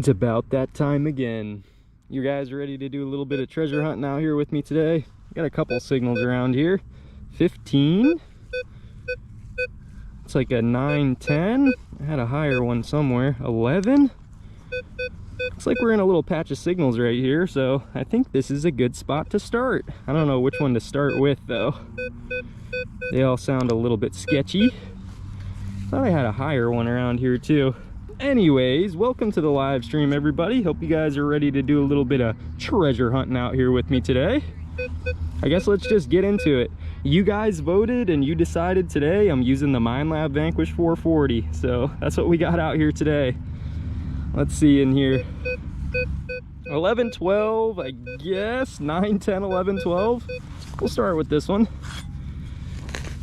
It's about that time again. You guys ready to do a little bit of treasure hunting out here with me today? Got a couple signals around here. 15. It's like a 9, 10. I had a higher one somewhere. 11. Looks like we're in a little patch of signals right here, so I think this is a good spot to start. I don't know which one to start with though. They all sound a little bit sketchy. Thought I had a higher one around here too. Anyways, welcome to the live stream, everybody. Hope you guys are ready to do a little bit of treasure hunting out here with me today. I guess let's just get into it. You guys voted and you decided today I'm using the Minelab Vanquish 440. So that's what we got out here today. Let's see in here. 11, 12, I guess. 9, 10, 11, 12. We'll start with this one.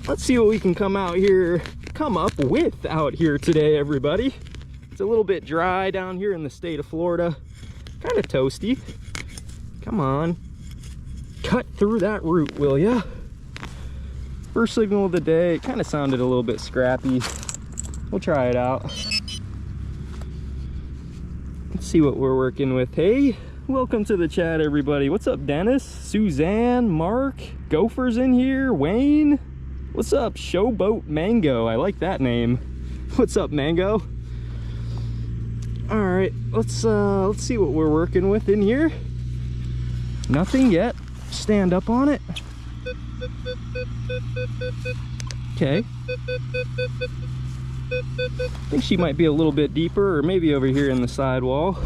Let's see what we can come up with out here today, everybody. It's a little bit dry down here in the state of Florida. Kind of toasty. Come on. Cut through that root, will ya? First signal of the day. It kind of sounded a little bit scrappy. We'll try it out. Let's see what we're working with. Hey, welcome to the chat, everybody. What's up, Dennis? Suzanne, Mark, Gopher's in here, Wayne. What's up, Showboat Mango? I like that name. What's up, Mango? All right, let's see what we're working with in here. Nothing yet. Stand up on it. Okay. I think she might be a little bit deeper, or maybe over here in the sidewall.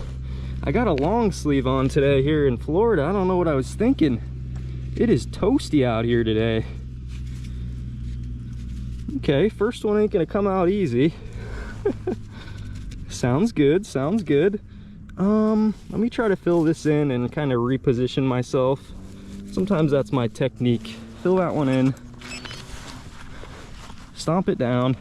I got a long sleeve on today here in Florida. I don't know what I was thinking. It is toasty out here today. Okay, first one ain't gonna come out easy. Sounds good, sounds good. Let me try to fill this in and kind of reposition myself. Sometimes that's my technique. Fill that one in. Stomp it down.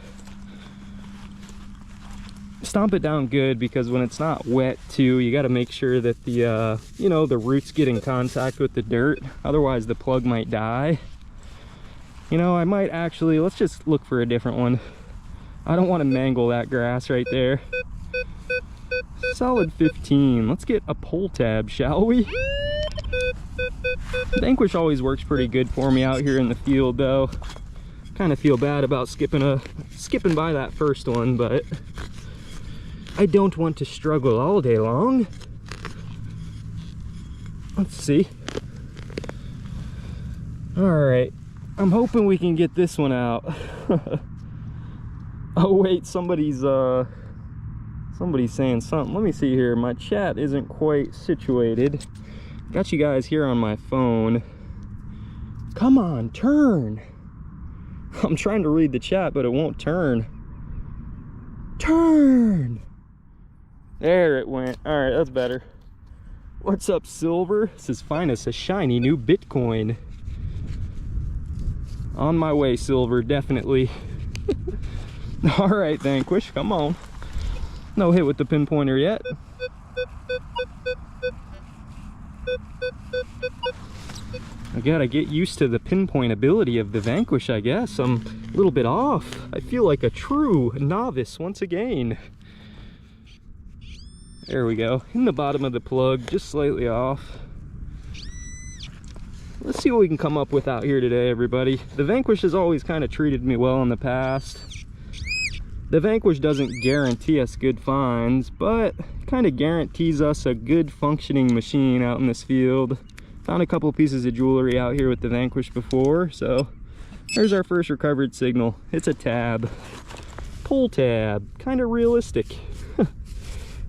Stomp it down good, because when it's not wet too, you got to make sure that the the roots get in contact with the dirt. Otherwise the plug might die. I might actually, let's just look for a different one. I don't want to mangle that grass right there. Solid 15. Let's get a pull tab, shall we? Vanquish always works pretty good for me out here in the field though. Kind of feel bad about skipping by that first one, but I don't want to struggle all day long. Let's see. All right, I'm hoping we can get this one out. Oh wait, somebody's saying something. Let me see here. My chat isn't quite situated. Got you guys here on my phone. Come on, turn. I'm trying to read the chat, but it won't turn. Turn. There it went. All right, that's better. What's up, Silver? This is finest, a shiny new Bitcoin. On my way, Silver, definitely. All right, Vanquish, come on. No hit with the pinpointer yet. I gotta get used to the pinpoint ability of the Vanquish, I guess. I'm a little bit off. I feel like a true novice once again. There we go. In the bottom of the plug, just slightly off. Let's see what we can come up with out here today, everybody. The Vanquish has always kind of treated me well in the past. The Vanquish doesn't guarantee us good finds, but kind of guarantees us a good functioning machine out in this field. Found a couple pieces of jewelry out here with the Vanquish before, so there's our first recovered signal. It's a tab. Pull tab. Kind of realistic.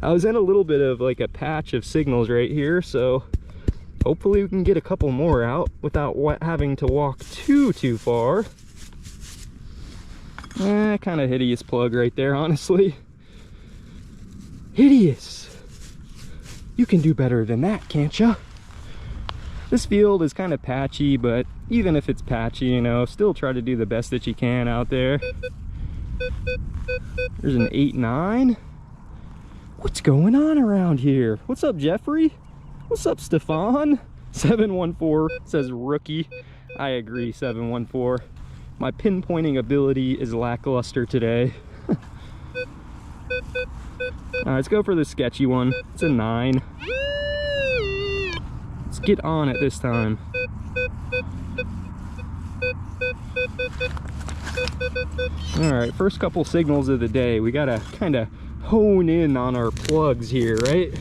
I was in a little bit of like a patch of signals right here, so hopefully we can get a couple more out without having to walk too far. Kind of hideous plug right there, honestly. Hideous. You can do better than that, can't ya? This field is kind of patchy, but even if it's patchy, still try to do the best that you can out there. There's an 8, 9. What's going on around here? What's up, Jeffrey? What's up, Stefan? 714 says rookie. I agree, 714. My pinpointing ability is lackluster today. Let's go for the sketchy one. It's a 9. Let's get on it this time. Alright, first couple signals of the day. We gotta kind of hone in on our plugs here, right?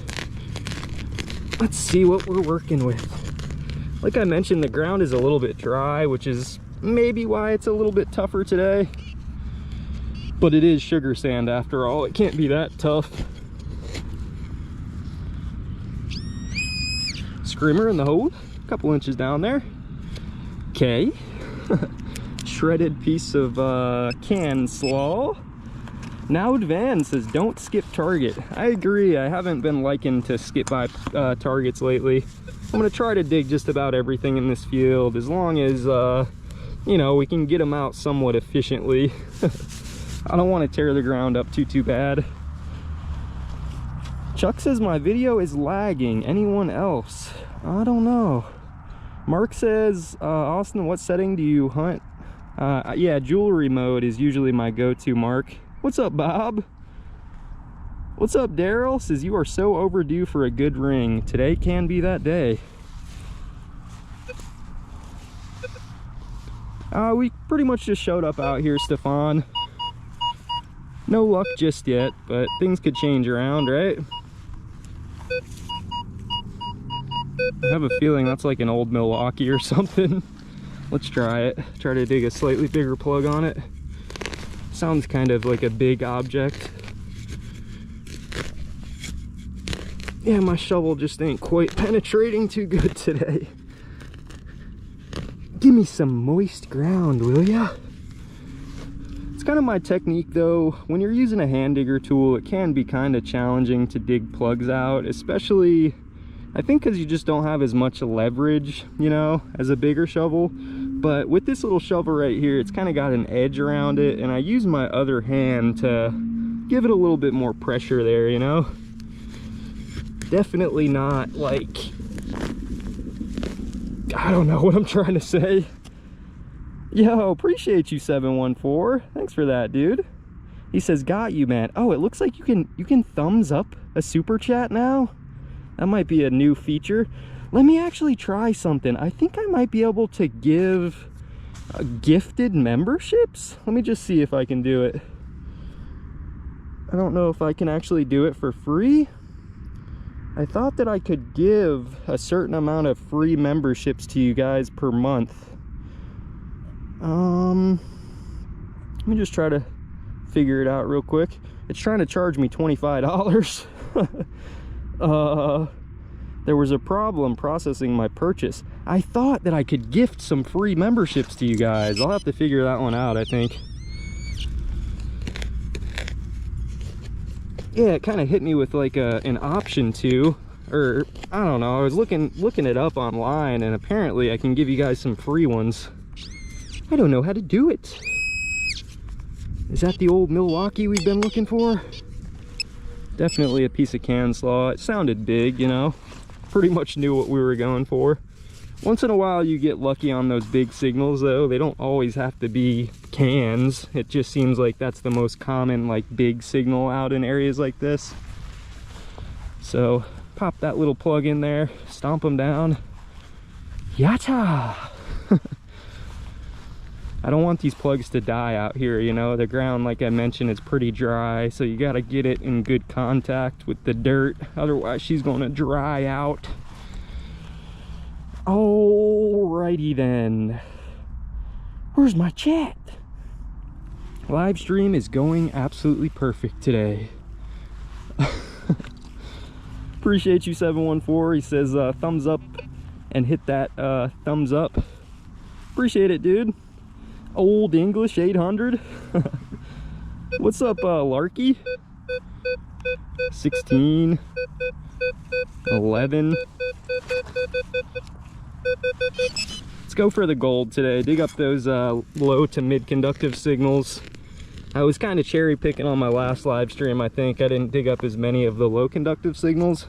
Let's see what we're working with. Like I mentioned, the ground is a little bit dry, which is maybe why it's a little bit tougher today. But it is sugar sand after all. It can't be that tough. Screamer in the hole, a couple inches down there. Okay. Shredded piece of can slaw. Now Van says don't skip target. I agree. I haven't been liking to skip by targets lately. I'm gonna try to dig just about everything in this field as long as you know, we can get them out somewhat efficiently. I don't want to tear the ground up too bad. Chuck says my video is lagging. Anyone else? I don't know. Mark says, Austin, what setting do you hunt? Yeah, jewelry mode is usually my go-to, Mark. What's up, Bob? What's up, Daryl? Says you are so overdue for a good ring. Today can be that day. We pretty much just showed up out here, Stefan. No luck just yet, but things could change around, right? I have a feeling that's like an old Milwaukee or something. Let's try it. Try to dig a slightly bigger plug on it. Sounds kind of like a big object. Yeah, my shovel just ain't quite penetrating too good today. Give me some moist ground, will ya? It's kind of my technique though. When you're using a hand digger tool, it can be kind of challenging to dig plugs out, especially I think because you just don't have as much leverage, you know, as a bigger shovel. But with this little shovel right here, it's kind of got an edge around it, and I use my other hand to give it a little bit more pressure there, you know. Definitely not like, I don't know what I'm trying to say. Yo, appreciate you, 714. Thanks for that, dude. He says, got you, man. Oh, it looks like you can thumbs up a super chat now. That might be a new feature. Let me actually try something. I think I might be able to give gifted memberships. Let me just see if I can do it. I don't know if I can actually do it for free. I thought that I could give a certain amount of free memberships to you guys per month. Let me just try to figure it out real quick. It's trying to charge me $25. There was a problem processing my purchase. I thought that I could gift some free memberships to you guys. I'll have to figure that one out, I think. Yeah, it kind of hit me with like an option to, or I don't know, I was looking it up online, and apparently I can give you guys some free ones. I don't know how to do it. Is that the old Milwaukee we've been looking for? Definitely a piece of can slaw. It sounded big, you know. Pretty much knew what we were going for. Once in a while you get lucky on those big signals though. They don't always have to be cans. It just seems like that's the most common like big signal out in areas like this. So pop that little plug in there, stomp them down. Yatta! I don't want these plugs to die out here, you know. The ground, like I mentioned, is pretty dry, so you gotta get it in good contact with the dirt, otherwise she's gonna dry out. Alrighty then. Where's my chat? Live stream is going absolutely perfect today. Appreciate you, 714. He says thumbs up and hit that thumbs up. Appreciate it, dude. Old English 800. What's up, Larky? 16, 11. Let's go for the gold today. Dig up those low to mid conductive signals. I was kind of cherry picking on my last live stream. I think I didn't dig up as many of the low conductive signals,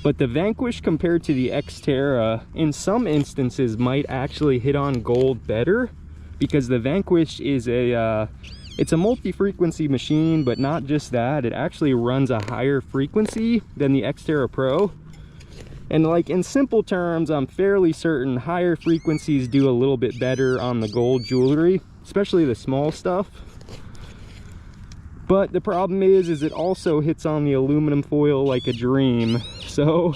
but the Vanquish compared to the Xterra in some instances might actually hit on gold better, because the Vanquish is a It's a multi-frequency machine, but not just that, it actually runs a higher frequency than the Xterra Pro. And like in simple terms, I'm fairly certain higher frequencies do a little bit better on the gold jewelry, especially the small stuff. But the problem is it also hits on the aluminum foil like a dream. So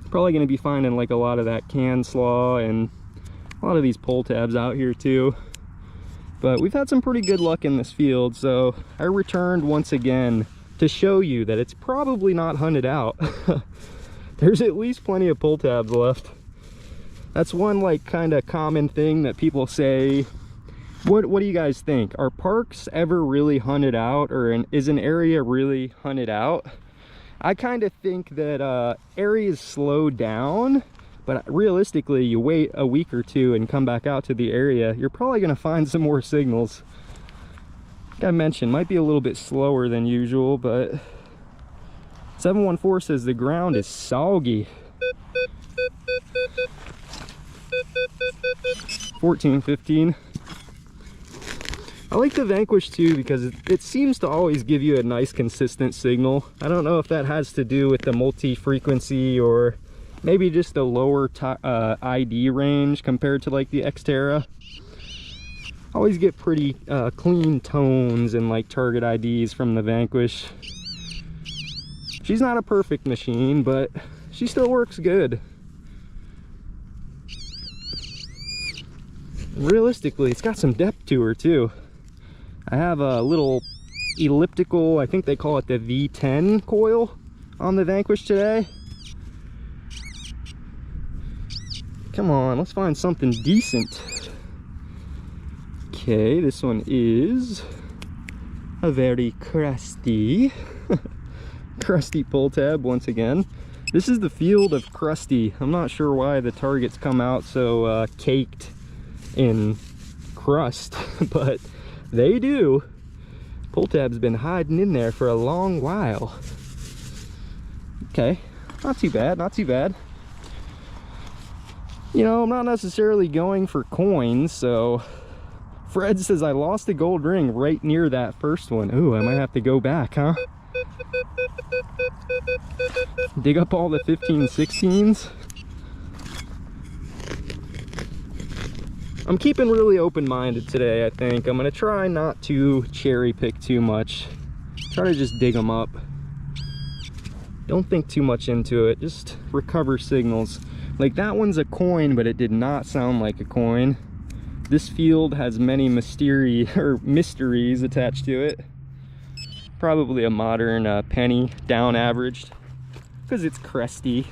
probably going to be finding like a lot of that can slaw and a lot of these pull tabs out here too. But we've had some pretty good luck in this field, so I returned once again to show you that it's probably not hunted out. There's at least plenty of pull tabs left. That's one like kind of common thing that people say. What do you guys think? Are parks ever really hunted out, or is an area really hunted out? I kind of think that areas slow down, but realistically, you wait a week or two and come back out to the area, you're probably going to find some more signals. Like I mentioned, might be a little bit slower than usual, but 714 says the ground is soggy. 14, 15. I like the Vanquish too because it seems to always give you a nice consistent signal. I don't know if that has to do with the multi-frequency or maybe just a lower ID range compared to like the Xterra. Always get pretty clean tones and like target IDs from the Vanquish. She's not a perfect machine, but she still works good. Realistically, it's got some depth to her too. I have a little elliptical, I think they call it the V10 coil on the Vanquish today. Come on, let's find something decent. Okay, this one is a very crusty crusty pull tab once again. This is the field of crusty. I'm not sure why the targets come out so caked in crust, but they do. Pull tab's been hiding in there for a long while. Okay, not too bad, not too bad. You know, I'm not necessarily going for coins, so Fred says I lost a gold ring right near that first one. Ooh, I might have to go back, huh? Dig up all the 15, 16s. I'm keeping really open-minded today, I think. I'm gonna try not to cherry pick too much. Try to just dig them up. Don't think too much into it, just recover signals. Like that one's a coin, but it did not sound like a coin. This field has many mysteries attached to it. Probably a modern penny, down averaged, because it's crusty.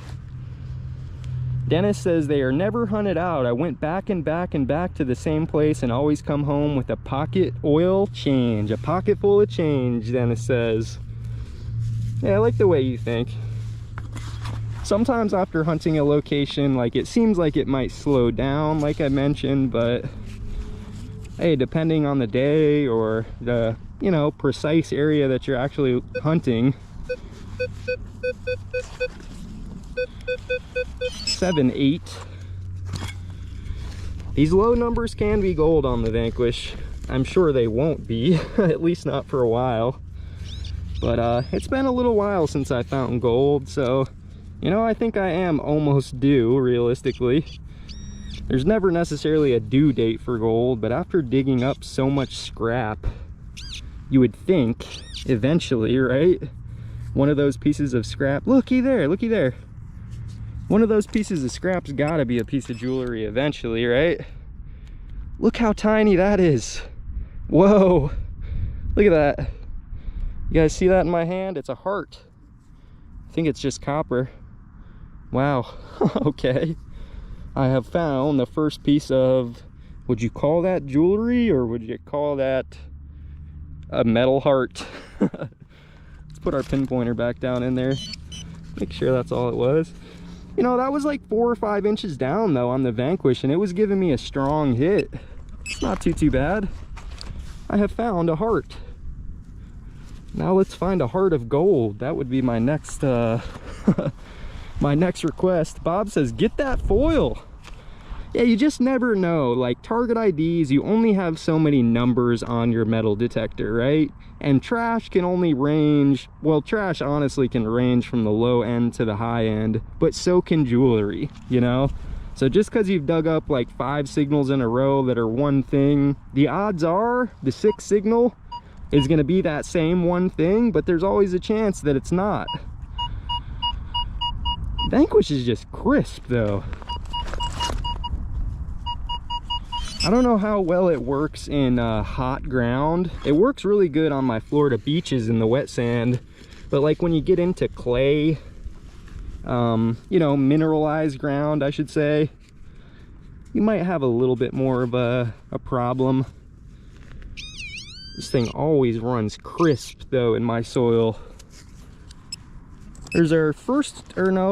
Dennis says they are never hunted out. I went back and back and back to the same place and always come home with a pocket oil change. A pocket full of change, Dennis says. Yeah, I like the way you think. Sometimes after hunting a location, like it seems like it might slow down, like I mentioned, but hey, depending on the day or the, you know, precise area that you're actually hunting. 7, 8. These low numbers can be gold on the Vanquish. I'm sure they won't be, at least not for a while. But it's been a little while since I found gold, so you know, I think I am almost due, realistically. There's never necessarily a due date for gold, but after digging up so much scrap, you would think eventually, right? One of those pieces of scrap, looky there, looky there. One of those pieces of scrap's gotta be a piece of jewelry eventually, right? Look how tiny that is. Whoa, look at that. You guys see that in my hand? It's a heart. I think it's just copper. Wow, okay. I have found the first piece of, would you call that jewelry or would you call that a metal heart? Let's put our pinpointer back down in there. Make sure that's all it was. You know, that was like 4 or 5 inches down though on the Vanquish, and it was giving me a strong hit. It's not too bad. I have found a heart. Now let's find a heart of gold. That would be my next my next request. Bob says, get that foil. Yeah, you just never know. Like target IDs, you only have so many numbers on your metal detector, right? And trash can only range, well, trash honestly can range from the low end to the high end, but so can jewelry, you know? So just because you've dug up like 5 signals in a row that are one thing, the odds are the 6th signal is going to be that same one thing, but there's always a chance that it's not. Vanquish is just crisp though. I don't know how well it works in hot ground. It works really good on my Florida beaches in the wet sand, but like when you get into clay, you know, mineralized ground, I should say, you might have a little bit more of a problem. This thing always runs crisp though in my soil. There's our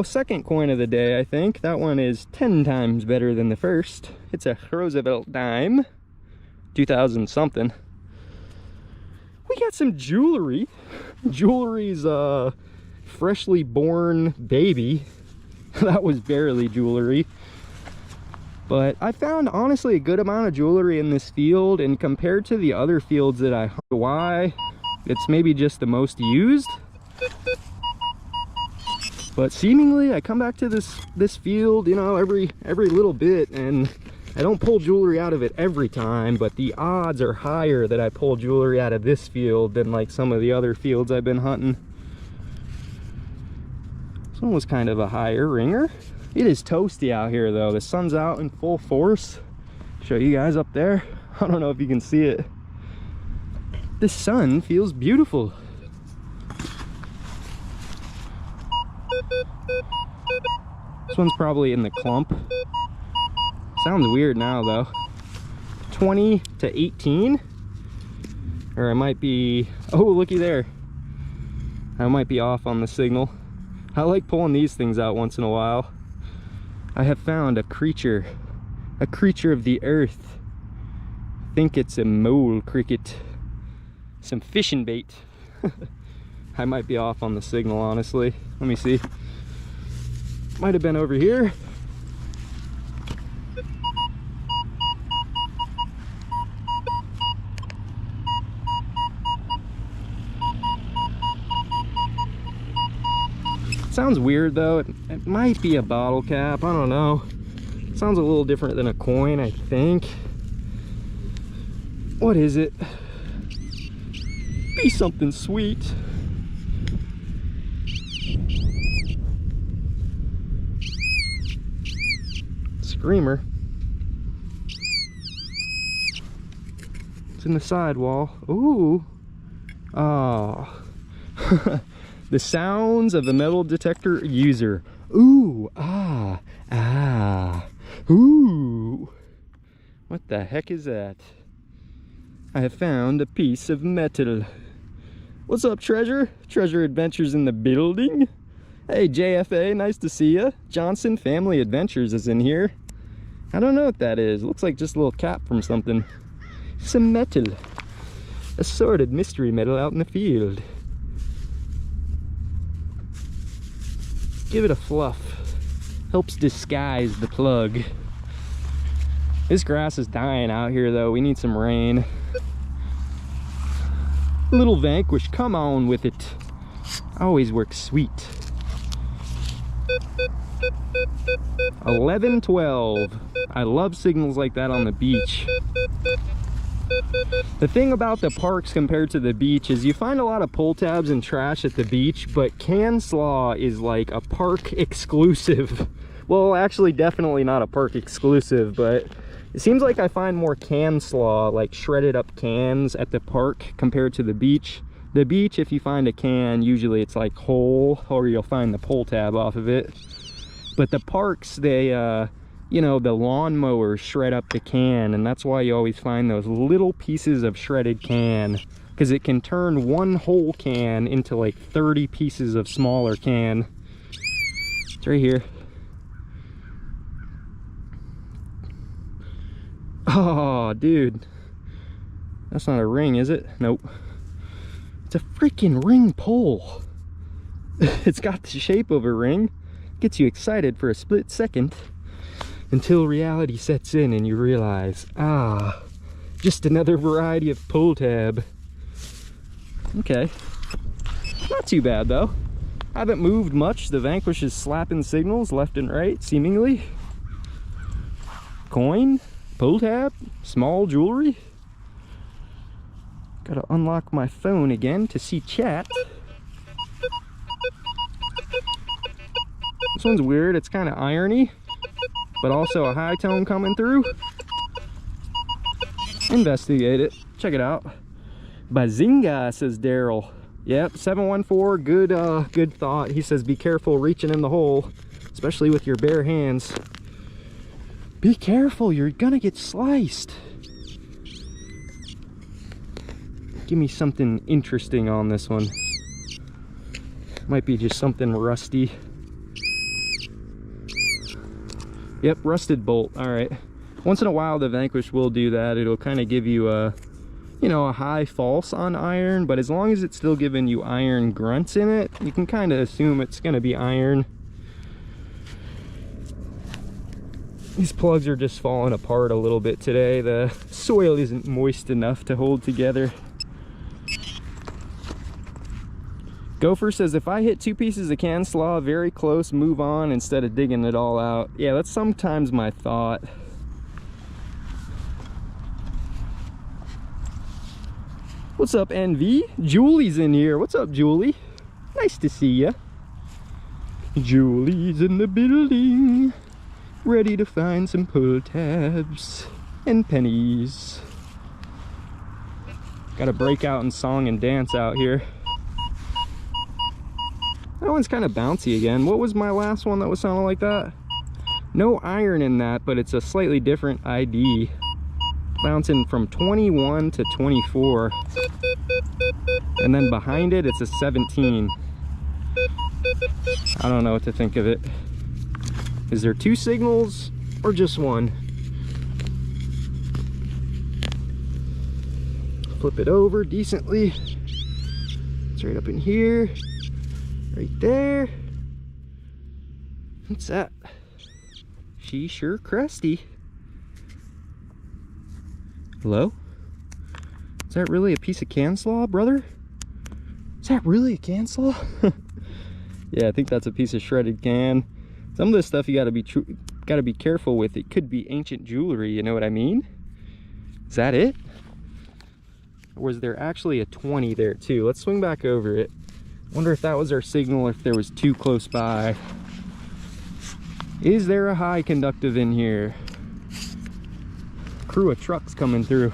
second coin of the day, I think. That one is 10 times better than the first. It's a Roosevelt dime, 2000 something. We got some jewelry. Jewelry's freshly born baby. That was barely jewelry. But I found honestly a good amount of jewelry in this field, and compared to the other fields that I hunt, why it's maybe just the most used. But seemingly I come back to this field, you know, every little bit, and I don't pull jewelry out of it every time, but the odds are higher that I pull jewelry out of this field than like some of the other fields I've been hunting. This one was kind of a higher ringer. It is toasty out here though. The sun's out in full force. Show you guys up there. I don't know if you can see it. The sun feels beautiful. This one's probably in the clump. Sounds weird now though. 20 to 18. Or I might be, oh looky there. I might be off on the signal. I like pulling these things out once in a while. I have found a creature of the earth. I think it's a mole cricket. Some fishing bait. I might be off on the signal, honestly. Let me see. Might have been over here. Sounds weird though. It might be a bottle cap. I don't know. Sounds a little different than a coin, I think. What is it? Be something sweet. Screamer. It's in the sidewall. Ooh. Oh. The sounds of the metal detector user. Ooh, ah, ah, ooh. What the heck is that? I have found a piece of metal. What's up, Treasure? Treasure Adventures in the building? Hey, JFA, nice to see ya. Johnson Family Adventures is in here. I don't know what that is. Looks like just a little cap from something. Some metal. Assorted mystery metal out in the field. Give it a fluff. Helps disguise the plug. This grass is dying out here though. We need some rain. Little Vanquish, come on with it. Always works sweet. 11-12. I love signals like that on the beach. The thing about the parks compared to the beach is you find a lot of pull tabs and trash at the beach, but can slaw is like a park exclusive. Well, actually definitely not a park exclusive, but it seems like I find more can slaw, like shredded up cans at the park compared to the beach. The beach, if you find a can, usually it's like whole, or you'll find the pull tab off of it. But the parks, they you know, the lawnmowers shred up the can, and that's why you always find those little pieces of shredded can, because it can turn one whole can into like 30 pieces of smaller can. It's right here. Oh, dude. That's not a ring, is it? Nope. It's a freaking ring pole. It's got the shape of a ring. Gets you excited for a split second. until reality sets in and you realize, ah, just another variety of pull tab. Okay, not too bad though. Haven't moved much. The Vanquish is slapping signals left and right, seemingly. Coin, pull tab, small jewelry. Gotta unlock my phone again to see chat. This one's weird. It's kind of irony, but also a high tone coming through. Investigate it. Check it out. Bazinga, says Daryl. Yep, 714. Good thought. He says, be careful reaching in the hole, especially with your bare hands. Be careful, you're gonna get sliced. Give me something interesting on this one. Might be just something rusty. Yep, rusted bolt. All right. Once in a while, the Vanquish will do that. It'll kind of give you a, you know, a high false on iron, but as long as it's still giving you iron grunts in it, you can kind of assume it's going to be iron. These plugs are just falling apart a little bit today. The soil isn't moist enough to hold together. Gopher says, if I hit 2 pieces of can slaw very close, move on instead of digging it all out. Yeah, that's sometimes my thought. What's up, NV? Julie's in here. What's up, Julie? Nice to see ya. Julie's in the building, ready to find some pull tabs and pennies. Gotta break out in song and dance out here. That one's kind of bouncy again. What was my last one that was sounding like that? No iron in that, but it's a slightly different ID. Bouncing from 21 to 24. And then behind it, it's a 17. I don't know what to think of it. Is there 2 signals or just one? Flip it over decently. It's right up in here. Right there. What's that? She's sure crusty. Hello? Is that really a piece of can slaw, brother? Is that really a can slaw? Yeah, I think that's a piece of shredded can. Some of this stuff you gotta be careful with. It could be ancient jewelry, you know what I mean? Is that it? Or was there actually a 20 there too? Let's swing back over it. Wonder if that was our signal, if there was 2 close by. Is there a high conductive in here? Crew of trucks coming through.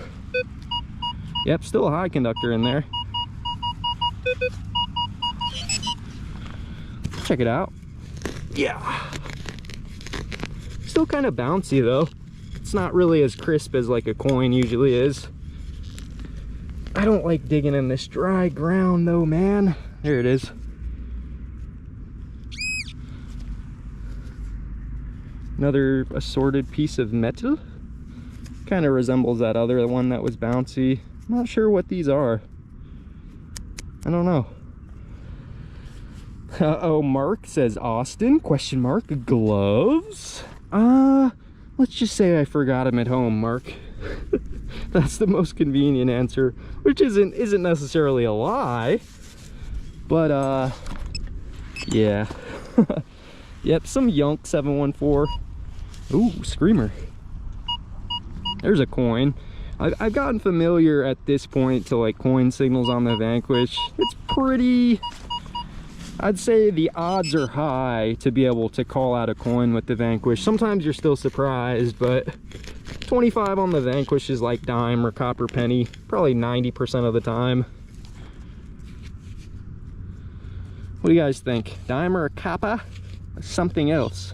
Yep, still a high conductor in there. Check it out. Yeah. Still kind of bouncy though. It's not really as crisp as like a coin usually is. I don't like digging in this dry ground though, man. There it is. Another assorted piece of metal. Kind of resembles that other one that was bouncy. I'm not sure what these are. I don't know. Uh-oh, Mark says Austin, question mark, gloves? Let's just say I forgot them at home, Mark. That's the most convenient answer, which isn't necessarily a lie. But, yeah. Yep, some Yunk 714. Ooh, Screamer. There's a coin. I've gotten familiar at this point to like coin signals on the Vanquish. It's pretty, I'd say the odds are high to be able to call out a coin with the Vanquish. Sometimes you're still surprised, but 25 on the Vanquish is like dime or copper penny, probably 90% of the time. What do you guys think? Dime or a copper? Or something else?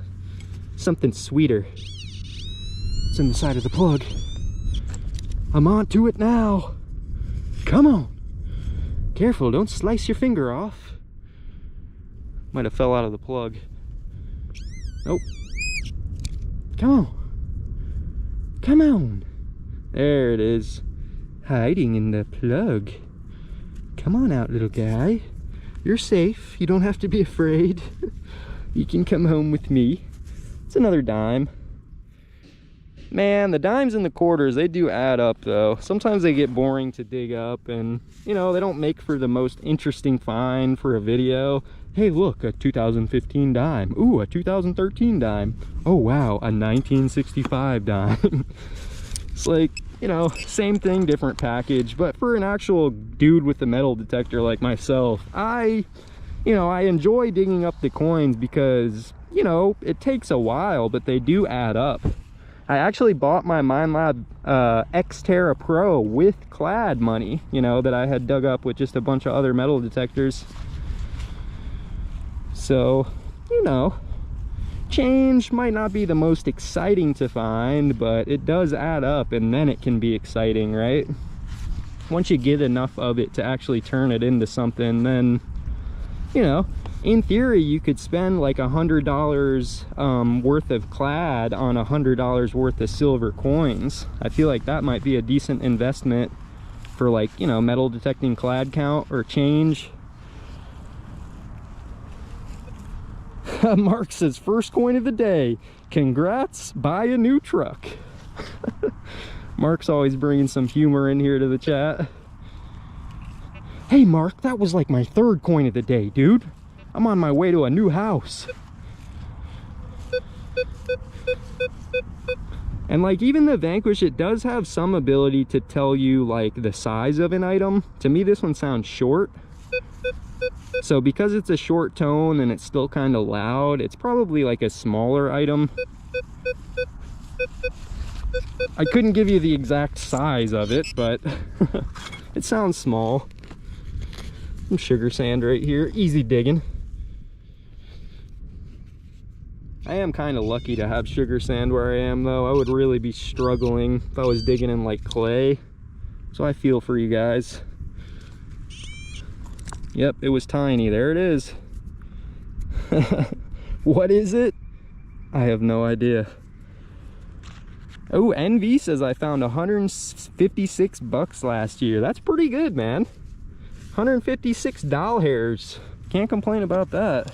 Something sweeter. It's in the side of the plug. I'm on to it now. Come on. Careful, don't slice your finger off. Might have fell out of the plug. Nope. Come on. Come on. There it is. Hiding in the plug. Come on out, little guy. You're safe. You don't have to be afraid. You can come home with me. It's another dime. Man, the dimes and the quarters, they do add up though. Sometimes they get boring to dig up, and you know, they don't make for the most interesting find for a video. Hey look, a 2015 dime. Ooh, a 2013 dime. Oh wow, a 1965 dime. It's like, you know, same thing, different package. But for an actual dude with the metal detector like myself, I enjoy digging up the coins because, you know, it takes a while, but they do add up. I actually bought my Minelab Xterra Pro with clad money, you know, that I had dug up with just a bunch of other metal detectors. So, you know, change might not be the most exciting to find, but it does add up, and then it can be exciting, right? Once you get enough of it to actually turn it into something, then, you know, in theory you could spend like $100 worth of clad on $100 worth of silver coins. I feel like that might be a decent investment for, like, you know, metal detecting clad count or change. Mark says, first coin of the day, congrats, buy a new truck. Mark's always bringing some humor in here to the chat. Hey Mark, that was like my third coin of the day, dude. I'm on my way to a new house. And like, even the Vanquish, it does have some ability to tell you like the size of an item. To me, this one sounds short. So because it's a short tone and it's still kind of loud, it's probably like a smaller item. I couldn't give you the exact size of it, but it sounds small. Some sugar sand right here, easy digging. I am kind of lucky to have sugar sand where I am though. I would really be struggling if I was digging in like clay. So I feel for you guys. Yep, it was tiny. There it is. What is it? I have no idea. Oh, NV says I found 156 bucks last year. That's pretty good, man. 156 doll hairs. Can't complain about that.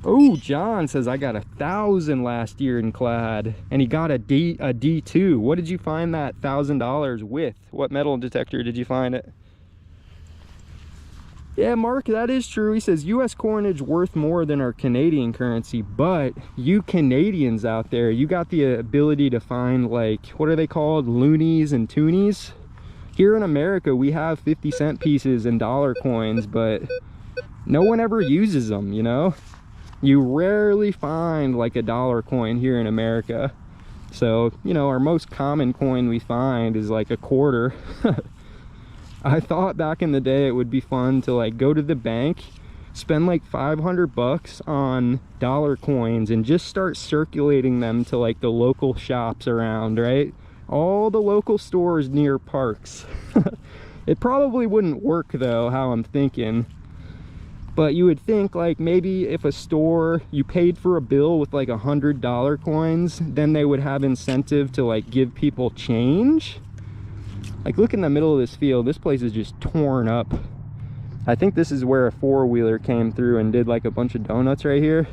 Oh, John says I got 1,000 last year in clad, and he got a D2. What did you find that $1,000 with? What metal detector did you find it? Yeah, Mark, that is true. He says US coinage worth more than our Canadian currency, but you Canadians out there, you got the ability to find, like, what are they called? Loonies and toonies. Here in America, we have 50-cent pieces and dollar coins, but no one ever uses them, you know? You rarely find like a dollar coin here in America. So, you know, our most common coin we find is like a quarter. I thought back in the day it would be fun to like go to the bank, spend like 500 bucks on dollar coins and just start circulating them to like the local shops around, right? All the local stores near parks. It probably wouldn't work though, how I'm thinking. But you would think like maybe if a store, you paid for a bill with like $100 coins, then they would have incentive to like give people change. Like, look in the middle of this field. This place is just torn up. I think this is where a four-wheeler came through and did like a bunch of donuts right here.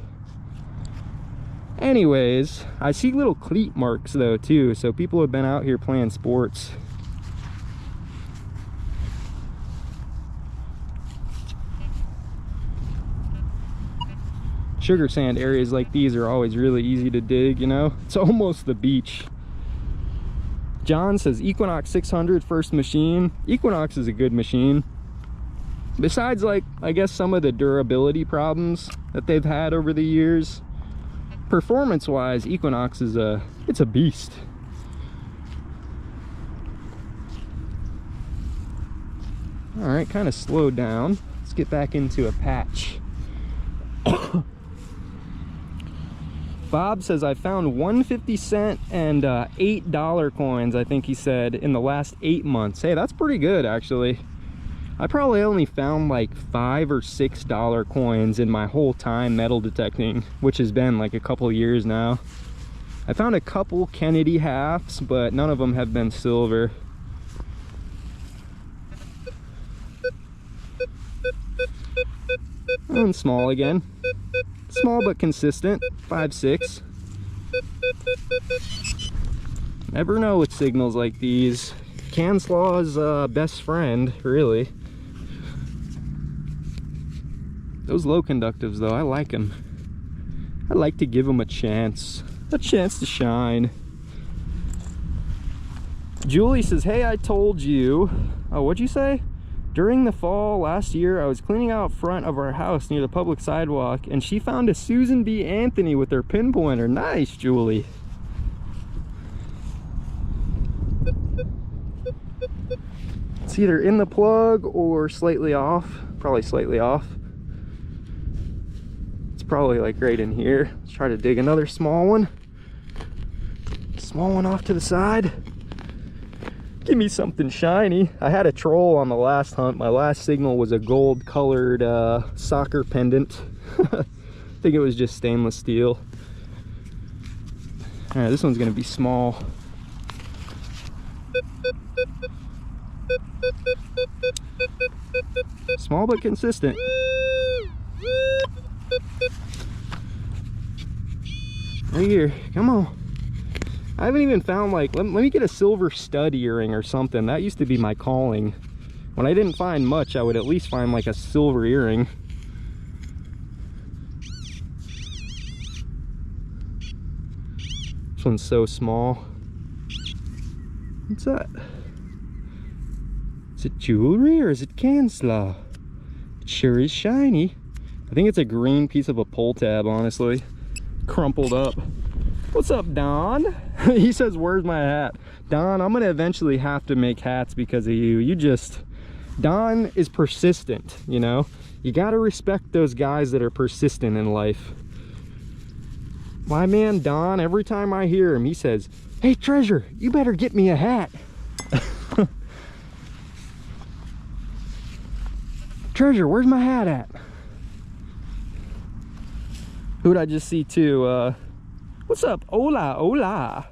Anyways, I see little cleat marks though too, so people have been out here playing sports. Sugar sand areas like these are always really easy to dig, you know? It's almost the beach. John says Equinox 600 first machine. Equinox is a good machine. Besides, like, I guess some of the durability problems that they've had over the years, performance-wise, Equinox is it's a beast. All right, kind of slowed down. Let's get back into a patch. Bob says I found 150-cent and $8 coins, I think he said, in the last 8 months. Hey, that's pretty good, actually. I probably only found like $5 or $6 coins in my whole time metal detecting, which has been like a couple years now. I found a couple Kennedy halves, but none of them have been silver. And small again. Small but consistent, 5.6. Never know with signals like these. Can slaw's best friend, really. Those low conductives though, I like them. I like to give them a chance to shine. Julie says, hey, I told you. Oh, what'd you say? During the fall last year, I was cleaning out front of our house near the public sidewalk, and she found a Susan B. Anthony with her pinpointer. Nice, Julie. It's either in the plug or slightly off. Probably slightly off. It's probably like right in here. Let's try to dig another small one. Small one off to the side. Give me something shiny. I had a troll on the last hunt. My last signal was a gold colored soccer pendant. I think it was just stainless steel. All right, this one's gonna be small. Small but consistent. Right here, come on. I haven't even found, like, let me get a silver stud earring or something. That used to be my calling. When I didn't find much, I would at least find like a silver earring. This one's so small. What's that? Is it jewelry or is it can slaw? It sure is shiny. I think it's a green piece of a pull tab, honestly. Crumpled up. What's up, Don? He says, where's my hat? Don, I'm gonna eventually have to make hats because of you. Don is persistent, you know? You gotta respect those guys that are persistent in life. My man Don, every time I hear him, he says, hey Treasure, you better get me a hat. Treasure, where's my hat at? Who'd I just see too? What's up? Hola, hola.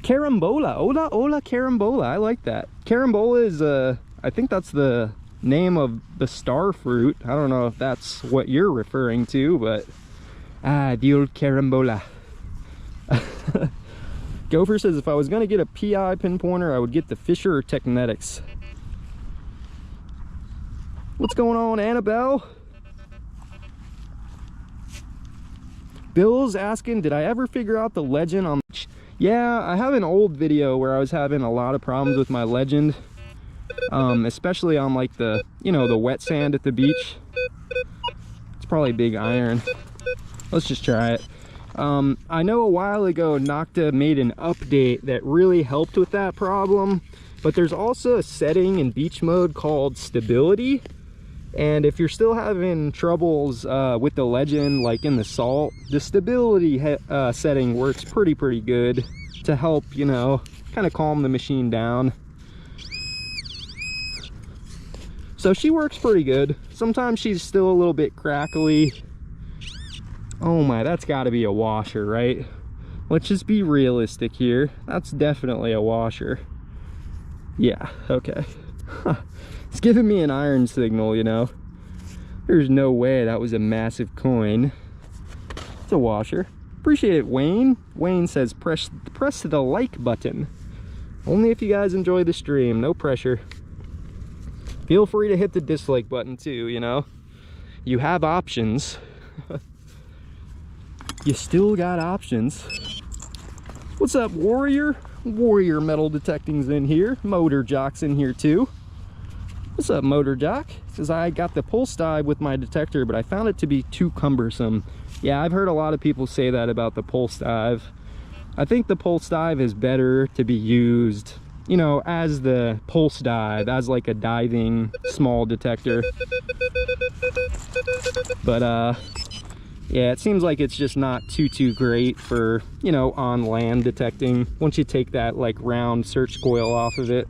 Carambola. Hola, hola, carambola. I like that. Carambola is, I think that's the name of the star fruit. I don't know if that's what you're referring to, but... the old carambola. Gopher says, if I was going to get a PI pinpointer, I would get the Fisher or Technetics. What's going on, Annabelle? Bill's asking, did I ever figure out the legend on... Yeah, I have an old video where I was having a lot of problems with my legend. Especially on like the, you know, the wet sand at the beach. It's probably big iron. Let's just try it. I know a while ago Nocta made an update that really helped with that problem. But there's also a setting in beach mode called stability. And if you're still having troubles with the legend, like in the salt, the stability setting works pretty good to help, you know, kind of calm the machine down. So she works pretty good. Sometimes she's still a little bit crackly. Oh my, that's got to be a washer, right? Let's just be realistic here. That's definitely a washer. Yeah, okay. It's giving me an iron signal, you know. There's no way that was a massive coin. It's a washer. Appreciate it, Wayne. Wayne says press the like button. Only if you guys enjoy the stream, no pressure. Feel free to hit the dislike button too, you know. You have options. You still got options. What's up, Warrior? Warrior Metal Detecting's in here. Motor Jock's in here too. What's up, Motor Jock? Says, I got the pulse dive with my detector, but I found it to be too cumbersome. Yeah, I've heard a lot of people say that about the pulse dive. I think the pulse dive is better to be used, you know, as the pulse dive, as like a diving small detector. But yeah, it seems like it's just not too great for, you know, on land detecting once you take that like round search coil off of it.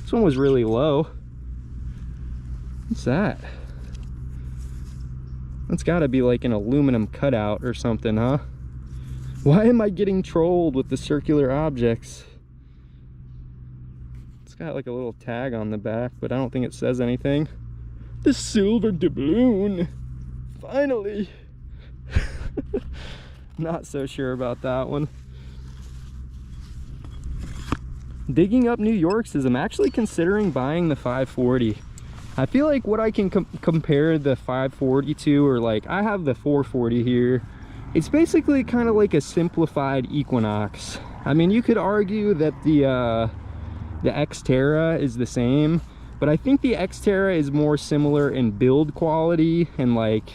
This one was really low. What's that? That's got to be like an aluminum cutout or something, huh? Why am I getting trolled with the circular objects? It's got like a little tag on the back, but I don't think it says anything. The silver doubloon! Finally! Not so sure about that one. digging up New York's is I'm actually considering buying the 540. I feel like what I can compare the 540 to, or like I have the 440 here, it's basically kind of like a simplified Equinox. I mean, you could argue that the Xterra is the same, but I think the Xterra is more similar in build quality and like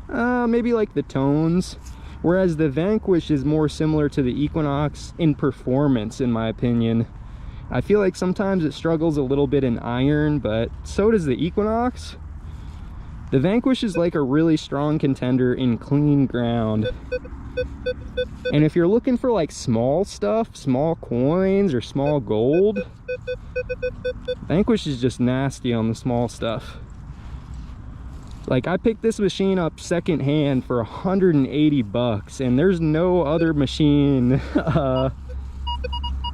maybe like the tones, whereas the Vanquish is more similar to the Equinox in performance, in my opinion. I feel like sometimes it struggles a little bit in iron, but so does the Equinox. The Vanquish is like a really strong contender in clean ground. And if you're looking for like small stuff, small coins or small gold, Vanquish is just nasty on the small stuff. Like, I picked this machine up secondhand for 180 bucks, and there's no other machine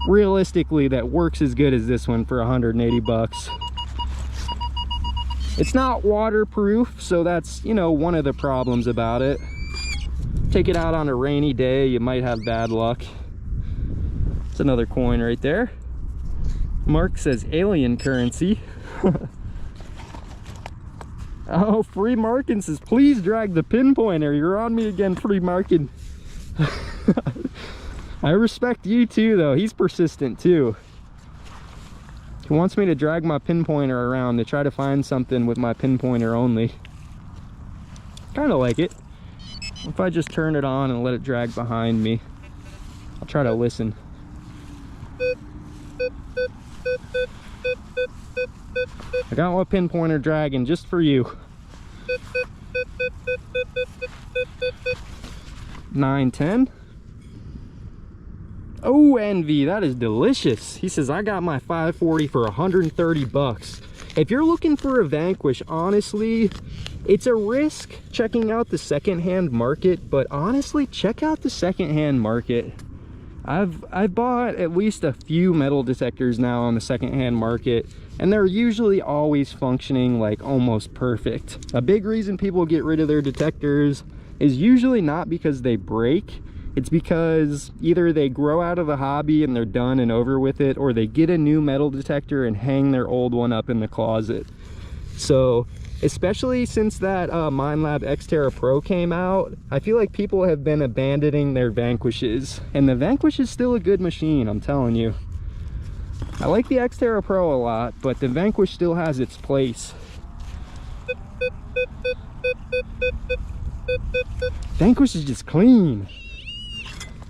realistically that works as good as this one for 180 bucks. It's not waterproof, so that's, you know, one of the problems about it. Take it out on a rainy day, you might have bad luck. It's another coin right there. Mark says alien currency. Oh, Free Markin says, please drag the pinpointer. You're on me again, Free Markin. I respect you too, though. He's persistent too. He wants me to drag my pinpointer around to try to find something with my pinpointer only. Kind of like it. If I just turn it on and let it drag behind me, I'll try to listen. I got my pinpointer dragging just for you. 910. Oh, Envy, that is delicious. He says, I got my 540 for 130 bucks. If you're looking for a Vanquish, honestly, it's a risk checking out the secondhand market, but honestly, check out the secondhand market. I've bought at least a few metal detectors now on the secondhand market, and they're usually always functioning like almost perfect. A big reason people get rid of their detectors is usually not because they break. It's because either they grow out of the hobby and they're done and over with it, or they get a new metal detector and hang their old one up in the closet. So especially since that Minelab Xterra Pro came out, I feel like people have been abandoning their Vanquishes, and the Vanquish is still a good machine, I'm telling you. I like the Xterra Pro a lot, but the Vanquish still has its place. Vanquish is just clean.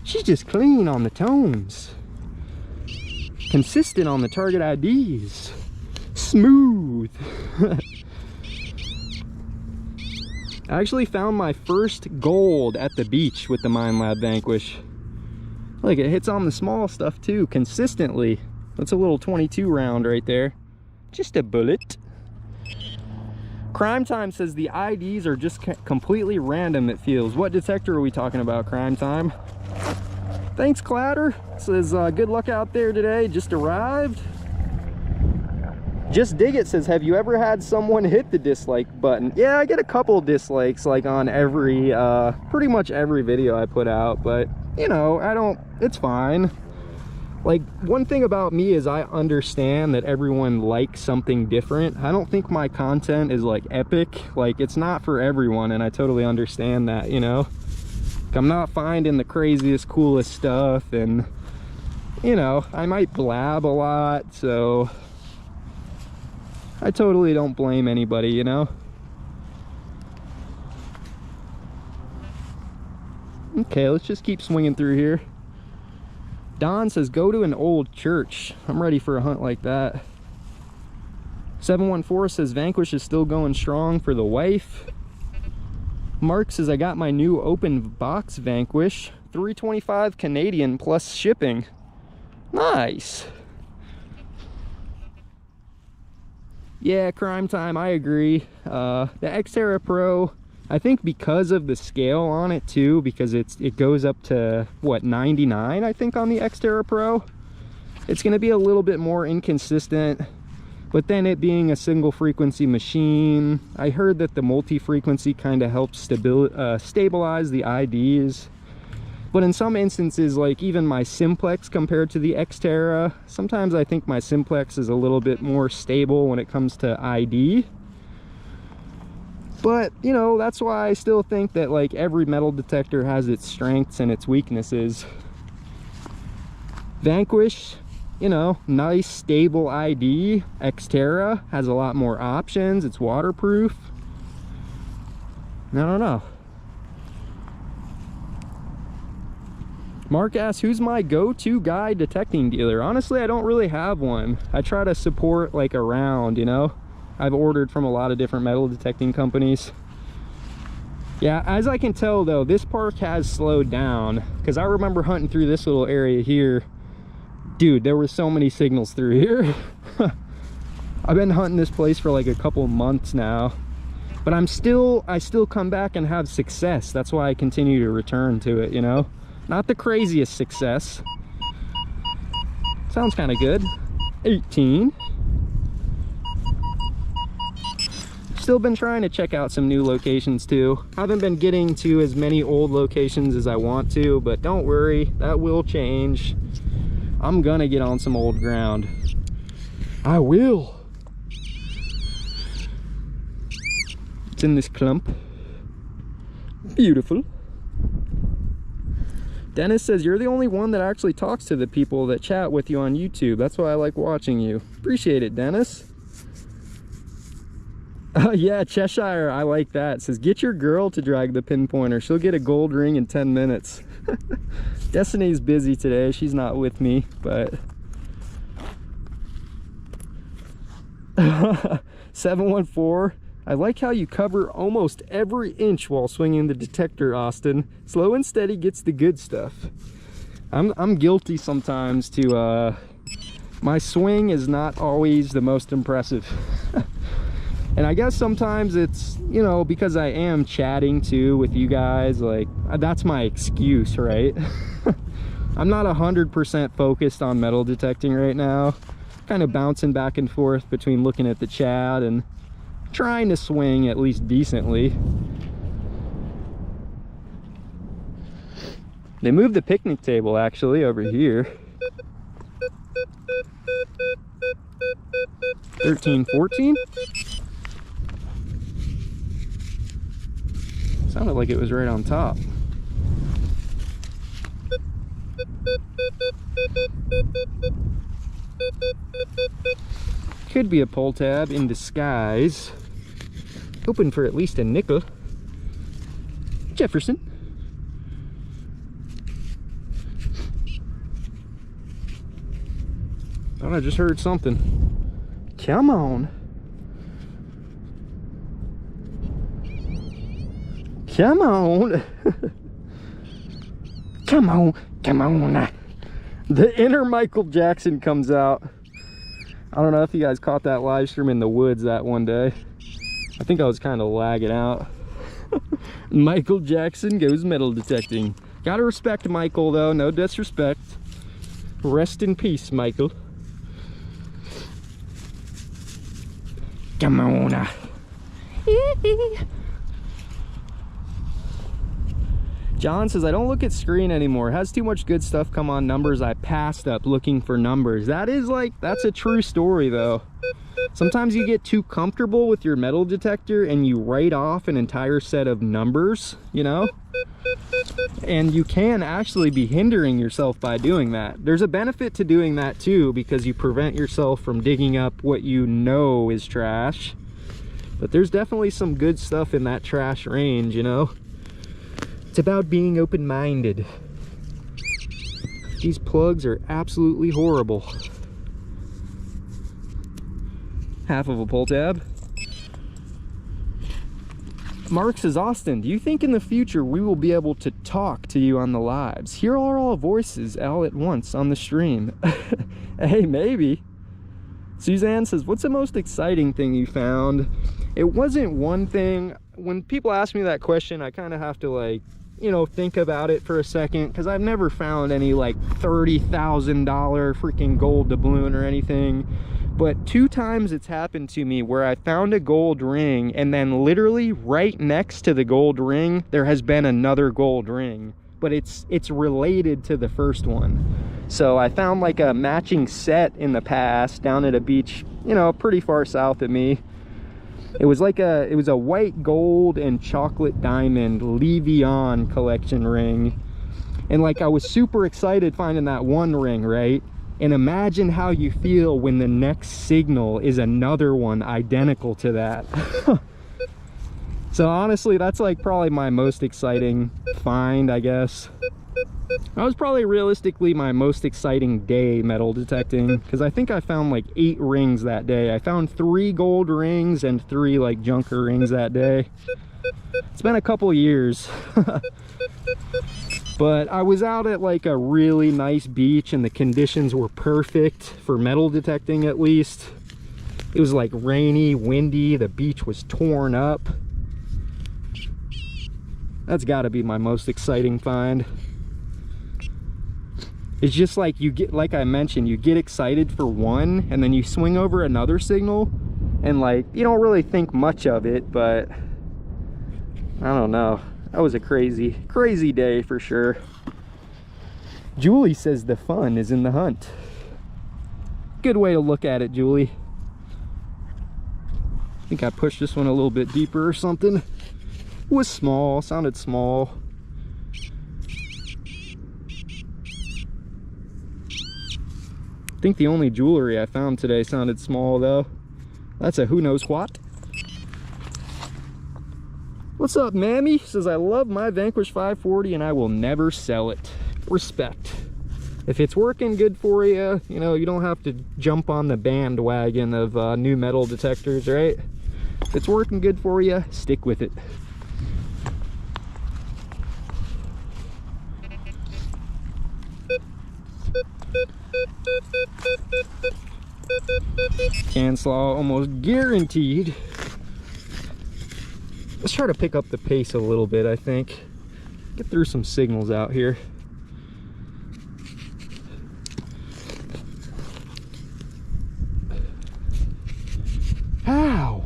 She's just clean on the tones. Consistent on the target IDs. Smooth. I actually found my first gold at the beach with the Minelab Vanquish. Look, it hits on the small stuff too, consistently. That's a little 22 round right there. Just a bullet. Crime Time says the IDs are just completely random, it feels. What detector are we talking about, Crime Time? Thanks, Clatter. Says, good luck out there today. Just arrived. Just Dig It says, have you ever had someone hit the dislike button? Yeah, I get a couple dislikes like on every, pretty much every video I put out, but you know, it's fine. Like, one thing about me is I understand that everyone likes something different. I don't think my content is like epic. Like, it's not for everyone, and I totally understand that, you know? I'm not finding the craziest, coolest stuff, and you know, I might blab a lot, so I totally don't blame anybody, you know? Okay, let's just keep swinging through here. Don says, go to an old church. I'm ready for a hunt like that. 714 says, Vanquish is still going strong for the wife. Mark says, I got my new open box Vanquish. $325 Canadian plus shipping. Nice. Yeah, Crime Time, I agree. The Xterra Pro, I think because of the scale on it too, because it goes up to what, 99 I think on the Xterra Pro, it's going to be a little bit more inconsistent. But then it being a single frequency machine, I heard that the multi-frequency kind of helps stabilize the IDs. But in some instances, like even my simplex compared to the Xterra, sometimes I think my simplex is a little bit more stable when it comes to ID. But, you know, that's why I still think that like every metal detector has its strengths and its weaknesses. Vanquish, you know, nice stable ID. Xterra has a lot more options. It's waterproof. I don't know. Mark asks, who's my go-to guy detecting dealer? Honestly, I don't really have one. I try to support like around, you know. I've ordered from a lot of different metal detecting companies. Yeah, as I can tell though, this park has slowed down, because I remember hunting through this little area here. Dude, there were so many signals through here. I've been hunting this place for like a couple months now, but I still come back and have success. That's why I continue to return to it, you know. Not the craziest success. Sounds kind of good. 18. Still been trying to check out some new locations too. Haven't been getting to as many old locations as I want to, but don't worry, that will change. I'm gonna get on some old ground. I will. It's in this clump. Beautiful. Dennis says, you're the only one that actually talks to the people that chat with you on YouTube. That's why I like watching you. Appreciate it, Dennis. Yeah, Cheshire, I like that. It says, get your girl to drag the pinpointer. She'll get a gold ring in 10 minutes. Destiny's busy today. She's not with me, but... 714. I like how you cover almost every inch while swinging the detector, Austin. Slow and steady gets the good stuff. I'm guilty sometimes to, my swing is not always the most impressive. And I guess sometimes it's, you know, because I am chatting too with you guys, like, that's my excuse, right? I'm not 100% focused on metal detecting right now. Kind of bouncing back and forth between looking at the chat and trying to swing at least decently. They moved the picnic table actually over here. 13, 14? Sounded like it was right on top. Could be a pull tab in disguise. Hoping for at least a nickel. Jefferson. Thought I just heard something. Come on. Come on. Come on. Come on. The inner Michael Jackson comes out. I don't know if you guys caught that live stream in the woods that one day. I think I was kind of lagging out. Michael Jackson goes metal detecting. Gotta respect Michael though, no disrespect. Rest in peace, Michael. Come on. John says, I don't look at screen anymore. It has too much good stuff come on numbers. I passed up looking for numbers. That is like, that's a true story though. Sometimes you get too comfortable with your metal detector and you write off an entire set of numbers, you know? And you can actually be hindering yourself by doing that. There's a benefit to doing that too, because you prevent yourself from digging up what you know is trash. But there's definitely some good stuff in that trash range, you know? It's about being open-minded. These plugs are absolutely horrible. Half of a pull tab. Mark says, Austin, do you think in the future we will be able to talk to you on the lives? Hear our voices all at once on the stream. Hey, maybe. Suzanne says, what's the most exciting thing you found? It wasn't one thing. When people ask me that question, I kind of have to, like, you know, think about it for a second, because I've never found any like $30,000 freaking gold doubloon or anything. But 2 times it's happened to me where I found a gold ring and then literally right next to the gold ring there has been another gold ring. but it's related to the first one. So I found like a matching set in the past down at a beach, you know, pretty far south of me. It was a white gold and chocolate diamond Levion collection ring. And like, I was super excited finding that one ring, right? And imagine how you feel when the next signal is another one identical to that. So honestly, that's like probably my most exciting find, I guess. That was probably realistically my most exciting day metal detecting, because I think I found like 8 rings that day. I found 3 gold rings and 3 like junker rings that day. It's been a couple years. But I was out at like a really nice beach and the conditions were perfect for metal detecting, at least. It was like rainy, windy, the beach was torn up. That's got to be my most exciting find. It's just like, you get, like I mentioned, you get excited for one and then you swing over another signal and like you don't really think much of it, but I don't know. That was a crazy day for sure. Julie says the fun is in the hunt. Good way to look at it, Julie. I think I pushed this one a little bit deeper or something. It was small, sounded small. I think the only jewelry I found today sounded small though. That's a who knows what. What's up, Mammy? Says, I love my Vanquish 540 and I will never sell it. Respect. If it's working good for you, you know, you don't have to jump on the bandwagon of new metal detectors, right? If it's working good for you, stick with it. Can slaw almost guaranteed. Let's try to pick up the pace a little bit, I think. Get through some signals out here. Ow!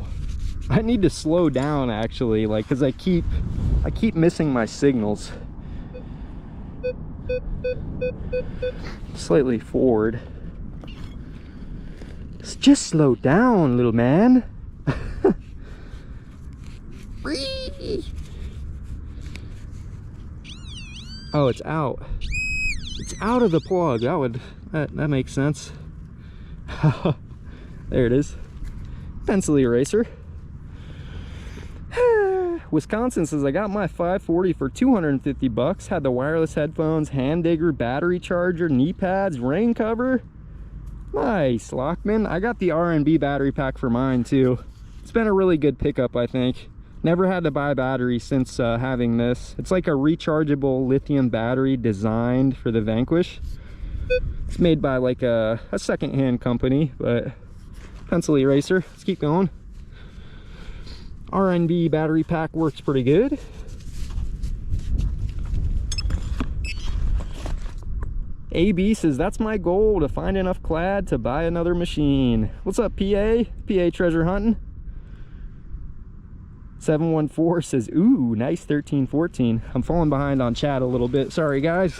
I need to slow down actually, like, because I keep missing my signals. Slightly forward. Just slow down, little man. Oh, it's out. It's out of the plug. That makes sense. There it is. Pencil eraser. Wisconsin says, I got my 540 for 250 bucks. Had the wireless headphones, hand digger, battery charger, knee pads, rain cover. Nice, Lockman. I got the R&B battery pack for mine too. It's been a really good pickup, I think. Never had to buy batteries since having this. It's like a rechargeable lithium battery designed for the Vanquish. It's made by like a second-hand company, but pencil eraser. Let's keep going. R&B battery pack works pretty good. AB says, that's my goal, to find enough clad to buy another machine. What's up, PA? PA treasure hunting? 714 says, ooh, nice 1314. I'm falling behind on chat a little bit. Sorry, guys.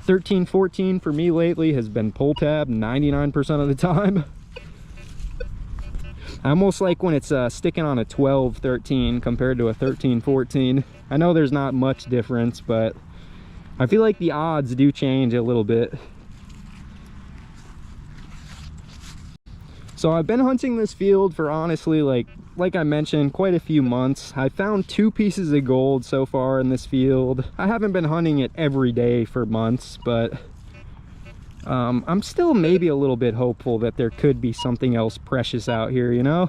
1314 for me lately has been pull tab 99% of the time. I almost like when it's sticking on a 1213 compared to a 1314. I know there's not much difference, but I feel like the odds do change a little bit. So I've been hunting this field for honestly, like I mentioned, quite a few months. I found 2 pieces of gold so far in this field. I haven't been hunting it every day for months, but I'm still maybe a little bit hopeful that there could be something else precious out here, you know?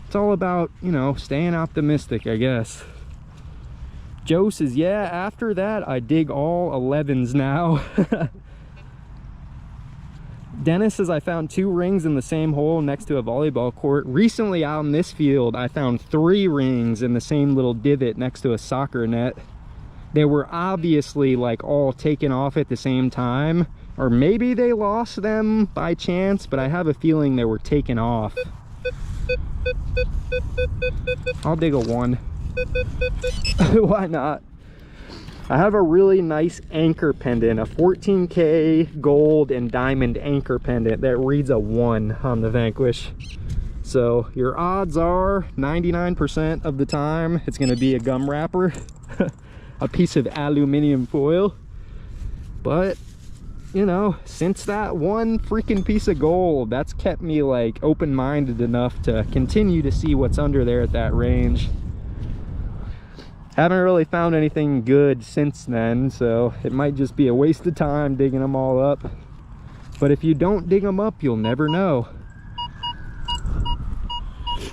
It's all about, you know, staying optimistic, I guess. Joe says, yeah, after that, I dig all 11s now. Dennis says, I found 2 rings in the same hole next to a volleyball court. Recently out in this field, I found 3 rings in the same little divot next to a soccer net. They were obviously like all taken off at the same time, or maybe they lost them by chance, but I have a feeling they were taken off. I'll dig a 1. Why not? I have a really nice anchor pendant, a 14K gold and diamond anchor pendant that reads a 1 on the Vanquish. So your odds are 99% of the time it's going to be a gum wrapper, a piece of aluminum foil. But you know, since that one freaking piece of gold, that's kept me like open-minded enough to continue to see what's under there at that range. Haven't really found anything good since then, so it might just be a waste of time digging them all up. But if you don't dig them up, you'll never know.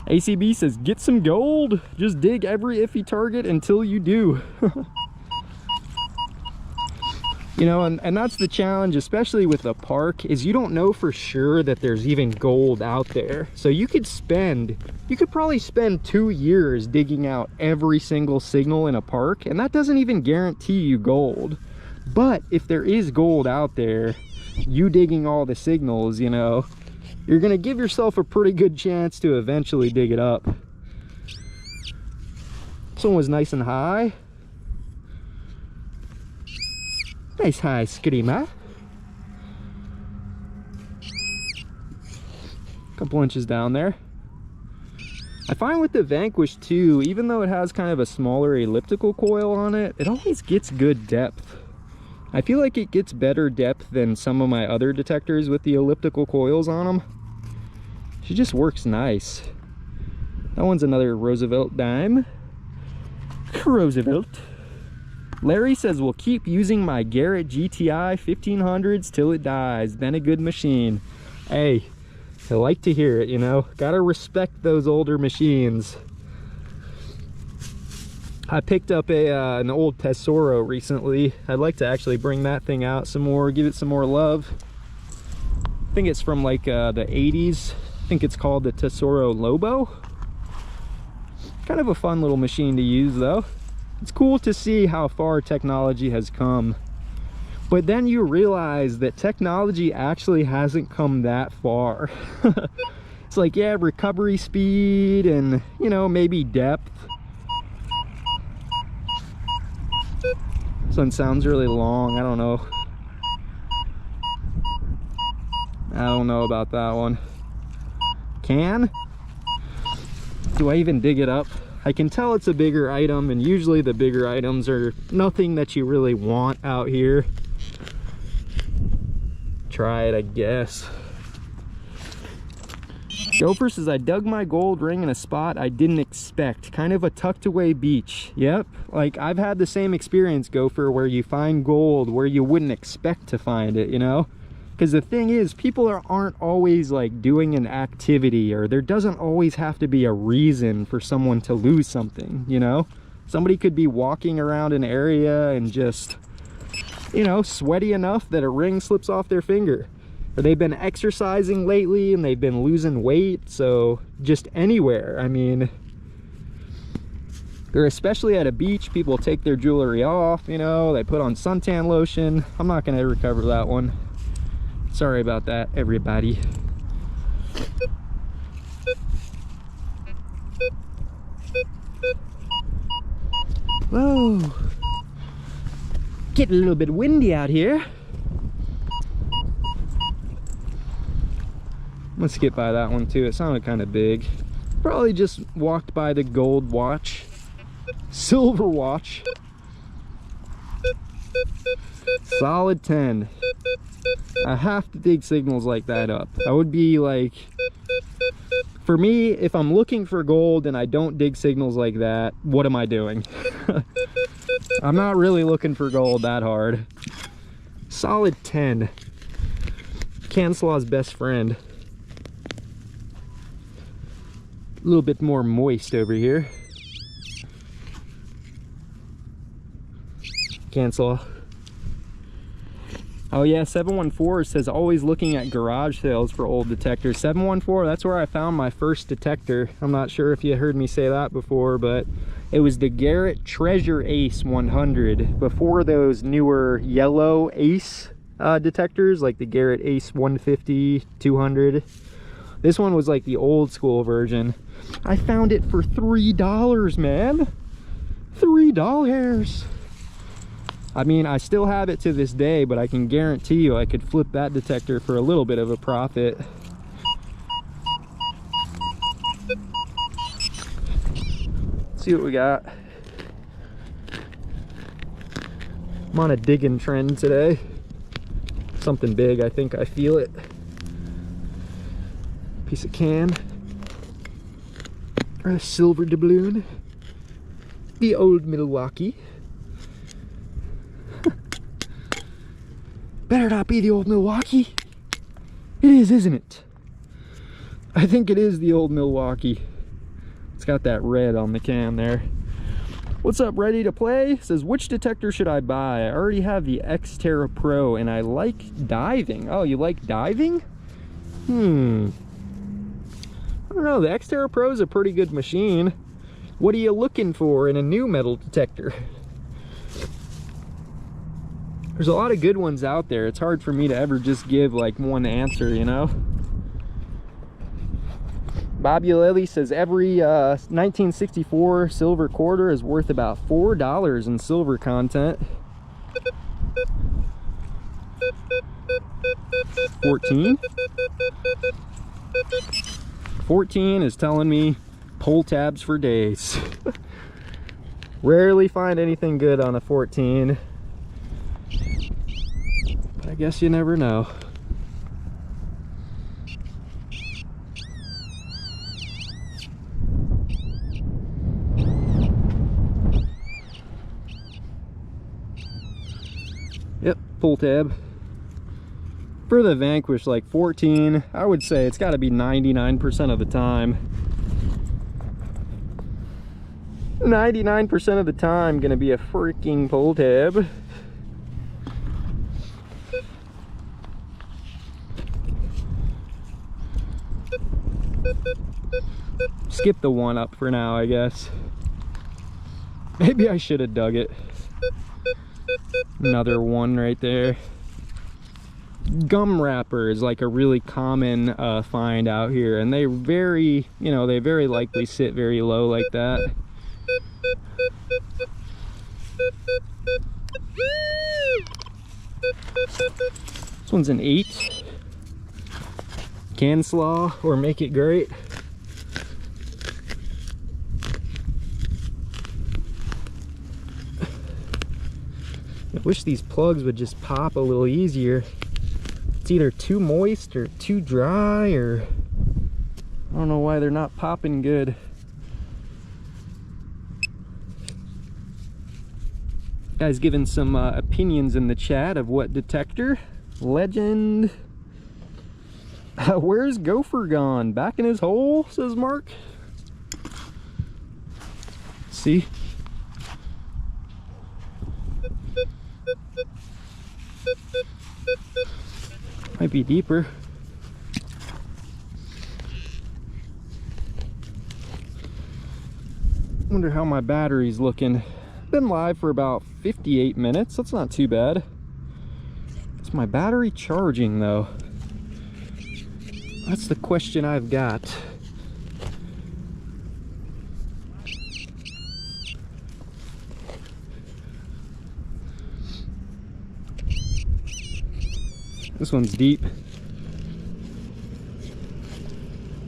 ACB says, get some gold. Just dig every iffy target until you do. You know, and that's the challenge, especially with the park, is you don't know for sure that there's even gold out there. So you could probably spend 2 years digging out every single signal in a park, and that doesn't even guarantee you gold. But if there is gold out there, you digging all the signals, you know, you're gonna give yourself a pretty good chance to eventually dig it up. This one was nice and high. Nice high screamer. Couple inches down there. I find with the Vanquish too, even though it has kind of a smaller elliptical coil on it, it always gets good depth. I feel like it gets better depth than some of my other detectors with the elliptical coils on them. She just works nice. That one's another Roosevelt dime. Roosevelt. Larry says, we'll keep using my Garrett GTI 1500s till it dies. Been a good machine. Hey, I like to hear it, you know. Gotta respect those older machines. I picked up an old Tesoro recently. I'd like to actually bring that thing out some more, give it some more love. I think it's from like the 80s. I think it's called the Tesoro Lobo. Kind of a fun little machine to use though. It's cool to see how far technology has come. But then you realize that technology actually hasn't come that far. It's like, yeah, recovery speed and, you know, maybe depth. This one sounds really long. I don't know. I don't know about that one. Can? Do I even dig it up? I can tell it's a bigger item, and usually the bigger items are nothing that you really want out here. Try it, I guess. Gopher says, I dug my gold ring in a spot I didn't expect. Kind of a tucked away beach. Yep, like I've had the same experience, Gopher, where you find gold where you wouldn't expect to find it, you know? Because the thing is, people aren't always like doing an activity, or there doesn't always have to be a reason for someone to lose something, you know? Somebody could be walking around an area and just, you know, sweaty enough that a ring slips off their finger. Or they've been exercising lately and they've been losing weight, so just anywhere. I mean, or especially at a beach, people take their jewelry off, you know, they put on suntan lotion. I'm not gonna recover that one. Sorry about that, everybody. Whoa. Getting a little bit windy out here. Let's skip by that one too. It sounded kind of big. Probably just walked by the gold watch. Silver watch. Solid 10. I have to dig signals like that up. I would be like, for me, if I'm looking for gold and I don't dig signals like that, what am I doing? I'm not really looking for gold that hard. Solid 10. Cancelaw's best friend. A little bit more moist over here. Cancel. Oh yeah, 714 says always looking at garage sales for old detectors. 714, that's where I found my first detector. I'm not sure if you heard me say that before, but it was the Garrett Treasure Ace 100 before those newer yellow Ace detectors, like the Garrett Ace 150, 200. This one was like the old school version. I found it for $3, man. $3. I mean, I still have it to this day, but I can guarantee you I could flip that detector for a little bit of a profit. Let's see what we got. I'm on a digging trend today. Something big, I think I feel it. Piece of can. Or a silver doubloon. The old Milwaukee. Better not be the old Milwaukee. It is, isn't it? I think it is the old Milwaukee. It's got that red on the can there. What's up, ready to play? It says, which detector should I buy? I already have the Xterra Pro and I like diving. Oh, you like diving? I don't know, the Xterra Pro is a pretty good machine. What are you looking for in a new metal detector? There's a lot of good ones out there. It's hard for me to ever just give like one answer, you know? Bobby Lilly says every 1964 silver quarter is worth about $4 in silver content. 14? 14 is telling me pull tabs for days. Rarely find anything good on a 14. But I guess you never know. Yep, pull tab. For the Vanquish, like 14, I would say it's got to be 99% of the time. 99% of the time gonna be a freaking pull tab. Skip the one up for now, I guess. Maybe I should have dug it. Another one right there. Gum wrapper is like a really common find out here, and they very, you know, they very likely sit very low like that. This one's an 8. Can slaw or make it great. I wish these plugs would just pop a little easier. It's either too moist or too dry, or I don't know why they're not popping good. Guys giving some opinions in the chat of what detector. Legend. Where's Gopher gone? Back in his hole, says Mark. See? Might be deeper. Wonder how my battery's looking. Been live for about 58 minutes. That's not too bad. Is my battery charging though? That's the question I've got. This one's deep.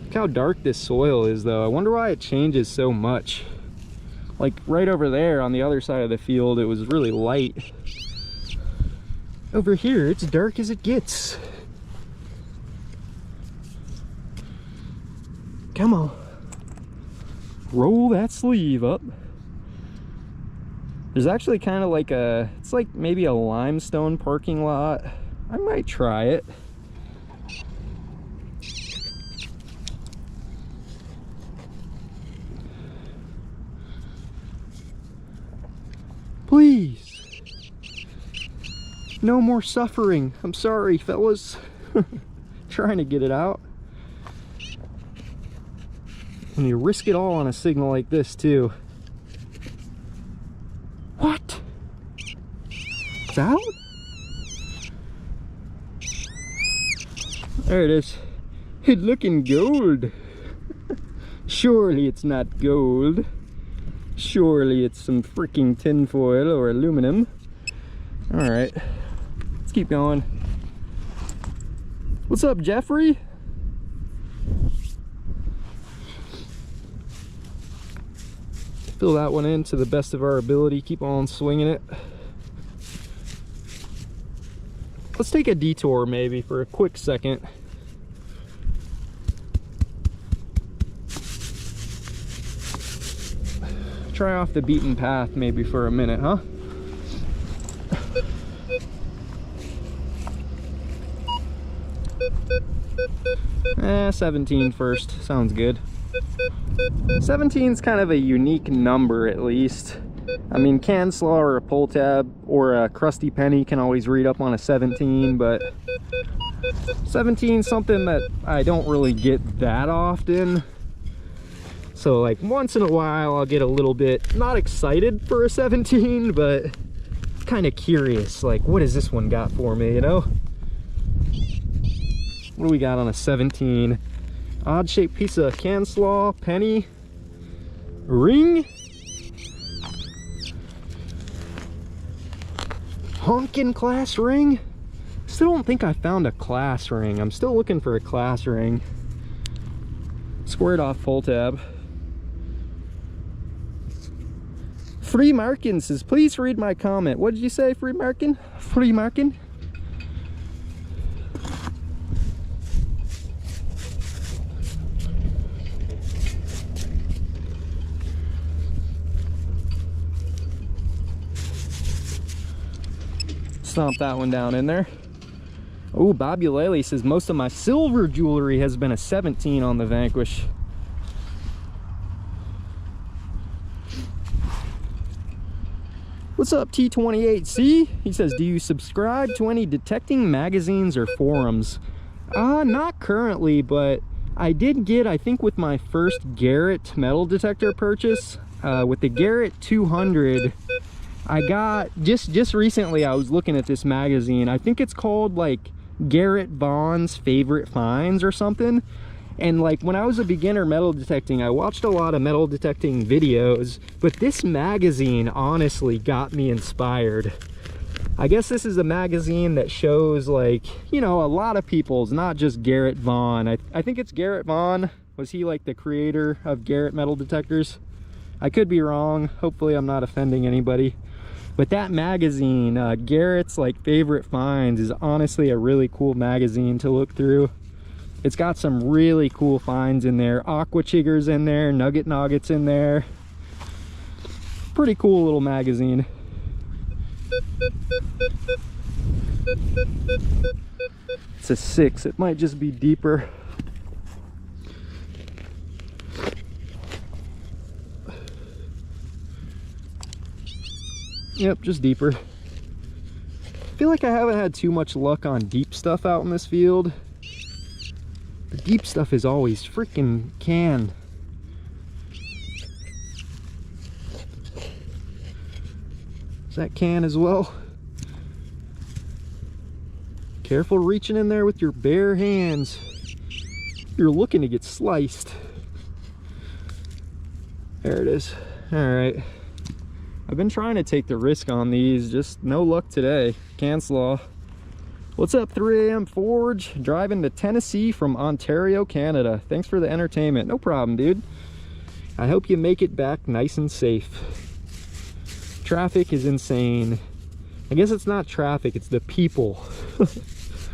Look how dark this soil is though. I wonder why it changes so much. Like right over there on the other side of the field, it was really light. Over here, it's dark as it gets. Come on. Roll that sleeve up. There's actually kind of like a, it's like maybe a limestone parking lot. I might try it. Please. No more suffering. I'm sorry, fellas. Trying to get it out. And you risk it all on a signal like this too. What? It's out? There it is. It's looking gold. Surely it's not gold. Surely it's some freaking tinfoil or aluminum. All right, let's keep going. What's up, Jeffrey? Fill that one in to the best of our ability. Keep on swinging it. Let's take a detour maybe for a quick second. Try off the beaten path maybe for a minute, huh? 17 first. Sounds good. 17's kind of a unique number, at least. I mean, can slaw or a pull tab or a crusty penny can always read up on a 17, but 17's something that I don't really get that often. So like once in a while I'll get a little bit not excited for a 17, but kind of curious, like what has this one got for me, you know? What do we got on a 17? Odd shaped piece of can slaw, penny, ring, honkin' class ring. Still don't think I found a class ring. I'm still looking for a class ring. Squared off pull tab. Free Markin says, please read my comment. What did you say, Free Markin? Free Markin? Stomp that one down in there. Oh, Bob Eulalie says most of my silver jewelry has been a 17 on the Vanquish. What's up, T28C? He says, do you subscribe to any detecting magazines or forums? Not currently, but I did get, I think with my first Garrett metal detector purchase, with the Garrett 200, I got, just recently I was looking at this magazine. I think it's called like Garrett Vaughn's Favorite Finds or something. And like when I was a beginner metal detecting, I watched a lot of metal detecting videos, but this magazine honestly got me inspired. I guess this is a magazine that shows, like, you know, a lot of people's, not just Garrett Vaughn. I think it's Garrett Vaughn. Was he like the creator of Garrett metal detectors? I could be wrong. Hopefully I'm not offending anybody. But that magazine, Garrett's like Favorite Finds, is honestly a really cool magazine to look through. It's got some really cool finds in there. Aqua Chiggers in there, Nugget Nuggets in there. Pretty cool little magazine. It's a 6. It might just be deeper. Yep, just deeper. I feel like I haven't had too much luck on deep stuff out in this field. The deep stuff is always freaking can. Is that can as well? Careful reaching in there with your bare hands. You're looking to get sliced. There it is. All right. I've been trying to take the risk on these, just no luck today. Can slaw. What's up, 3 AM Forge? Driving to Tennessee from Ontario, Canada. Thanks for the entertainment. No problem, dude. I hope you make it back nice and safe. Traffic is insane. I guess it's not traffic, it's the people.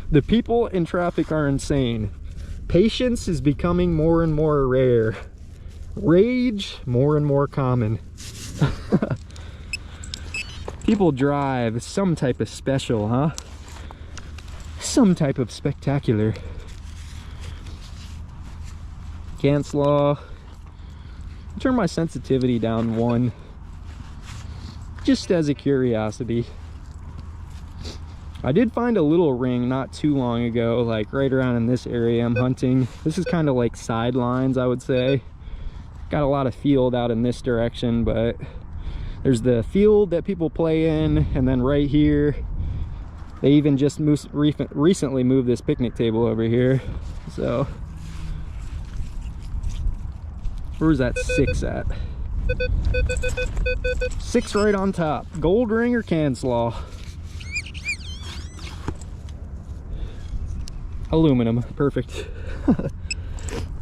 The people in traffic are insane. Patience is becoming more and more rare. Rage, more and more common. People drive some type of special, huh? Some type of spectacular. Can slaw. Turn my sensitivity down 1. Just as a curiosity. I did find a little ring not too long ago, like right around in this area I'm hunting. This is kind of like sidelines, I would say. Got a lot of field out in this direction, but there's the field that people play in, and then right here they even just recently moved this picnic table over here. So Where's that 6 at? 6 right on top. Gold ring or can slaw? Aluminum, perfect.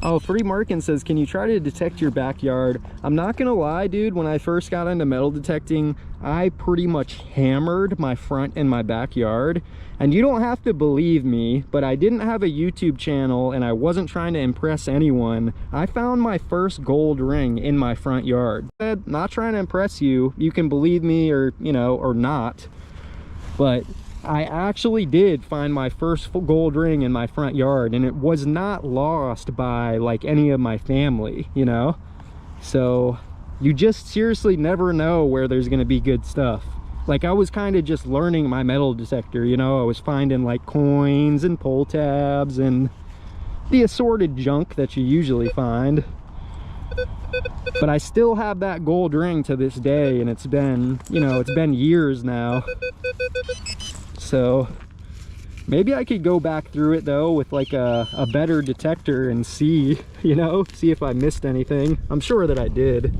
Oh, Free Markin says, can you try to detect your backyard? I'm not gonna lie, dude, when I first got into metal detecting, I pretty much hammered my front and my backyard. And you don't have to believe me, but I didn't have a YouTube channel and I wasn't trying to impress anyone. I found my first gold ring in my front yard. Not trying to impress you. You can believe me or, you know, or not. But I actually did find my first gold ring in my front yard, and it was not lost by like any of my family, you know? So you just seriously never know where there's gonna be good stuff. Like, I was kind of just learning my metal detector, you know? I was finding like coins and pull tabs and the assorted junk that you usually find. But I still have that gold ring to this day, and it's been, you know, it's been years now. So maybe I could go back through it though with like a better detector and see, you know, see if I missed anything. I'm sure that I did.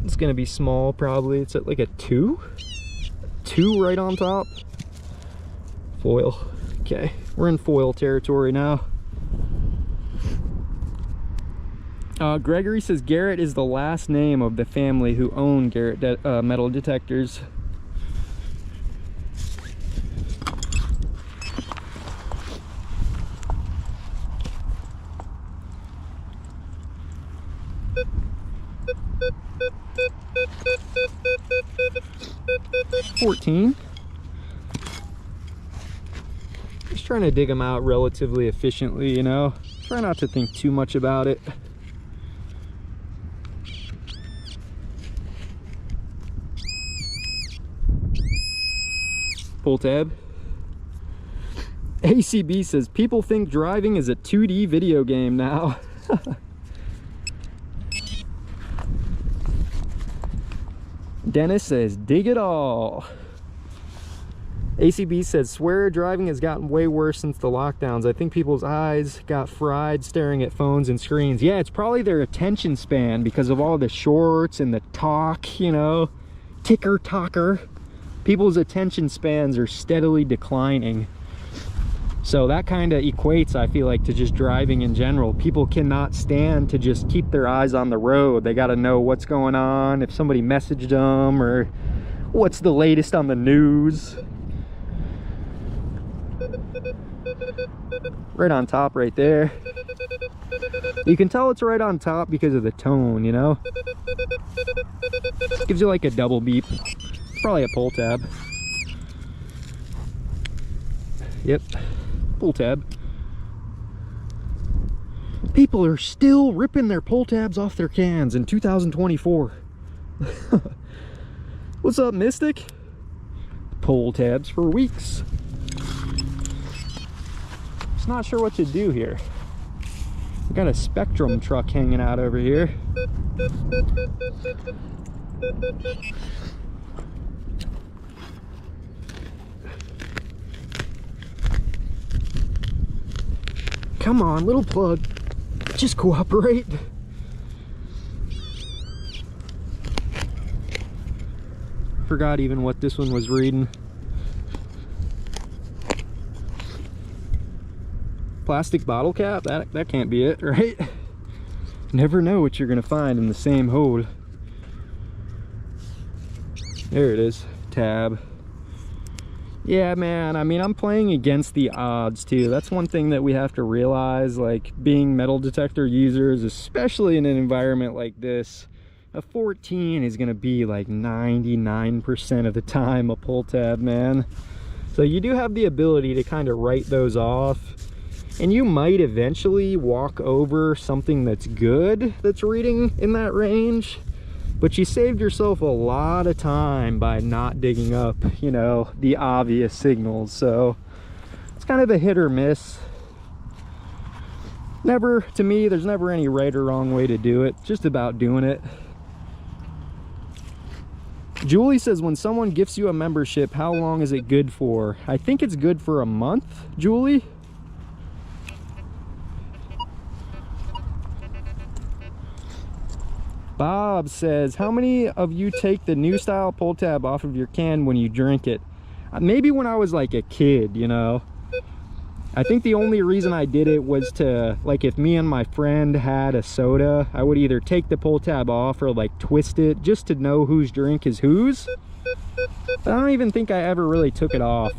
It's gonna be small probably. It's at like a 2 right on top. Foil. Okay, we're in foil territory now. Gregory says Garrett is the last name of the family who own Garrett metal detectors. $14. Just trying to dig them out relatively efficiently, you know. Try not to think too much about it. Pull tab. ACB says people think driving is a 2D video game now. Dennis says dig it all. ACB says swear driving has gotten way worse since the lockdowns. I think people's eyes got fried staring at phones and screens. Yeah, it's probably their attention span because of all the shorts and the talk, you know, ticker talker. People's attention spans are steadily declining. So that kind of equates, I feel like, to just driving in general. People cannot stand to just keep their eyes on the road. They got to know what's going on, if somebody messaged them, or what's the latest on the news. Right on top right there. You can tell it's right on top because of the tone, you know? Gives you like a double beep. Probably a pull tab. Yep, pull tab. People are still ripping their pull tabs off their cans in 2024. What's up, Mystic? Pull tabs for weeks. Just not sure what to do here. We got a Spectrum truck hanging out over here. Come on, little plug. Just cooperate. Forgot even what this one was reading. Plastic bottle cap? That can't be it, right? Never know what you're gonna find in the same hole. There it is. Tab. Yeah, man, I mean, I'm playing against the odds too. That's one thing that we have to realize, like being metal detector users, especially in an environment like this. A 14 is gonna be like 99% of the time a pull tab, man. So you do have the ability to kind of write those off, and you might eventually walk over something that's good that's reading in that range. But you saved yourself a lot of time by not digging up, you know, the obvious signals. So it's kind of a hit or miss. Never, to me, there's never any right or wrong way to do it. Just about doing it. Julie says, when someone gifts you a membership, how long is it good for? I think it's good for a month, Julie. Bob says, how many of you take the new style pull tab off of your can when you drink it? Maybe when I was like a kid, you know. I think the only reason I did it was to, like, if me and my friend had a soda, I would either take the pull tab off or like twist it just to know whose drink is whose. But I don't even think I ever really took it off.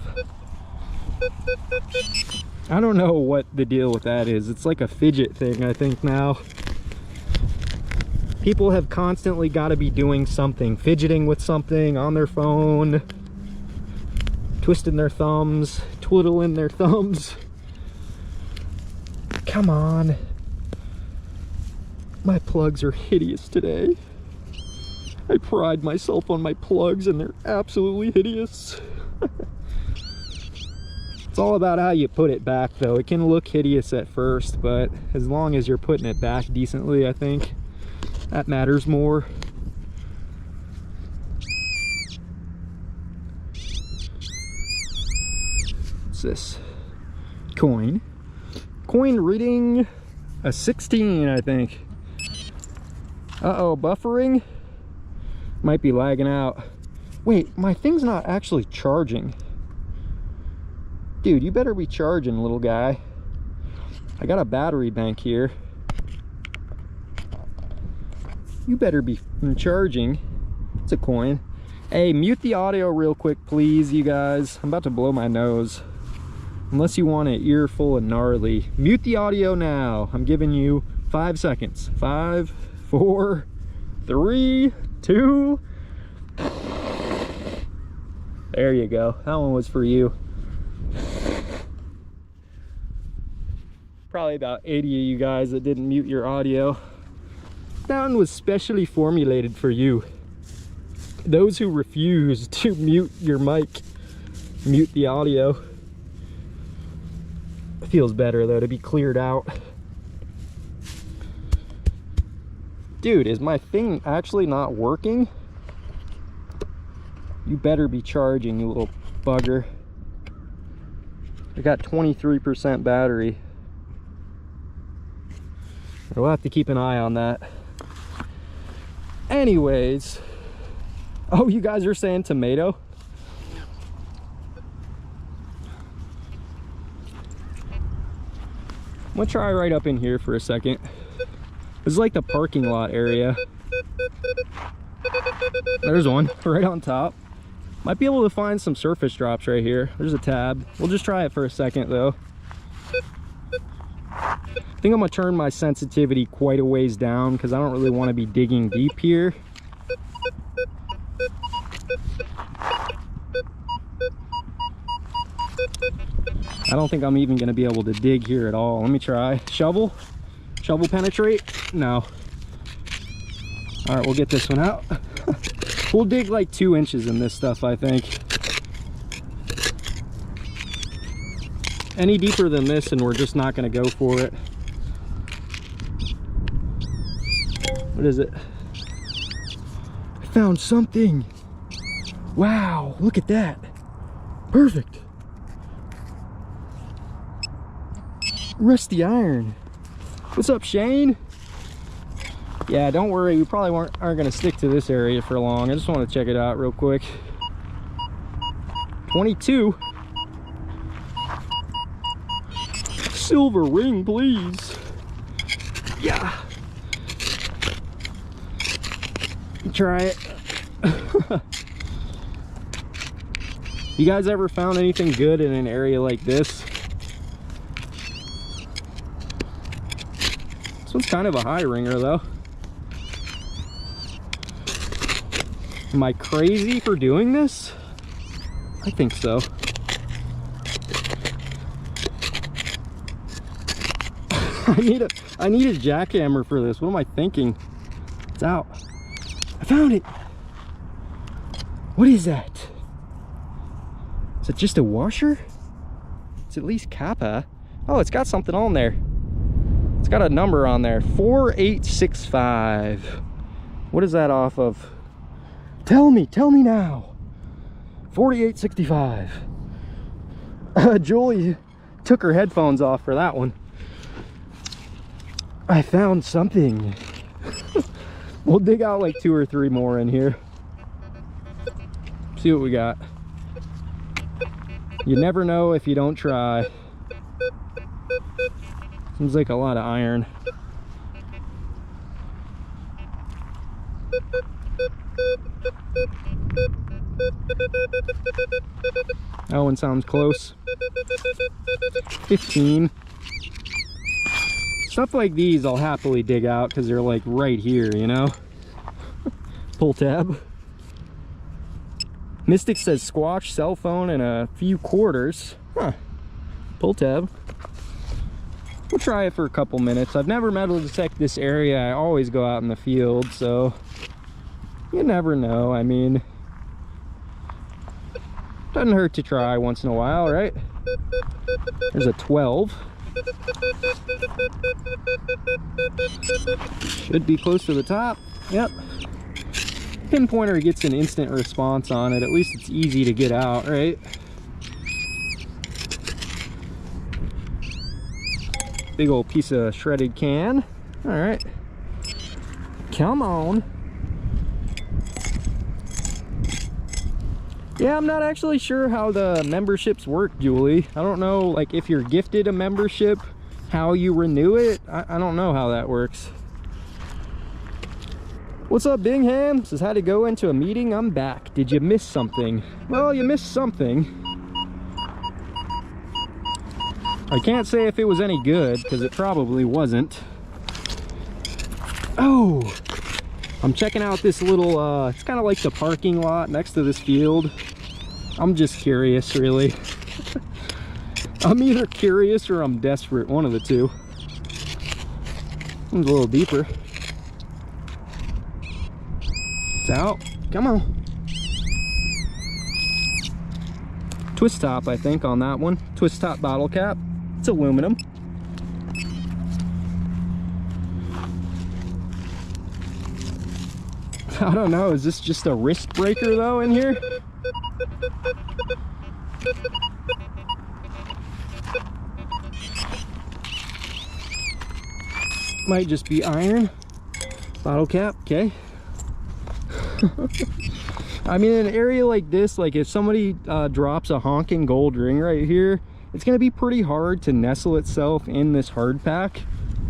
I don't know what the deal with that is. It's like a fidget thing, I think, now. People have constantly got to be doing something, fidgeting with something on their phone, twisting their thumbs, twiddling their thumbs. Come on. My plugs are hideous today. I pride myself on my plugs and they're absolutely hideous. It's all about how you put it back though. It can look hideous at first, but as long as you're putting it back decently, I think that matters more. What's this? Coin reading a 16, I think. Uh-oh, buffering. Might be lagging out. Wait, my thing's not actually charging. Dude, you better be charging, little guy. I got a battery bank here. You better be charging. It's a coin. Hey, mute the audio real quick, please, you guys. I'm about to blow my nose. Unless you want an ear full of gnarly. Mute the audio now. I'm giving you 5 seconds. 5, 4, 3, 2. There you go. That one was for you. Probably about 80 of you guys that didn't mute your audio. That one was specially formulated for you. Those who refuse to mute your mic, mute the audio. It feels better though to be cleared out. Dude, is my thing actually not working? You better be charging, you little bugger. I got 23% battery. We'll have to keep an eye on that. Anyways. Oh, you guys are saying tomato? I'm gonna try right up in here for a second. This is like the parking lot area. There's one right on top. Might be able to find some surface drops right here. There's a tab. We'll just try it for a second though. I think I'm gonna turn my sensitivity quite a ways down because I don't really want to be digging deep here. I don't think I'm even gonna be able to dig here at all. Let me try. Shovel? Shovel penetrate? No. All right, we'll get this one out. We'll dig like 2 inches in this stuff, I think. Any deeper than this and we're just not gonna go for it. What is it? I found something. Wow, look at that. Perfect. Rusty iron. What's up, Shane? Yeah, don't worry, we probably aren't gonna stick to this area for long. I just want to check it out real quick. 22. Silver ring, please. Yeah. Try it. You guys ever found anything good in an area like this? This one's kind of a high ringer though. Am I crazy for doing this? I think so. I need a jackhammer for this. What am I thinking? It's out. I found it. What is that? Is it just a washer? It's at least Kappa. Oh, it's got something on there. It's got a number on there. 4865. What is that off of? Tell me now. 4865. Julie took her headphones off for that one. I found something. We'll dig out like 2 or 3 more in here. See what we got. You never know if you don't try. Seems like a lot of iron. That one sounds close. 15. Stuff like these I'll happily dig out because they're like right here, you know? Pull tab. Mystic says squash, cell phone, and a few quarters. Huh. Pull tab. We'll try it for a couple minutes. I've never metal detect this area. I always go out in the field, so you never know. I mean, doesn't hurt to try once in a while, right? There's a 12. Should be close to the top. Yep. Pinpointer gets an instant response on it. At least it's easy to get out, right? Big old piece of shredded can. All right. Come on. Yeah, I'm not actually sure how the memberships work, Julie. I don't know, like, if you're gifted a membership, how you renew it. I don't know how that works. What's up, Bingham? Says, had to go into a meeting. I'm back. Did you miss something? Well, you missed something. I can't say if it was any good, because it probably wasn't. Oh! I'm checking out this little, it's kind of like the parking lot next to this field. I'm just curious, really. I'm either curious or I'm desperate, one of the two. One's a little deeper. It's out. Come on. Twist top, I think, on that one. Twist top bottle cap. It's aluminum. I don't know, is this just a wrist breaker though in here? Might just be iron. Bottle cap, okay. I mean, in an area like this, like if somebody drops a honking gold ring right here, it's gonna be pretty hard to nestle itself in this hard pack.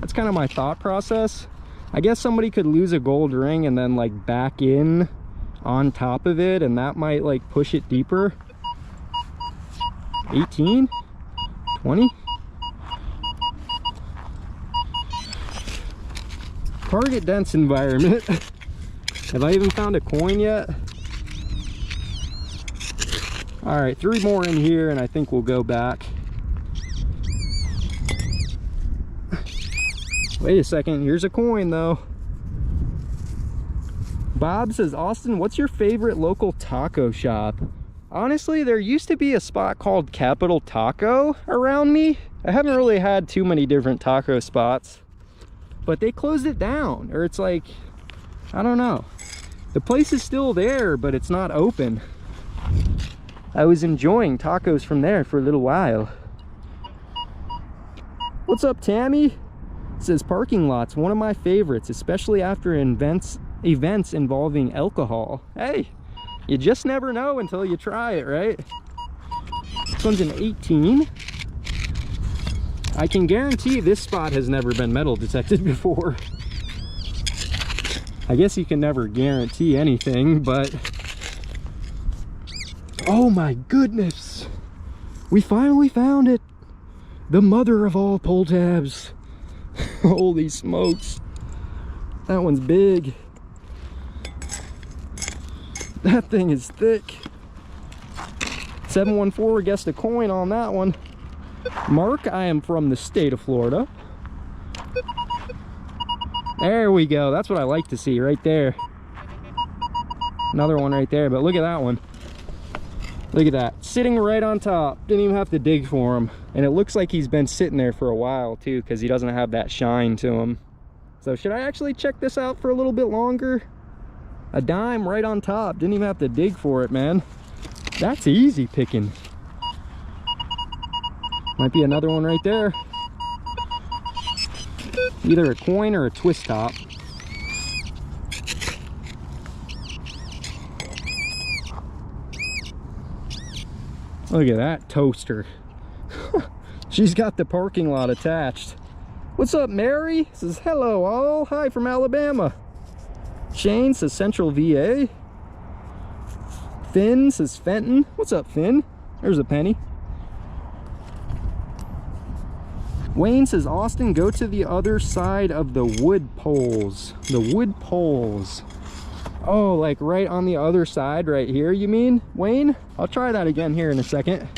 That's kind of my thought process. I guess somebody could lose a gold ring and then like back in on top of it, and that might like push it deeper. 18, 20. Target dense environment. Have I even found a coin yet? All right, 3 more in here and I think we'll go back. Wait a second, here's a coin though. Bob says, Austin, what's your favorite local taco shop? Honestly, there used to be a spot called Capital Taco around me. I haven't really had too many different taco spots, but they closed it down, or it's like, I don't know. The place is still there, but it's not open. I was enjoying tacos from there for a little while. What's up, Tammy? It says parking lots, one of my favorites, especially after events involving alcohol. Hey, you just never know until you try it, right? This one's an 18. I can guarantee this spot has never been metal detected before. I guess you can never guarantee anything, but oh my goodness, we finally found it. The mother of all pull tabs. Holy smokes, that one's big. That thing is thick. 714 guessed a coin on that one. Mark, I am from the state of Florida. There we go. That's what I like to see right there. Another one right there, but look at that one. Look at that, sitting right on top. Didn't even have to dig for him. And it looks like he's been sitting there for a while too, because he doesn't have that shine to him. So should I actually check this out for a little bit longer? A dime right on top. Didn't even have to dig for it, man. That's easy picking. Might be another one right there. Either a coin or a twist top. Look at that toaster. She's got the parking lot attached. What's up, Mary? Says hello all. Hi from Alabama. Shane says Central VA. Finn says Fenton. What's up, Finn? There's a penny. Wayne says Austin, go to the other side of the wood poles. The wood poles. Oh, like right on the other side right here, you mean, Wayne? I'll try that again here in a second.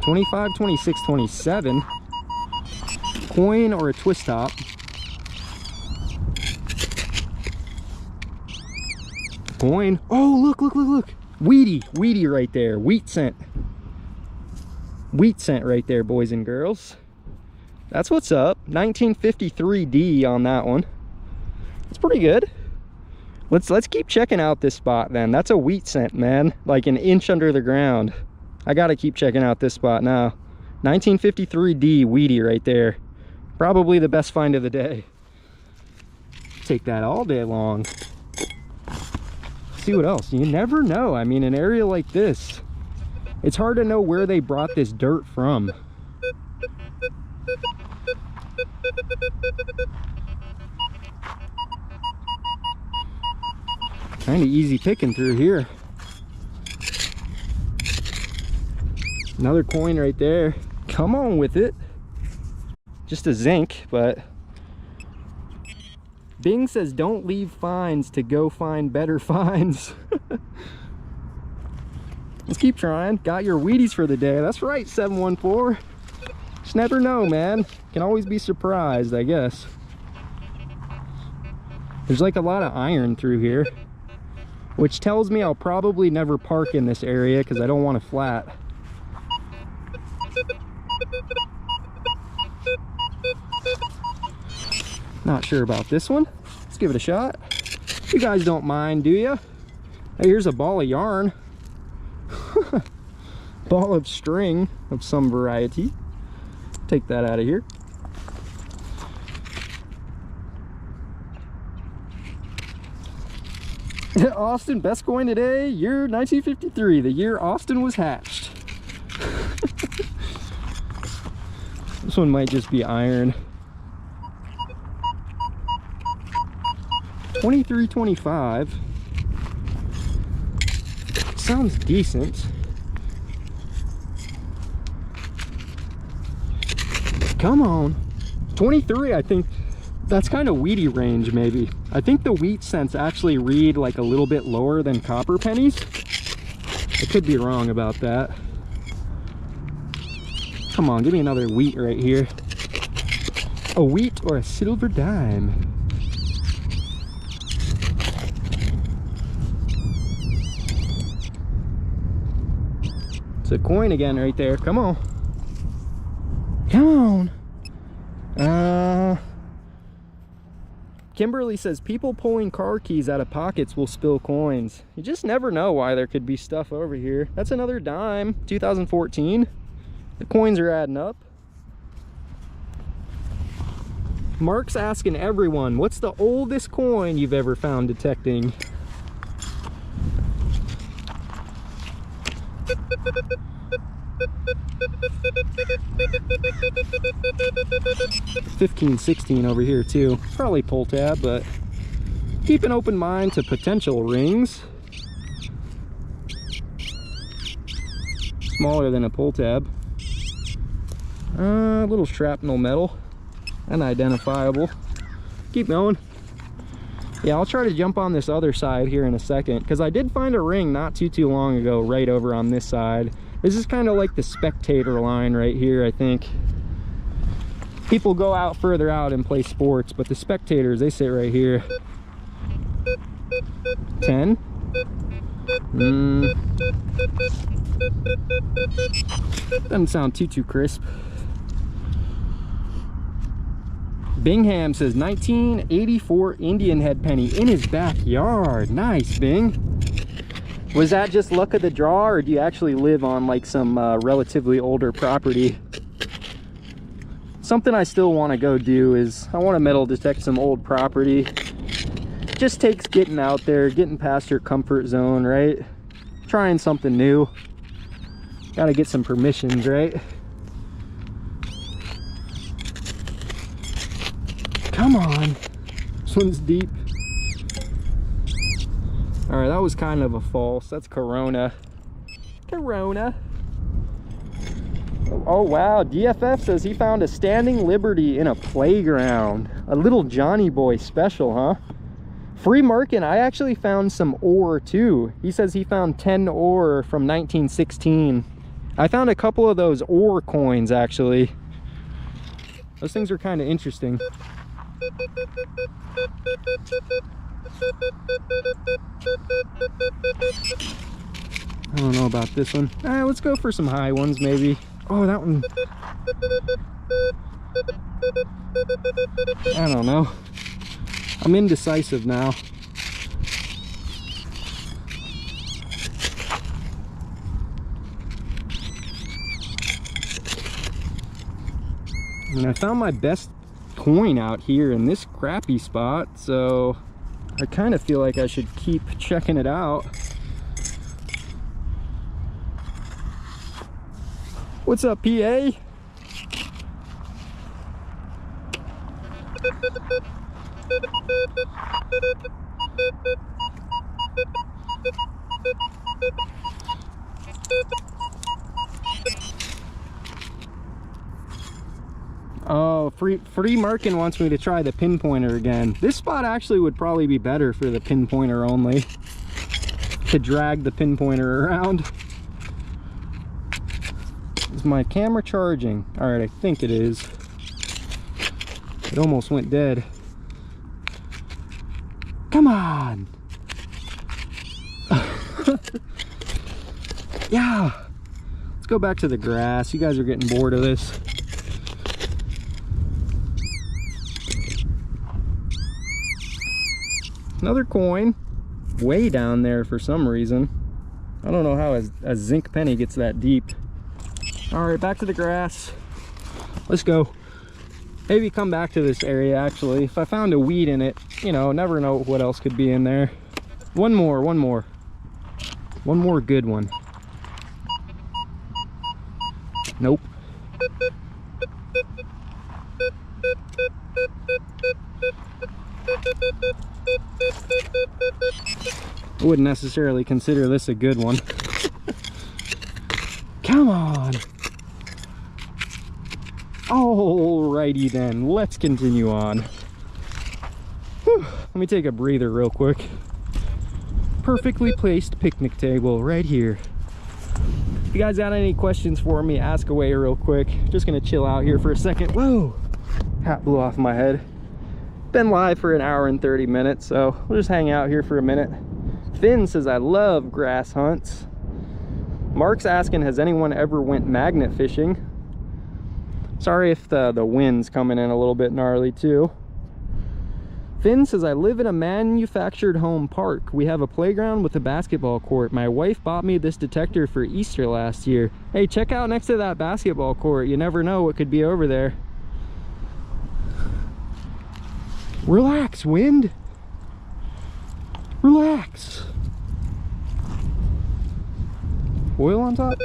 25, 26, 27. Coin or a twist top. Coin. Oh, look, look, look, look. Wheaty right there. Wheat scent. Wheat scent right there, boys and girls. That's what's up. 1953D on that one. It's pretty good. Let's keep checking out this spot then. That's a wheat scent, man. Like an inch under the ground. I gotta keep checking out this spot now. 1953D Wheaty right there. Probably the best find of the day. Take that all day long. See what else. You never know. I mean, an area like this, it's hard to know where they brought this dirt from. Kind of easy picking through here. Another coin right there. Come on with it. Just a zinc, but Bing says don't leave finds to go find better finds. Let's keep trying. Got your Wheaties for the day. That's right, 714. Just never know, man. Can always be surprised, I guess. There's like a lot of iron through here, which tells me I'll probably never park in this area because I don't want to flat. Not sure about this one. Let's give it a shot. You guys don't mind, do you? Hey, here's a ball of yarn. Ball of string of some variety. Take that out of here. Austin, best coin today, year 1953, the year Austin was hatched. This one might just be iron. 2325. Sounds decent. Come on. 23, I think that's kind of wheaty range maybe. I think the wheat cents actually read like a little bit lower than copper pennies. I could be wrong about that. Come on, give me another wheat right here. A wheat or a silver dime. It's a coin again right there. Come on. Come on. Kimberly says people pulling car keys out of pockets will spill coins. You just never know why there could be stuff over here. That's another dime, 2014. The coins are adding up. Mark's asking everyone, what's the oldest coin you've ever found detecting? $15.16 over here too. Probably pull tab, but keep an open mind to potential rings. Smaller than a pull tab. A little shrapnel metal. Unidentifiable. Keep going. Yeah, I'll try to jump on this other side here in a second, because I did find a ring not too long ago right over on this side. This is kind of like the spectator line right here, I think. People go out further out and play sports, but the spectators, they sit right here. 10. Doesn't sound too crisp. Bingham says 1984 Indian head penny in his backyard. Nice, Bing. Was that just luck of the draw, or do you actually live on like some relatively older property? Something I still want to go do is I want to metal detect some old property, just takes getting out there, getting past your comfort zone, right? Trying something new. Gotta get some permissions, right? Come on. This one's deep. All right, that was kind of a false. That's Corona. Corona. Oh wow, DFF says he found a standing liberty in a playground. A little Johnny boy special, huh? Free Markin, I actually found some ore too. He says he found 10 ore from 1916. I found a couple of those ore coins actually. Those things are kind of interesting. I don't know about this one. Let's go for some high ones maybe. Oh, that one. I don't know. I'm indecisive now. And I found my best coin out here in this crappy spot, so I kind of feel like I should keep checking it out. What's up, PA? Oh, Free Markin wants me to try the pinpointer again. This spot actually would probably be better for the pinpointer only. To drag the pinpointer around. Is my camera charging? Alright, I think it is. It almost went dead. Come on! Yeah! Let's go back to the grass. You guys are getting bored of this. Another coin. Way down there for some reason. I don't know how a zinc penny gets that deep. Alright, back to the grass. Let's go. Maybe come back to this area actually. If I found a weed in it, you know, never know what else could be in there. One more. One more good one. Nope. I wouldn't necessarily consider this a good one. Come on. Alrighty then, let's continue on. Whew. Let me take a breather real quick. Perfectly placed picnic table right here. If you guys got any questions for me, ask away real quick. Just gonna chill out here for a second. Whoa! Hat blew off my head. Been live for an hour and 30 minutes, so we'll just hang out here for a minute. Finn says, I love grass hunts. Mark's asking, has anyone ever went magnet fishing? Sorry if the wind's coming in a little bit gnarly too. Finn says, I live in a manufactured home park. We have a playground with a basketball court. My wife bought me this detector for Easter last year. Hey, check out next to that basketball court. You never know what could be over there. Relax, wind. Relax. Foil on top?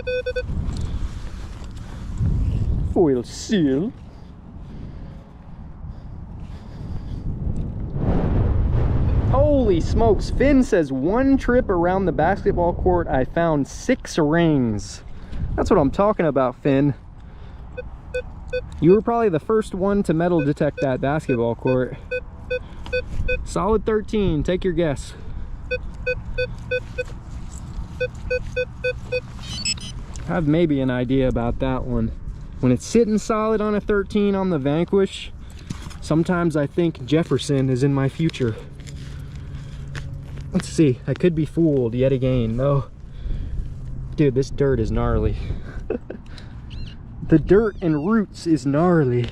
Foil seal. Holy smokes, Finn says one trip around the basketball court I found 6 rings. That's what I'm talking about, Finn. You were probably the first one to metal detect that basketball court. Solid 13, take your guess. I have maybe an idea about that one. When it's sitting solid on a 13 on the Vanquish, sometimes I think Jefferson is in my future. Let's see, I could be fooled yet again. No. Dude, this dirt is gnarly. The dirt and roots is gnarly.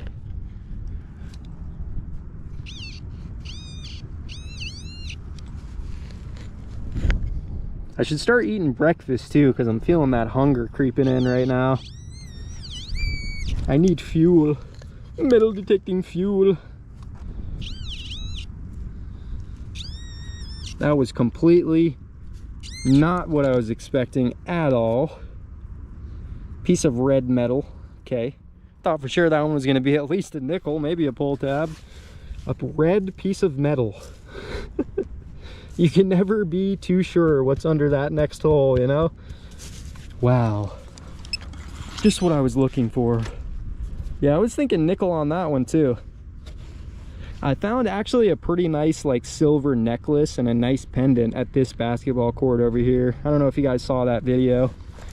I should start eating breakfast too, because I'm feeling that hunger creeping in right now. I need fuel. Metal detecting fuel. That was completely not what I was expecting at all. Piece of red metal. Okay. Thought for sure that one was going to be at least a nickel, maybe a pull tab. A red piece of metal. You can never be too sure what's under that next hole, you know? Wow. Just what I was looking for. Yeah, I was thinking nickel on that one too. I found actually a pretty nice like silver necklace and a nice pendant at this basketball court over here. I don't know if you guys saw that video.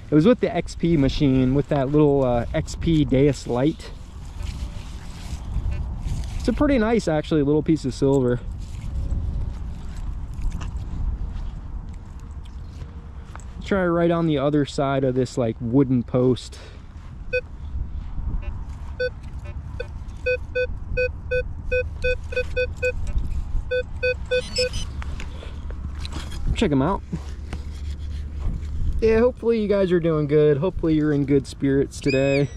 It was with the XP machine with that little XP Deus light. It's a pretty nice actually little piece of silver. Let's try right on the other side of this like wooden post. Check them out. Yeah, hopefully you guys are doing good. Hopefully you're in good spirits today.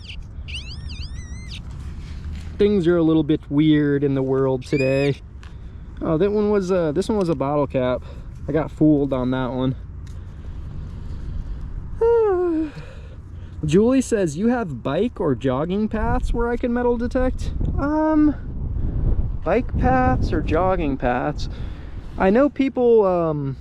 Things are a little bit weird in the world today. Oh, that one was this one was a bottle cap. I got fooled on that one. Julie says, you have bike or jogging paths where I can metal detect? Bike paths or jogging paths? I know people,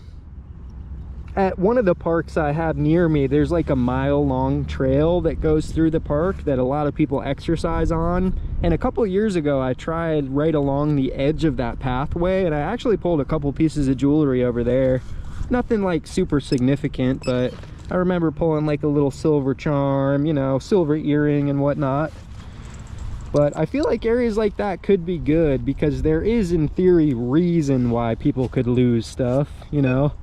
at one of the parks I have near me, there's like a mile-long trail that goes through the park that a lot of people exercise on. And a couple years ago, I tried right along the edge of that pathway, and I actually pulled a couple pieces of jewelry over there. Nothing like super significant, but I remember pulling like a little silver charm, you know, silver earring and whatnot. But I feel like areas like that could be good because there is, in theory, reason why people could lose stuff, you know.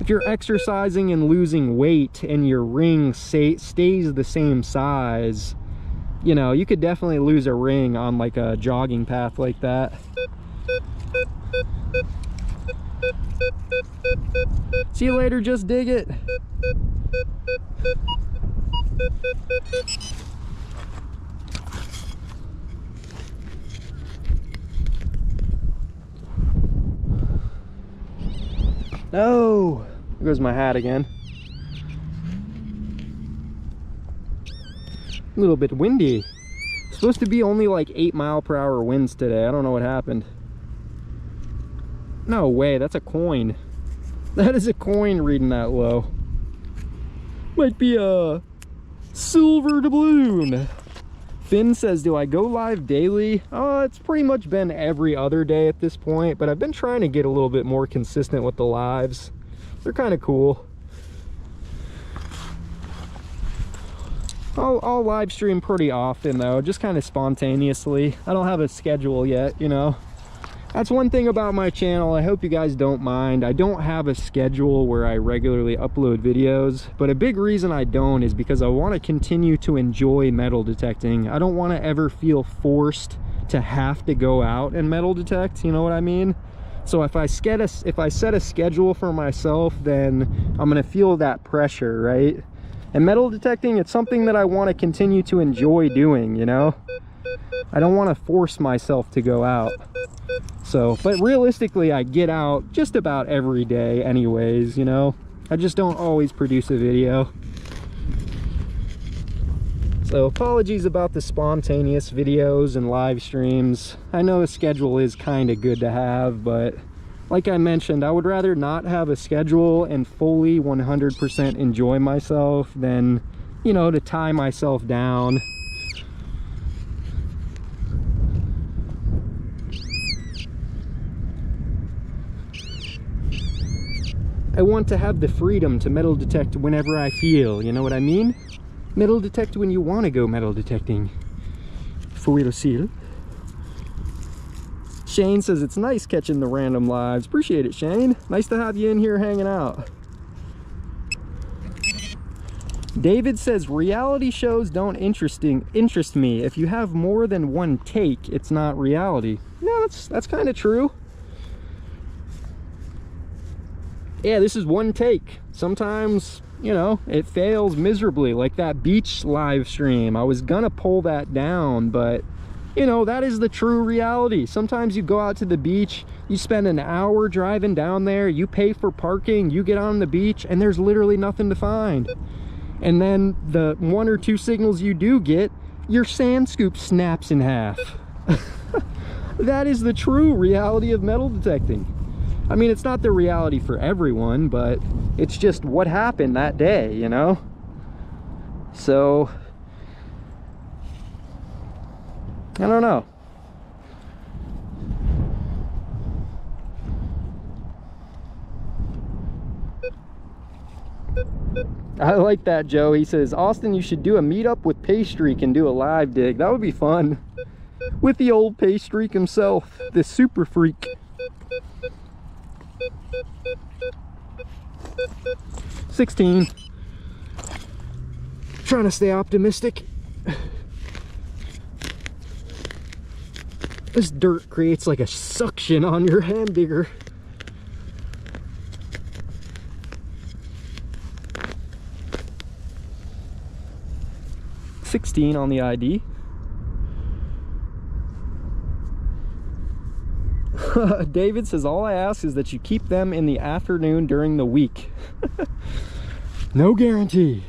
If you're exercising and losing weight and your ring stays the same size, you know, you could definitely lose a ring on like a jogging path like that. See you later, just dig it. No, there goes my hat again. A little bit windy. It's supposed to be only like 8-mile-per-hour winds today. I don't know what happened. No way, that's a coin. That is a coin reading that low. Might be a silver doubloon. Finn says, do I go live daily? It's pretty much been every other day at this point, but I've been trying to get a little bit more consistent with the lives. They're kind of cool. I'll live stream pretty often though, just kind of spontaneously. I don't have a schedule yet, you know. That's one thing about my channel. I hope you guys don't mind. I don't have a schedule where I regularly upload videos, but a big reason I don't is because I want to continue to enjoy metal detecting. I don't want to ever feel forced to have to go out and metal detect, you know what I mean? So if I set a schedule for myself, then I'm going to feel that pressure, right? And metal detecting, it's something that I want to continue to enjoy doing, you know? I don't want to force myself to go out. So, but realistically, I get out just about every day anyways, you know? I just don't always produce a video. So apologies about the spontaneous videos and live streams. I know a schedule is kind of good to have, but like I mentioned, I would rather not have a schedule and fully 100% enjoy myself than, you know, to tie myself down. I want to have the freedom to metal detect whenever I feel, you know what I mean? Metal detect when you want to go metal detecting. For real seal. Shane says it's nice catching the random lives. Appreciate it, Shane. Nice to have you in here hanging out. David says reality shows don't interest me. If you have more than one take, it's not reality. No, that's kind of true. Yeah, this is one take. Sometimes, you know, it fails miserably, like that beach live stream. I was gonna pull that down, but you know, that is the true reality. Sometimes you go out to the beach, You spend an hour driving down there, you pay for parking, you get on the beach, and there's literally nothing to find. And then the 1 or 2 signals you do get, your sand scoop snaps in half. That is the true reality of metal detecting. I mean, it's not the reality for everyone, but it's just what happened that day, you know? So, I don't know. I like that, Joe. He says, Austin, you should do a meetup with Paystreak and do a live dig. That would be fun. With the old Paystreak himself, the super freak. 16. Trying to stay optimistic. This dirt creates like a suction on your hand digger. $16 on the ID. David says, all I ask is that you keep them in the afternoon during the week. No guarantee.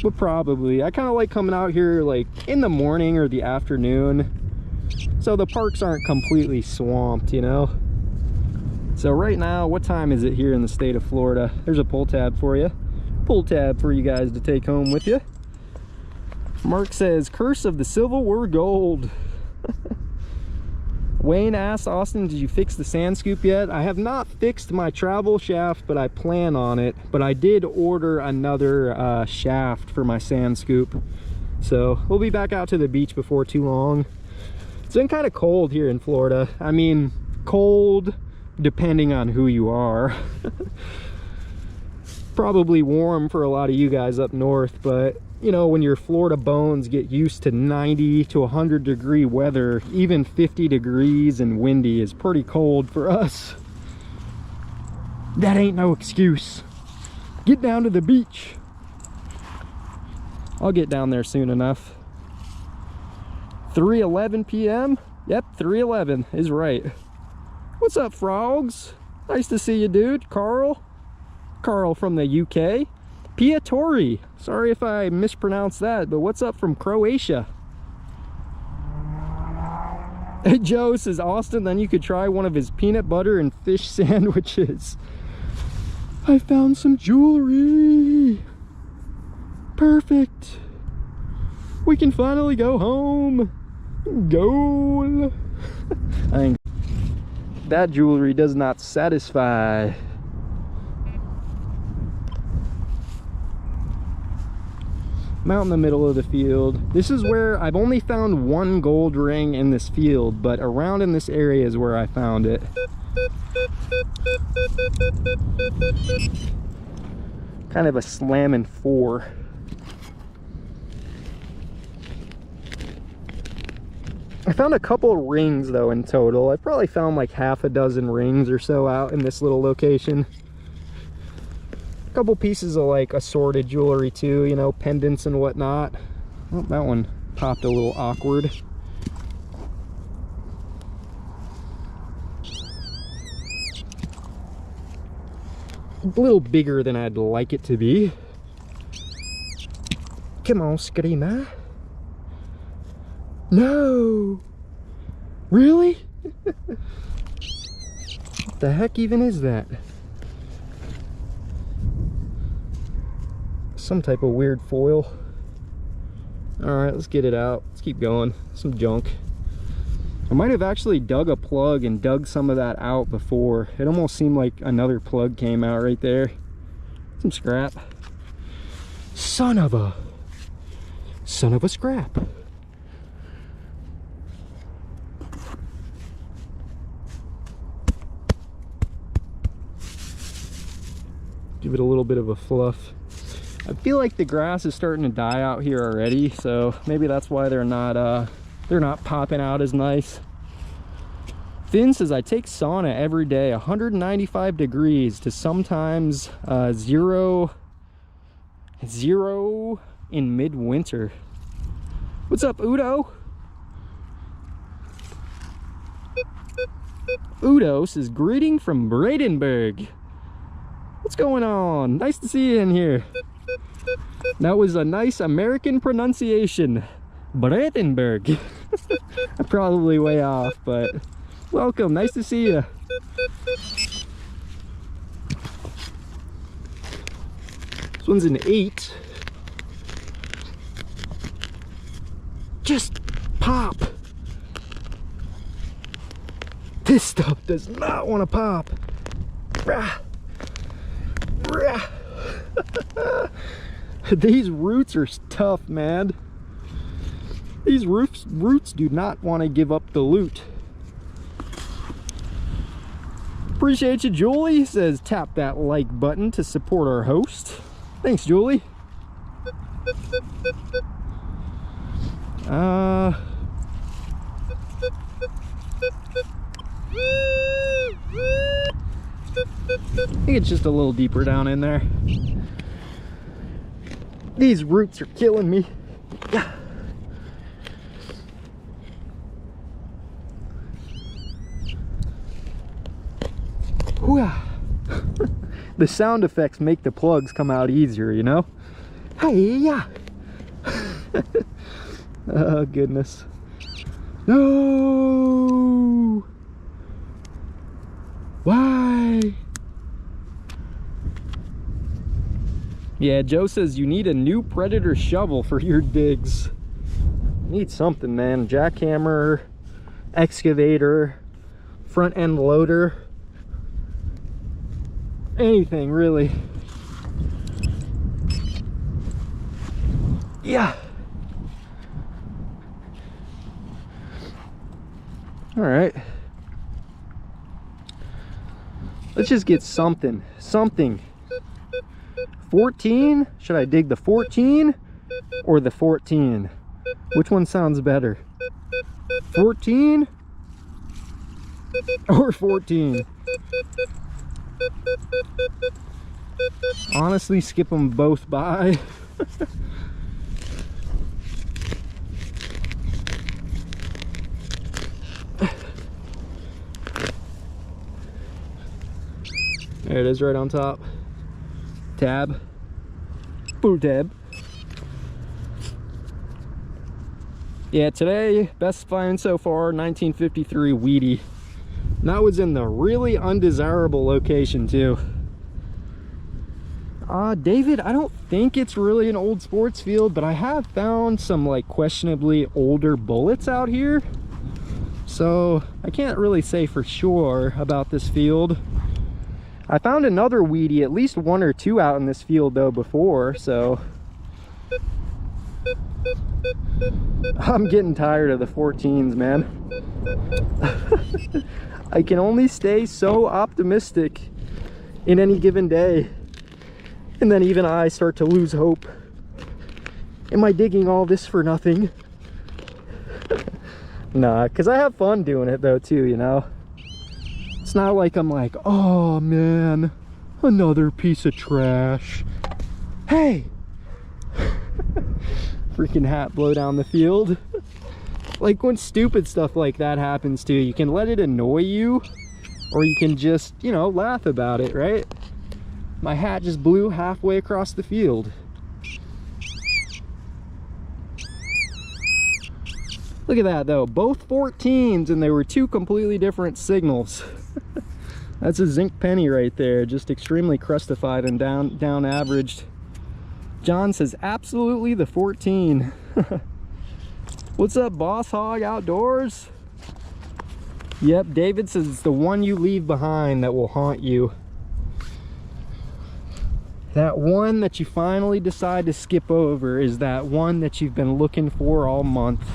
But probably. I kind of like coming out here like in the morning or the afternoon, so the parks aren't completely swamped, you know? So right now, what time is it here in the state of Florida? There's a pull tab for you. Pull tab for you guys to take home with you. Mark says, curse of the Civil War gold. Wayne asked, Austin, did you fix the sand scoop yet? I have not fixed my travel shaft, but I plan on it. But I did order another shaft for my sand scoop. So we'll be back out to the beach before too long. It's been kind of cold here in Florida. I mean, cold depending on who you are. Probably warm for a lot of you guys up north, but you know, when your Florida bones get used to 90 to 100 degree weather, even 50 degrees and windy is pretty cold for us. That ain't no excuse. Get down to the beach. I'll get down there soon enough. 3:11 p.m. Yep, 3:11 is right. What's up, frogs? Nice to see you, dude. Carl from the UK. Piatori, sorry if I mispronounced that, but what's up from Croatia? Hey, Joe says, Austin, then you could try one of his peanut butter and fish sandwiches. I found some jewelry. Perfect. We can finally go home. Goal. I think that jewelry does not satisfy. I'm out in the middle of the field. This is where I've only found one gold ring in this field, but around in this area is where I found it. Kind of a slamming 4. I found a couple rings though in total. I probably found like half a dozen rings or so out in this little location. Couple pieces of like assorted jewelry too, you know, pendants and whatnot. Oh, that one popped a little awkward. A little bigger than I'd like it to be. Come on, Screamer. No! Really? What the heck even is that? Some type of weird foil. All right, let's get it out. Let's keep going. Some junk. I might have actually dug a plug and dug some of that out before. It almost seemed like another plug came out right there. Some scrap. Son of a scrap. Give it a little bit of a fluff. I feel like the grass is starting to die out here already, so maybe that's why they're not popping out as nice. Finn says, I take sauna every day, 195 degrees to sometimes zero in midwinter. What's up, Udo? Udo says, greeting from Bradenburg. What's going on? Nice to see you in here. That was a nice American pronunciation. Bradenburg. I'm probably way off, but welcome. Nice to see you. This one's an 8. Just pop. This stuff does not want to pop. Rah. Rah. These roots are tough, man. These roots do not want to give up the loot. Appreciate you, Julie. Says tap that like button to support our host. Thanks, Julie. I think it's just a little deeper down in there. These roots are killing me. Yeah. The sound effects make the plugs come out easier, you know? Hey, yeah. Oh, goodness. No! Why? Yeah, Joe says you need a new Predator shovel for your digs. Need something, man. Jackhammer, excavator, front end loader. Anything, really. Yeah. All right. Let's just get something. 14? Should I dig the 14 or the 14? Which one sounds better? 14 or 14? Honestly, skip them both by. There it is, right on top. Tab. Full tab. Yeah, today, best find so far, 1953 Wheatie. And that was in the really undesirable location too. David, I don't think it's really an old sports field, but I have found some like questionably older bullets out here. So I can't really say for sure about this field. I found another Wheatie, at least 1 or 2 out in this field though before, so I'm getting tired of the 14s, man. I can only stay so optimistic in any given day, and then even I start to lose hope. Am I digging all this for nothing? Nah, because I have fun doing it though too, you know? It's not like I'm like, oh man, another piece of trash. Hey! Freaking hat blow down the field. Like when stupid stuff like that happens to you, you can let it annoy you, or you can just, you know, laugh about it, right? My hat just blew halfway across the field. Look at that though, both 14s, and they were 2 completely different signals. That's a zinc penny right there, just extremely crustified and down averaged. John says absolutely the 14. What's up, Boss Hog Outdoors? Yep, David says it's the one you leave behind that will haunt you. That one that you finally decide to skip over is that one that you've been looking for all month.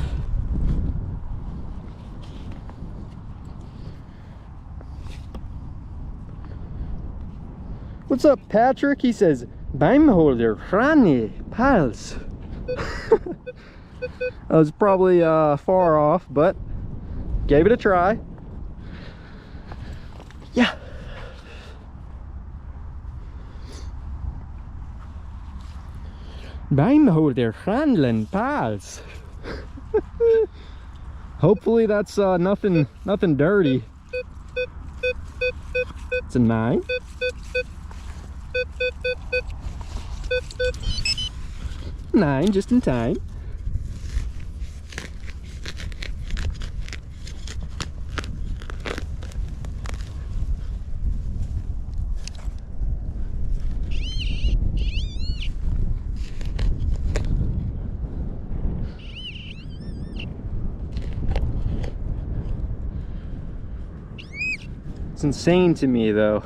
What's up, Patrick? He says, Beimholder, Rani, pals. I was probably far off, but gave it a try. Yeah. Beimholder, Hanlen, pals. Hopefully that's nothing dirty. It's a 9. 9, just in time. It's insane to me though.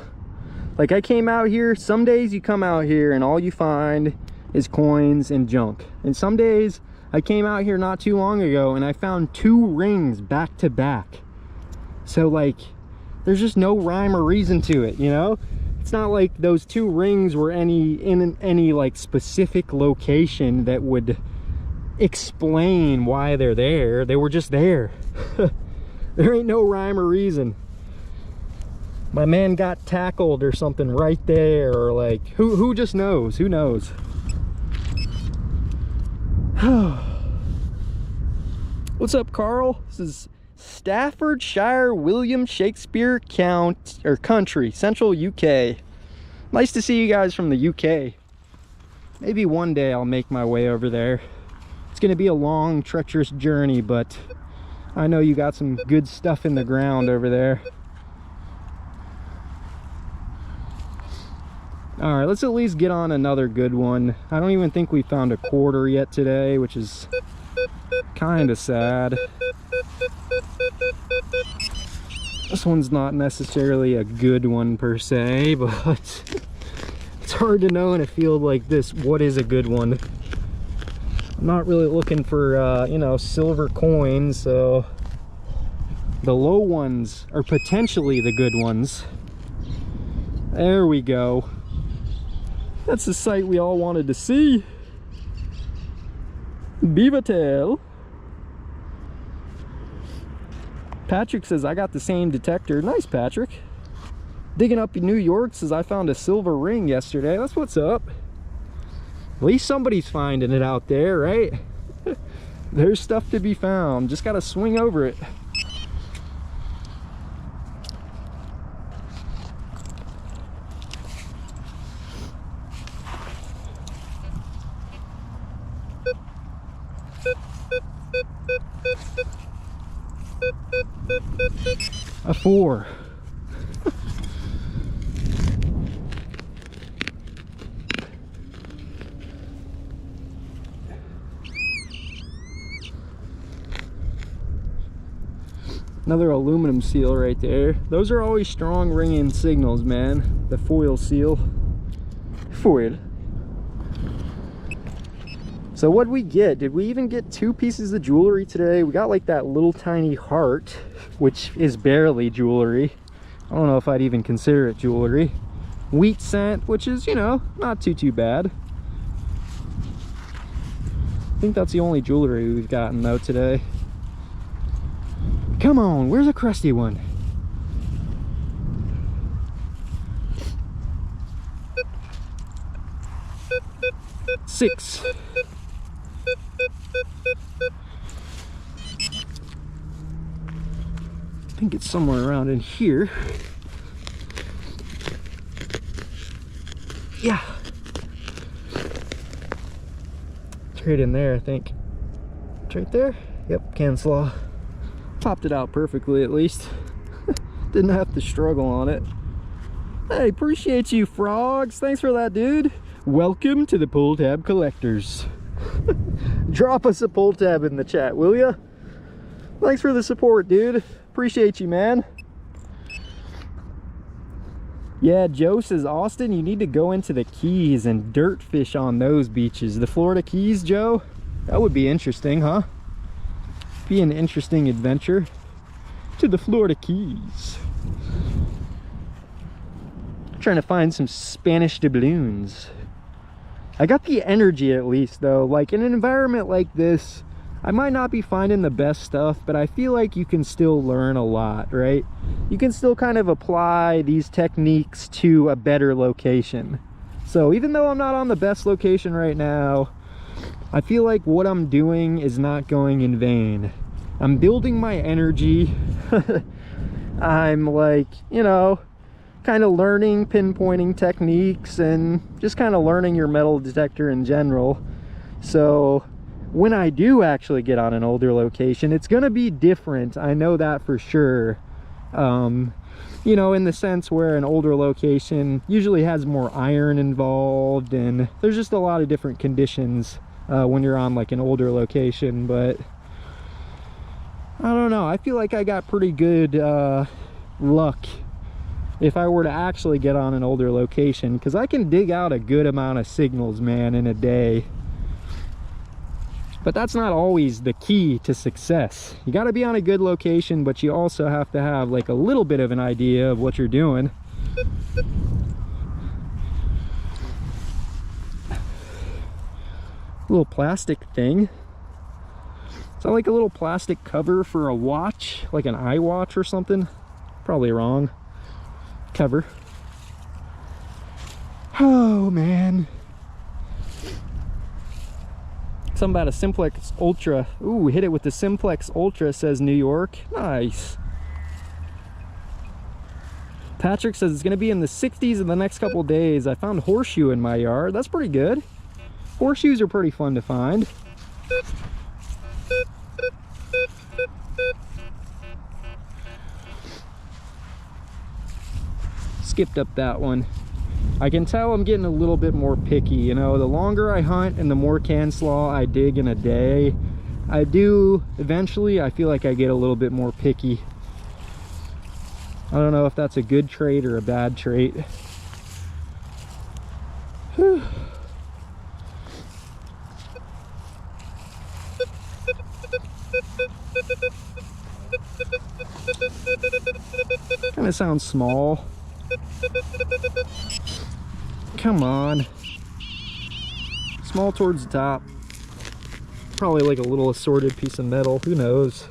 Like, I came out here, some days you come out here and all you find is coins and junk. And some days, I came out here not too long ago and I found 2 rings back to back. So like, there's just no rhyme or reason to it, you know? It's not like those 2 rings were in any like specific location that would explain why they're there. They were just there. There ain't no rhyme or reason. My man got tackled or something right there, or like, who just knows? Who knows? What's up, Carl? This is Staffordshire, William Shakespeare Country, Central UK. Nice to see you guys from the UK. Maybe one day I'll make my way over there. It's gonna be a long, treacherous journey, but I know you got some good stuff in the ground over there. All right, let's at least get on another good one. I don't even think we found a quarter yet today, which is kind of sad. This one's not necessarily a good one per se, but it's hard to know in a field like this what is a good one. I'm not really looking for, you know, silver coins, so the low ones are potentially the good ones. There we go. That's the sight we all wanted to see. Beaver tail. Patrick says, I got the same detector. Nice, Patrick. Digging up in New York says, I found a silver ring yesterday. That's what's up. At least somebody's finding it out there, right? There's stuff to be found. Just gotta swing over it. A 4. Another aluminum seal right there. Those are always strong ringing signals, man. The foil seal. Foil. So what'd we get? Did we even get 2 pieces of jewelry today? We got like that little tiny heart, which is barely jewelry. I don't know if I'd even consider it jewelry. Wheat cent, which is, you know, not too bad. I think that's the only jewelry we've gotten though today. Come on, where's a crusty one? Six. I think it's somewhere around in here. Yeah. It's right in there, I think. It's right there. Yep, can slaw. Popped it out perfectly at least. Didn't have to struggle on it. Hey, appreciate you, frogs. Thanks for that, dude. Welcome to the Pull Tab Collectors. Drop us a pull tab in the chat, will ya? Thanks for the support, dude. Appreciate you, man. Yeah, Joe says, Austin, you need to go into the Keys and dirt fish on those beaches. The Florida Keys, Joe? That would be interesting, huh? Be an interesting adventure to the Florida Keys. Trying to find some Spanish doubloons. I got the energy at least though. Like in an environment like this, I might not be finding the best stuff, but I feel like you can still learn a lot, right? You can still kind of apply these techniques to a better location. So even though I'm not on the best location right now, I feel like what I'm doing is not going in vain. I'm building my energy. I'm like, you know, kind of learning pinpointing techniques and just kind of learning your metal detector in general. So when I do actually get on an older location, it's gonna be different. I know that for sure. You know, in the sense where an older location usually has more iron involved, and there's just a lot of different conditions when you're on like an older location. But I don't know, I feel like I got pretty good luck if I were to actually get on an older location, because I can dig out a good amount of signals, man, in a day. But that's not always the key to success. You got to be on a good location, but you also have to have like a little bit of an idea of what you're doing. Little plastic thing. Is that like a little plastic cover for a watch, like an iWatch or something? Probably wrong. Cover. Oh man. Something about a Simplex Ultra. Ooh, hit it with the Simplex Ultra, says New York. Nice. Patrick says it's gonna be in the 60s in the next couple days. I found horseshoe in my yard. That's pretty good. Horseshoes are pretty fun to find. Skipped up that one. I can tell I'm getting a little bit more picky, you know. The longer I hunt and the more can slaw I dig in a day, I feel like I get a little bit more picky. I don't know if that's a good trait or a bad trait. Whew. Kind of sounds small. Come on. Small towards the top. Probably like a little assorted piece of metal. Who knows?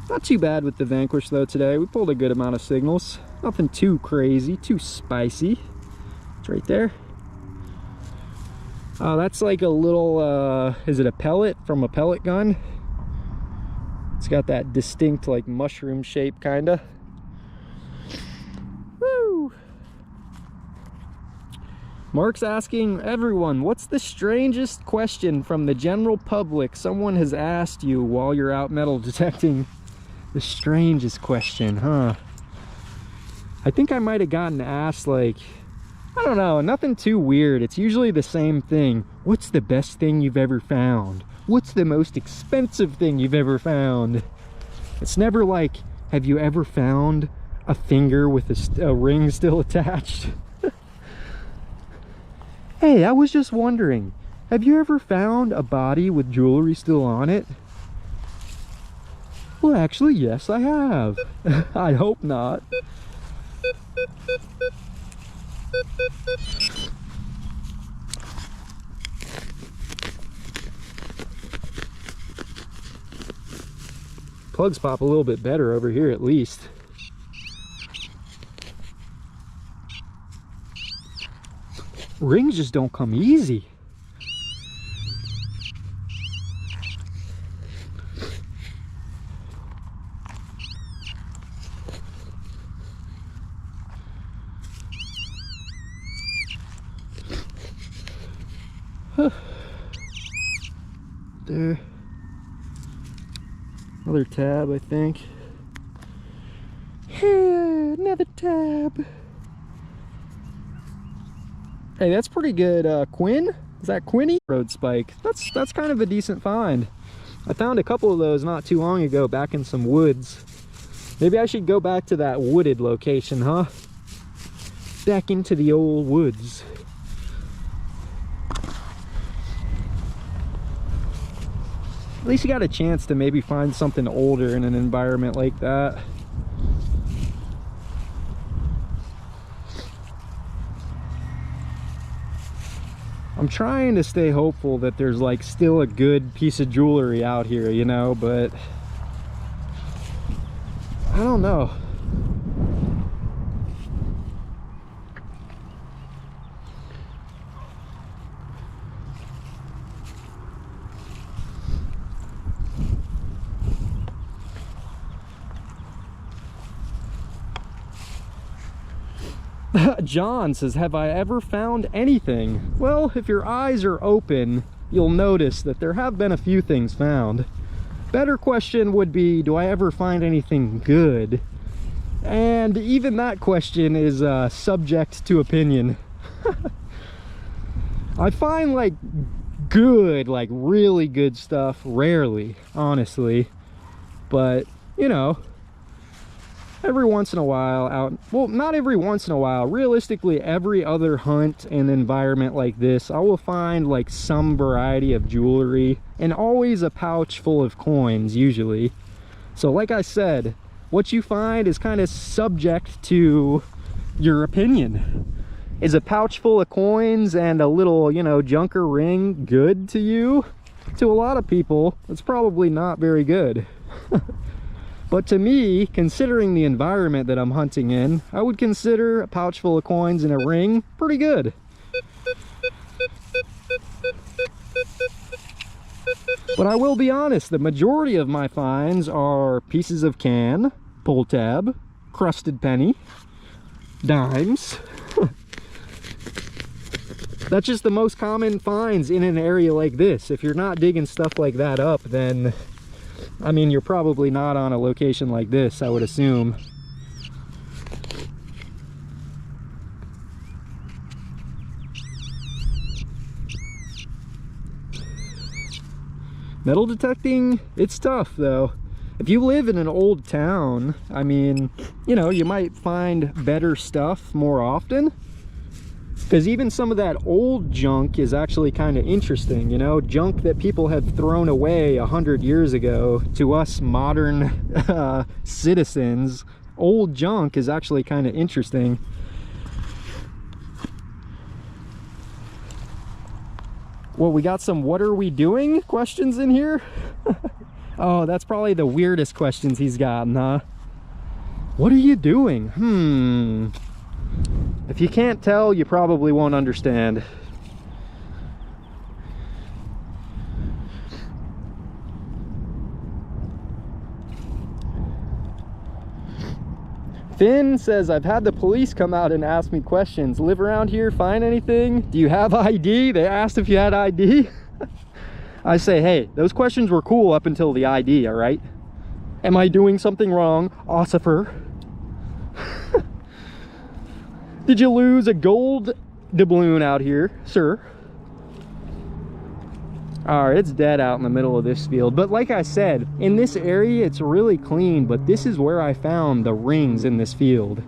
Not too bad with the Vanquish though today. We pulled a good amount of signals. Nothing too crazy, too spicy. It's right there. That's like a little, is it a pellet from a pellet gun? It's got that distinct like mushroom shape kinda. Woo! Mark's asking everyone, what's the strangest question from the general public someone has asked you while you're out metal detecting? The strangest question, huh? I think I might have gotten asked like, I don't know, nothing too weird. It's usually the same thing. What's the best thing you've ever found? What's the most expensive thing you've ever found? It's never like, have you ever found a finger with a ring still attached? Hey, I was just wondering, have you ever found a body with jewelry still on it? Well, actually, yes, I have. I hope not. Plugs pop a little bit better over here at least. Rings just don't come easy. There. Another tab, I think. Hey, another tab. Hey, that's pretty good. Quinn? Is that Quinny? Road spike. That's kind of a decent find. I found a couple of those not too long ago back in some woods. Maybe I should go back to that wooded location, huh? Back into the old woods. At least you got a chance to maybe find something older in an environment like that. I'm trying to stay hopeful that there's like still a good piece of jewelry out here, you know, but I don't know. John says, have I ever found anything? Well, if your eyes are open, you'll notice that there have been a few things found. Better question would be, do I ever find anything good? And even that question is subject to opinion. I find like good, like really good stuff rarely, honestly. But, you know, every once in a while out, well, not every once in a while, realistically every other hunt and environment like this, I will find like some variety of jewelry and always a pouch full of coins usually. So like I said, what you find is kind of subject to your opinion. Is a pouch full of coins and a little, you know, junker ring good to you? To a lot of people, it's probably not very good. But to me, considering the environment that I'm hunting in, I would consider a pouch full of coins and a ring pretty good. But I will be honest, the majority of my finds are pieces of can, pull tab, crusted penny, dimes. That's just the most common finds in an area like this. If you're not digging stuff like that up, then I mean, you're probably not on a location like this, I would assume. Metal detecting, it's tough though. If you live in an old town, I mean, you know, you might find better stuff more often. Because even some of that old junk is actually kind of interesting, you know, junk that people had thrown away 100 years ago. To us modern citizens, old junk is actually kind of interesting. Well, we got some "what are we doing" questions in here. Oh, that's probably the weirdest questions he's gotten, huh? What are you doing? If you can't tell, you probably won't understand. Finn says, I've had the police come out and ask me questions. Live around here, find anything? Do you have ID? They asked if you had ID. I say, hey, those questions were cool up until the ID, all right? Am I doing something wrong, Ossifer? Did you lose a gold doubloon out here, sir? All right, it's dead out in the middle of this field. But like I said, in this area, it's really clean, but this is where I found the rings in this field.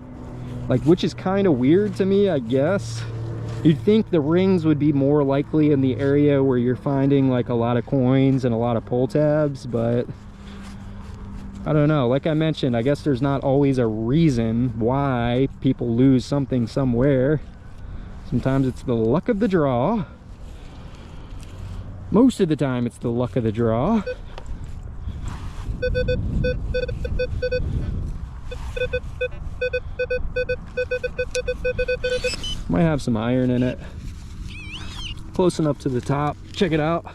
Like, which is kind of weird to me, I guess. You'd think the rings would be more likely in the area where you're finding like a lot of coins and a lot of pull tabs, but I don't know. Like I mentioned, I guess there's not always a reason why people lose something somewhere. Sometimes it's the luck of the draw. Most of the time it's the luck of the draw. Might have some iron in it. Close enough to the top. Check it out.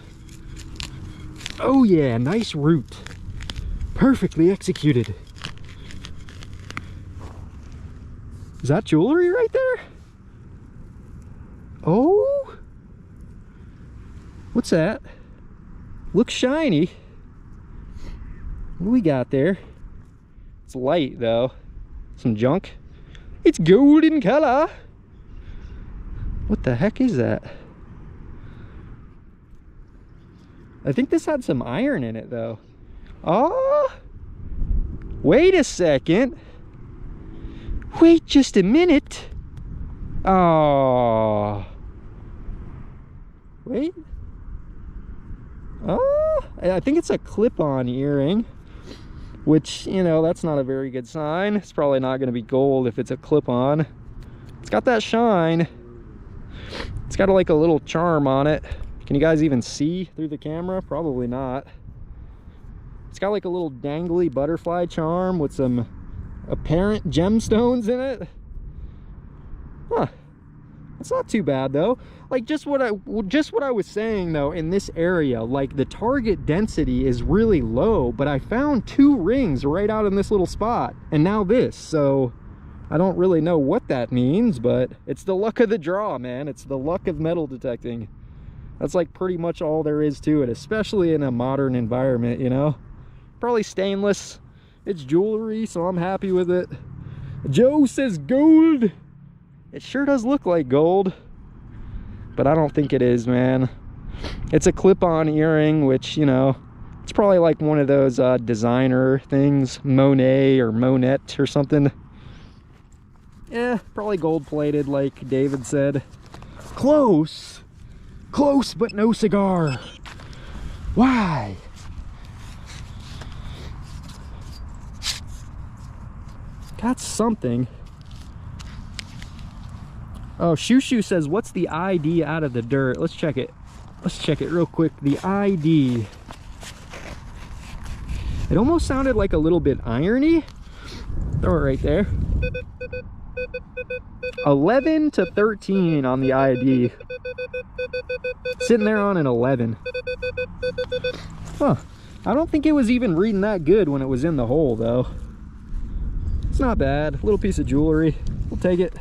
Oh yeah, nice root. Perfectly executed. Is that jewelry right there? Oh, what's that? Looks shiny. What do we got there? It's light though. Some junk. It's golden color. What the heck is that? I think this had some iron in it though. Oh, wait a second. Wait just a minute. Oh, wait. Oh, I think it's a clip-on earring, which, you know, that's not a very good sign. It's probably not going to be gold if it's a clip-on. It's got that shine. It's got like a little charm on it. Can you guys even see through the camera? Probably not. It's got like a little dangly butterfly charm with some apparent gemstones in it. Huh. It's not too bad though. Like just what I was saying though, in this area, like the target density is really low, but I found 2 rings right out in this little spot, and now this. So I don't really know what that means, but it's the luck of the draw, man. It's the luck of metal detecting. That's like pretty much all there is to it, especially in a modern environment, you know? Probably stainless. It's jewelry, so I'm happy with it. Joe says gold. It sure does look like gold, but I don't think it is, man. It's a clip-on earring, which, you know, it's probably like one of those designer things, Monet or Monette or something. Yeah, probably gold-plated, like David said. Close. Close, but no cigar. Why? Got something. Oh, Shushu says, what's the ID out of the dirt? Let's check it. Let's check it real quick. The ID. It almost sounded like a little bit irony. Throw it right there. 11 to 13 on the ID. Sitting there on an 11. Huh. I don't think it was even reading that good when it was in the hole, though. It's not bad. Little piece of jewelry. We'll take it.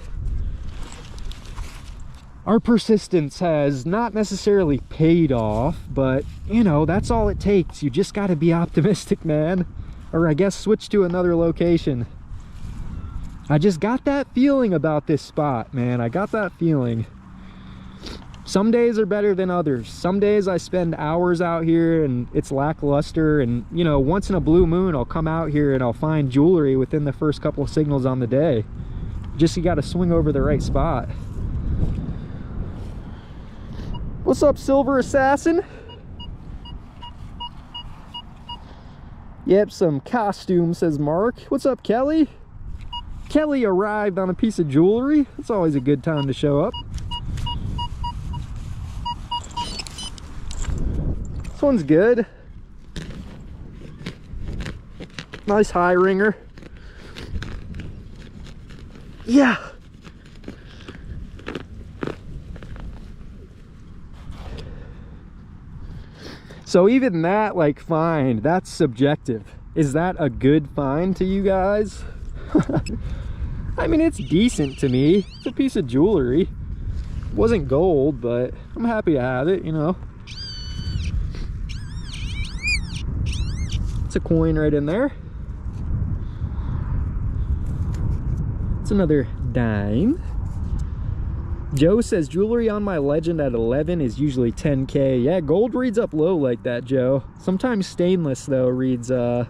Our persistence has not necessarily paid off, but, you know, that's all it takes. You just got to be optimistic, man. Or I guess switch to another location. I just got that feeling about this spot, man. I got that feeling. Some days are better than others. Some days I spend hours out here and it's lackluster, and, you know, once in a blue moon I'll come out here and I'll find jewelry within the first couple of signals on the day. Just you got to swing over the right spot. What's up, Silver Assassin? Yep, some costume, says Mark. What's up, Kelly? Kelly arrived on a piece of jewelry. It's always a good time to show up. This one's good. Nice high ringer. Yeah. So even that, like, find, that's subjective. Is that a good find to you guys? I mean, it's decent to me. It's a piece of jewelry. It wasn't gold, but I'm happy to have it, you know. It's a coin right in there. It's another dime. Joe says jewelry on my Legend at 11 is usually 10K. Yeah, gold reads up low like that, Joe. Sometimes stainless, though, reads low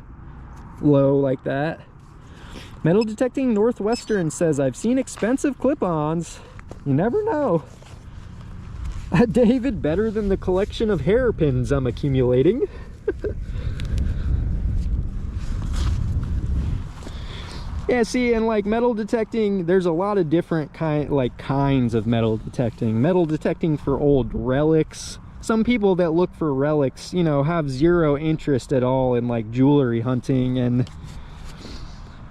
like that. Metal Detecting Northwestern says, I've seen expensive clip-ons. You never know. David, better than the collection of hairpins I'm accumulating. Yeah, see, and like metal detecting, there's a lot of different kinds of metal detecting. Metal detecting for old relics. Some people that look for relics, you know, have zero interest at all in like jewelry hunting. And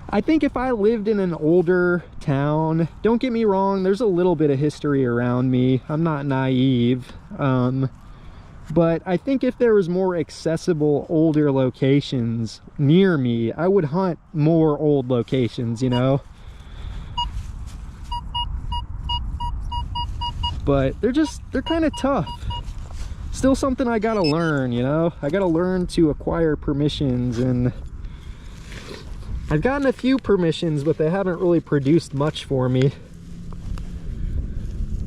I think if I lived in an older town, don't get me wrong, there's a little bit of history around me. I'm not naive. But I think if there was more accessible older locations near me, I would hunt more old locations, you know? But they're kind of tough. Still something I gotta learn, you know? I gotta learn to acquire permissions, and I've gotten a few permissions, but they haven't really produced much for me.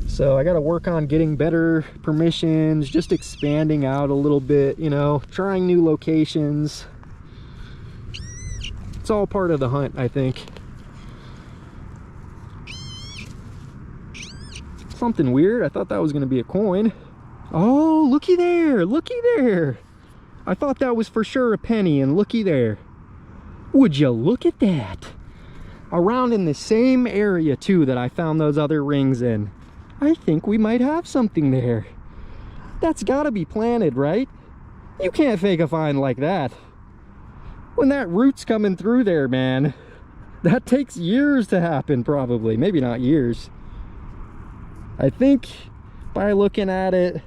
So I got to work on getting better permissions, just expanding out a little bit, you know, trying new locations. It's all part of the hunt, I think. Something weird. I thought that was going to be a coin. Oh, looky there. Looky there. I thought that was for sure a penny, and looky there. Would you look at that? Around in the same area, too, that I found those other rings in. I think we might have something there. That's gotta be planted, right? You can't fake a find like that. When that root's coming through there, man, that takes years to happen, probably. Maybe not years. I think by looking at it,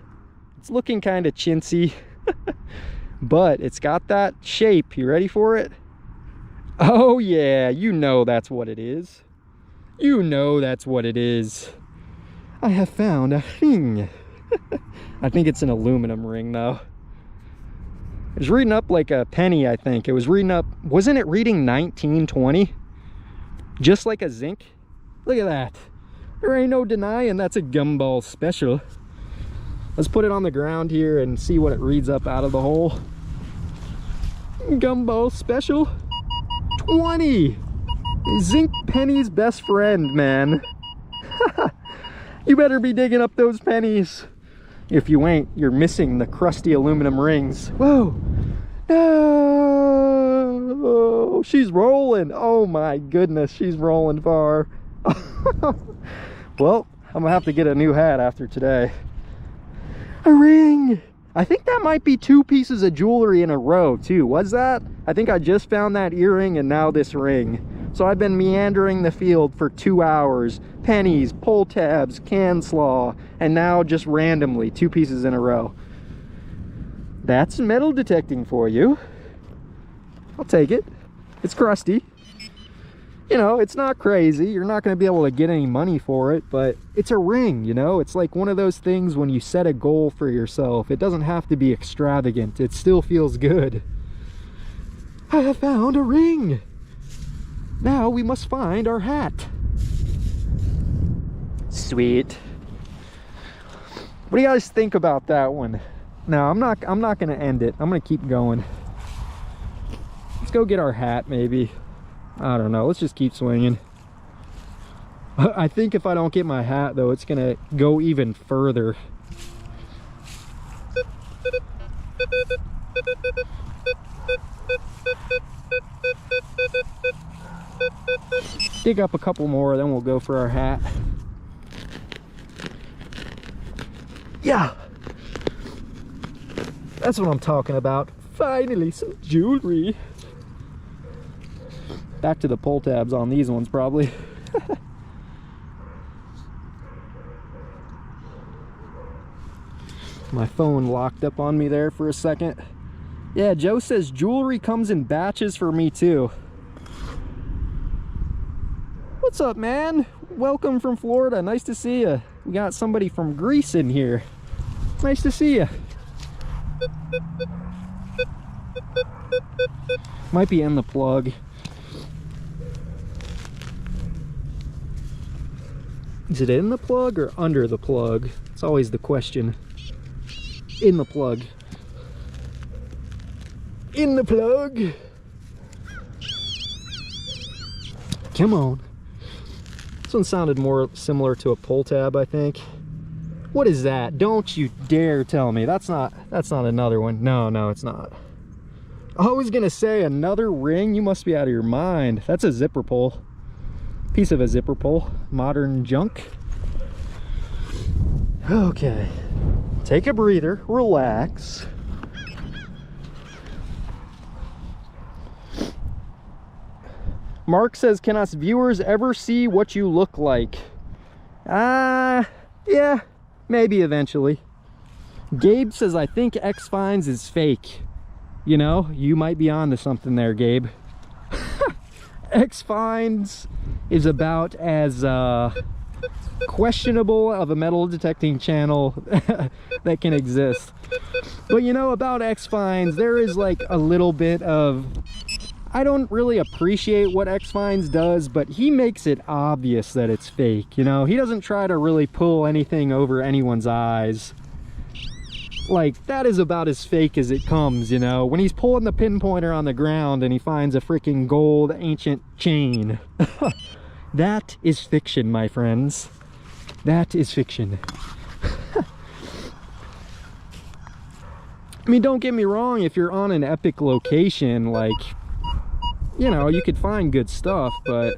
it's looking kind of chintzy. But it's got that shape. You ready for it? Oh yeah, you know that's what it is. You know that's what it is. I have found a ring. I think it's an aluminum ring though. It was reading up like a penny, I think. It was reading up, wasn't it reading 1920? Just like a zinc. Look at that. There ain't no denying that's a gumball special. Let's put it on the ground here and see what it reads up out of the hole. Gumball special 20. Zinc penny's best friend, man. You better be digging up those pennies. If you ain't, you're missing the crusty aluminum rings. Whoa. No. She's rolling. Oh my goodness, she's rolling far. Well, I'm gonna have to get a new hat after today. A ring. I think that might be 2 pieces of jewelry in a row too. Was that? I think I just found that earring and now this ring. So I've been meandering the field for 2 hours. Pennies, pull tabs, can slaw, and now just randomly 2 pieces in a row. That's metal detecting for you. I'll take it. It's crusty. You know, it's not crazy. You're not going to be able to get any money for it, but it's a ring, you know? It's like one of those things when you set a goal for yourself. It doesn't have to be extravagant. It still feels good. I have found a ring. Now we must find our hat. Sweet. What do you guys think about that one? No, I'm not going to end it. I'm going to keep going. Let's go get our hat maybe. I don't know. Let's just keep swinging. I think if I don't get my hat, though, it's going to go even further. Dig up a couple more, then we'll go for our hat. Yeah! That's what I'm talking about. Finally, some jewelry. Back to the pull tabs on these ones, probably. My phone locked up on me there for a second. Yeah, Joe says jewelry comes in batches for me too. What's up, man? Welcome from Florida. Nice to see you. We got somebody from Greece in here. Nice to see you. Might be in the plug. Is it in the plug or under the plug? It's always the question. In the plug. In the plug. Come on. This one sounded more similar to a pull tab, I think. What is that? Don't you dare tell me. That's not another one. No, it's not. I was gonna say another ring. You must be out of your mind. That's a zipper pull. Piece of a zipper pull. Modern junk. Okay. Take a breather. Relax. Mark says, can us viewers ever see what you look like? Yeah, maybe eventually. Gabe says, I think X-Finds is fake. You know, you might be on to something there, Gabe. X-Finds is about as questionable of a metal detecting channel that can exist. But you know, about X-Finds, there is like a little bit of... I don't really appreciate what X-Finds does, but he makes it obvious that it's fake, you know? He doesn't try to really pull anything over anyone's eyes. Like, that is about as fake as it comes, you know? When he's pulling the pinpointer on the ground and he finds a freaking gold ancient chain. That is fiction, my friends. That is fiction. I mean, don't get me wrong, if you're on an epic location, like... you know, you could find good stuff, but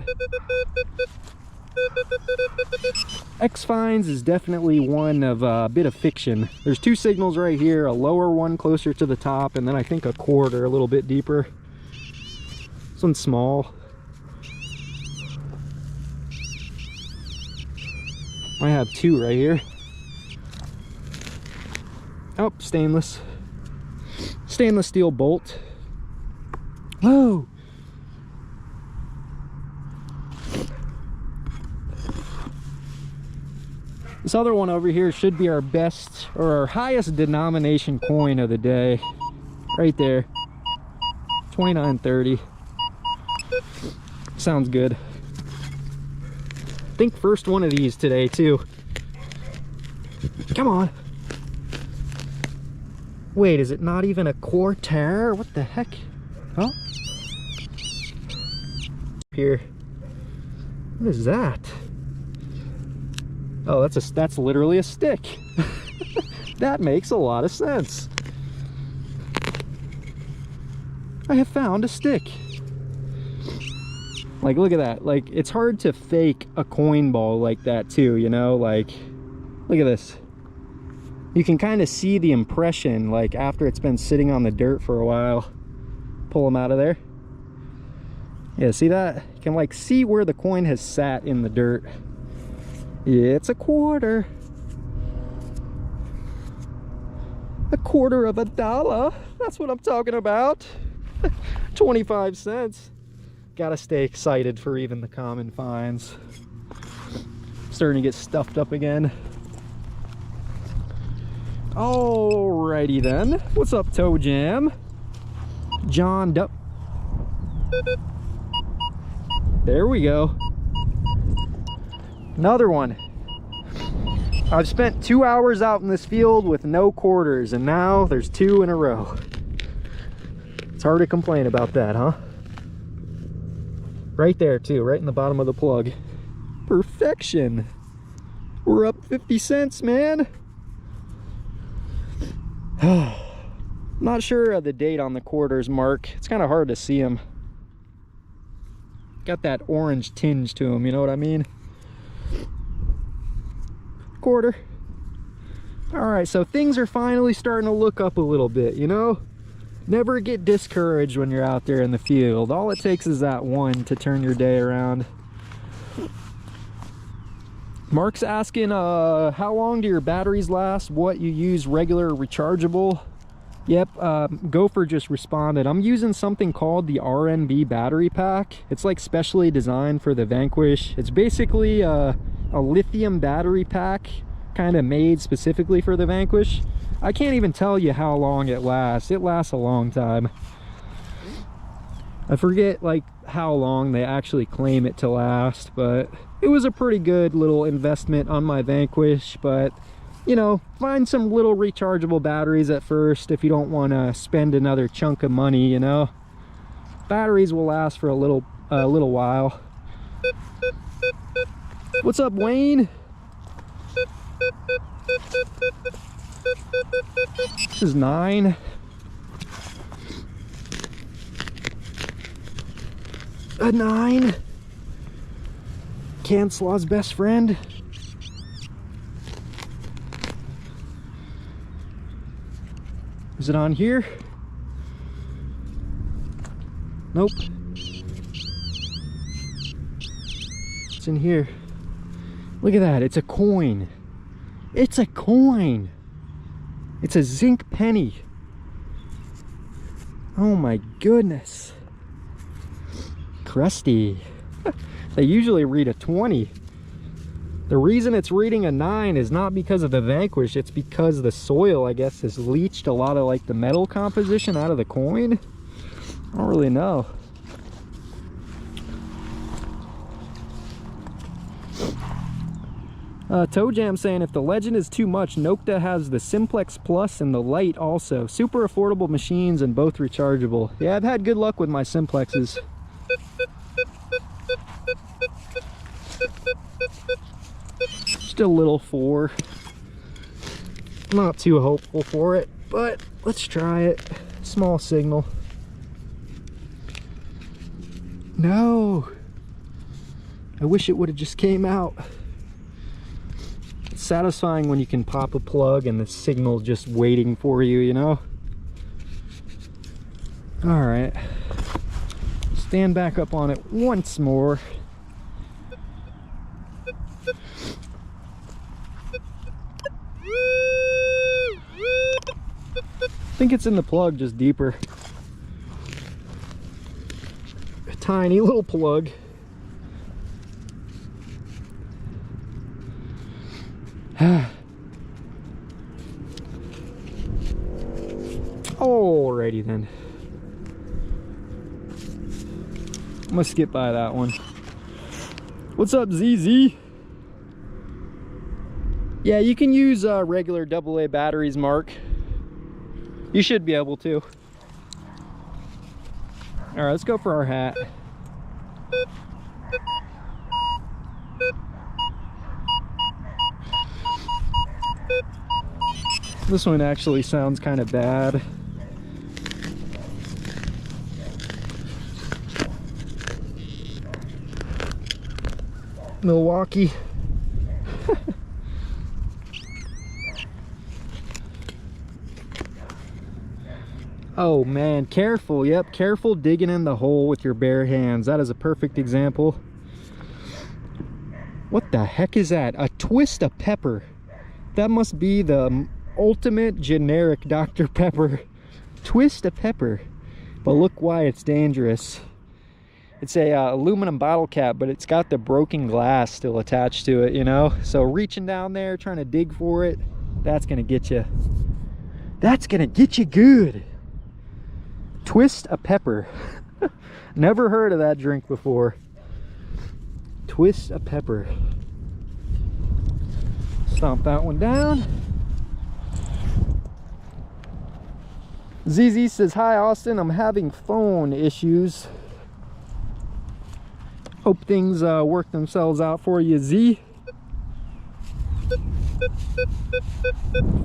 X-Finds is definitely one of a bit of fiction. There's 2 signals right here, a lower one closer to the top, and then I think a quarter a little bit deeper. This one's small. I have 2 right here. Oh, stainless. Stainless steel bolt. Whoa! This other one over here should be our best or our highest denomination coin of the day. Right there. 29.30. Sounds good. I think first one of these today too. Come on. Wait, is it not even a quarter? What the heck? Huh? Here. What is that? Oh, that's literally a stick. That makes a lot of sense. I have found a stick. Like, look at that. Like, it's hard to fake a coin ball like that too, you know? Like, look at this. You can kind of see the impression, like, after it's been sitting on the dirt for a while. Pull them out of there. Yeah, see that? You can, like, see where the coin has sat in the dirt. Yeah, it's a quarter. A quarter of a dollar. That's what I'm talking about. 25 cents. Gotta stay excited for even the common finds. Starting to get stuffed up again. Alrighty then. What's up, Toe Jam? John Dup. There we go. Another one. I've spent 2 hours out in this field with no quarters, and now there's 2 in a row. It's hard to complain about that, huh? Right there too, right in the bottom of the plug. Perfection. We're up 50 cents, man. Not sure of the date on the quarters, Mark. It's kind of hard to see them. Got that orange tinge to them, you know what I mean? Quarter. All right, so things are finally starting to look up a little bit, you know? Never get discouraged when you're out there in the field. All it takes is that one to turn your day around. Mark's asking, how long do your batteries last? What you use, regular or rechargeable? Yep, Gopher just responded. I'm using something called the RNB battery pack. It's like specially designed for the Vanquish. It's basically a lithium battery pack, kind of made specifically for the Vanquish. I can't even tell you how long it lasts. It lasts a long time. I forget like how long they actually claim it to last, but it was a pretty good little investment on my Vanquish. But you know, find some little rechargeable batteries at first if you don't want to spend another chunk of money, you know. Batteries will last for a little while. What's up, Wayne? This is 9. A 9. Canslaw's best friend. Is it on here? Nope. It's in here. Look at that, it's a coin. It's a coin. It's a zinc penny. Oh my goodness. Crusty. They usually read a 20. The reason it's reading a 9 is not because of the Vanquish, it's because the soil, I guess, has leached a lot of like the metal composition out of the coin. I don't really know. Toe Jam saying if the Legend is too much, Nokta has the Simplex Plus and the Lite also. Super affordable machines and both rechargeable. Yeah, I've had good luck with my Simplexes. Just a little 4. Not too hopeful for it, but let's try it. Small signal. No. I wish it would have just came out. It's satisfying when you can pop a plug and the signal just waiting for you, you know? All right. Stand back up on it once more. I think it's in the plug, just deeper. A tiny little plug. Alrighty then. I'm gonna skip by that one. What's up, ZZ? Yeah, you can use regular AA batteries, Mark. You should be able to. All right, let's go for our hat. This one actually sounds kind of bad. Milwaukee. Oh man, careful. Yep, careful digging in the hole with your bare hands. That is a perfect example. What the heck is that? A twist of pepper. That must be the ultimate generic Dr. Pepper. Twist of pepper. But look why it's dangerous. It's a aluminum bottle cap, but it's got the broken glass still attached to it, you know? So reaching down there, trying to dig for it, that's gonna get you. That's gonna get you good. Twist of pepper. Never heard of that drink before. Twist of pepper. Stomp that one down. ZZ says, hi Austin, I'm having phone issues. Hope things work themselves out for you, Z.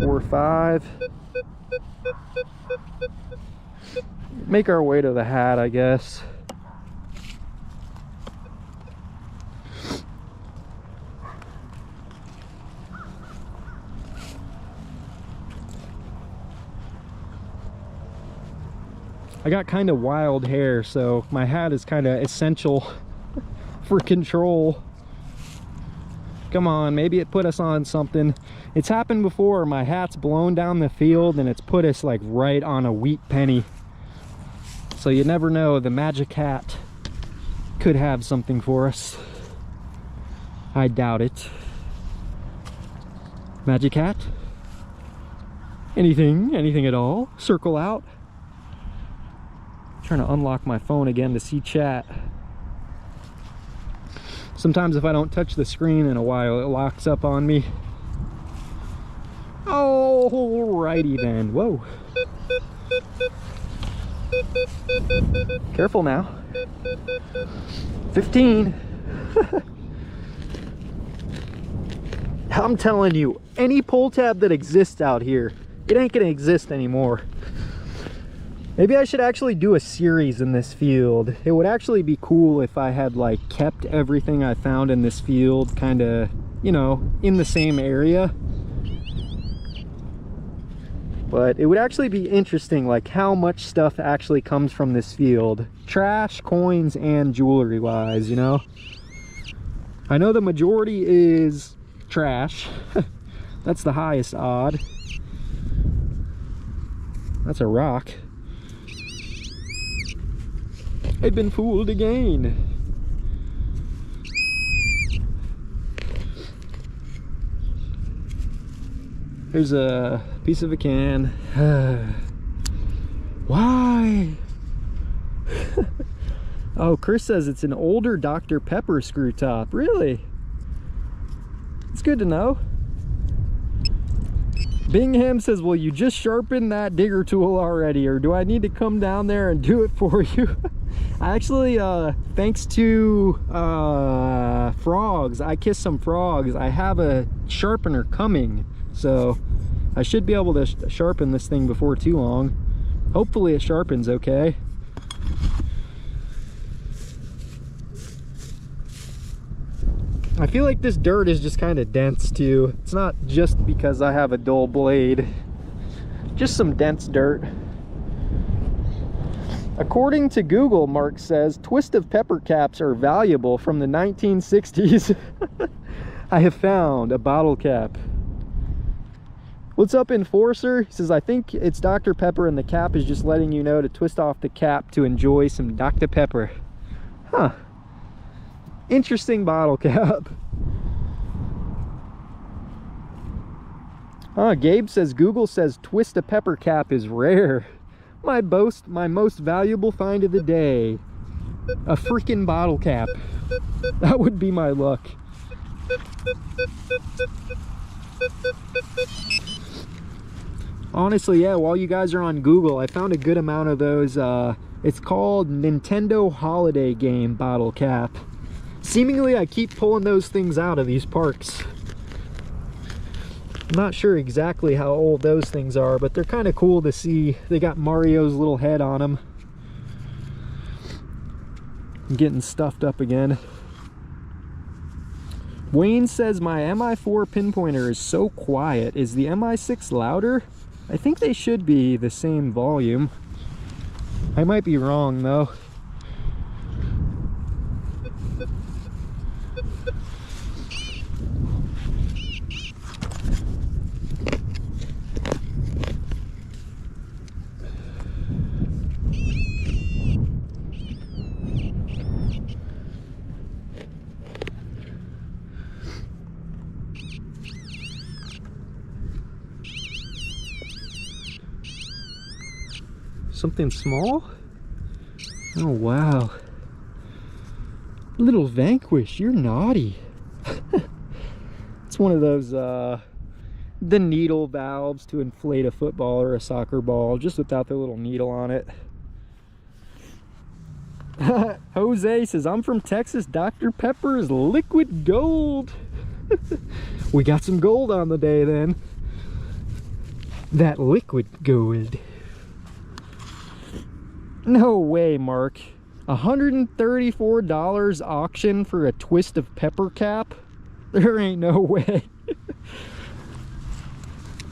4, 5. Make our way to the hat, I guess. I got kind of wild hair, so my hat is kind of essential for control. Come on, maybe it put us on something. It's happened before. My hat's blown down the field and it's put us like right on a wheat penny. So you never know, the magic hat could have something for us. I doubt it. Magic hat? Anything at all? Circle out. Trying to unlock my phone again to see chat. Sometimes if I don't touch the screen in a while, it locks up on me. Alrighty then. Whoa. Careful now. 15. I'm telling you, any pull tab that exists out here, it ain't gonna exist anymore. Maybe I should actually do a series in this field. It would actually be cool if I had like kept everything I found in this field kind of, you know, in the same area. But it would actually be interesting, like how much stuff actually comes from this field. Trash, coins, and jewelry wise, you know? I know the majority is trash. That's the highest odd. That's a rock. I've been fooled again. Here's a piece of a can. Why? Oh, Chris says it's an older Dr. Pepper screw top. Really? It's good to know. Bingham says, well, you just sharpened that digger tool already, or do I need to come down there and do it for you? I actually, thanks to frogs, I kissed some frogs, I have a sharpener coming. So I should be able to sharpen this thing before too long. Hopefully it sharpens okay. I feel like this dirt is just kind of dense too. It's not just because I have a dull blade. Just some dense dirt. According to Google, Mark says, twist of pepper caps are valuable from the 1960s. I have found a bottle cap. What's up, Enforcer? He says, I think it's Dr. Pepper and the cap is just letting you know to twist off the cap to enjoy some Dr. Pepper. Huh. Interesting bottle cap. Gabe says, Google says twist of pepper cap is rare. My most valuable find of the day. A freaking bottle cap. That would be my luck. Honestly, yeah, while you guys are on Google, I found a good amount of those. It's called Nintendo Holiday Game bottle cap. Seemingly, I keep pulling those things out of these parks. I'm not sure exactly how old those things are, but they're kind of cool to see. They got Mario's little head on them. I'm getting stuffed up again. Wayne says my MI4 pinpointer is so quiet. Is the MI6 louder? I think they should be the same volume. I might be wrong though. Something small? Oh wow. Little Vanquish, you're naughty. It's one of those the needle valves to inflate a football or a soccer ball, just without the little needle on it. Jose says, I'm from Texas. Dr. Pepper is liquid gold. We got some gold on the day then. That liquid gold. No way, Mark. $134 auction for a twist of pepper cap? There ain't no way.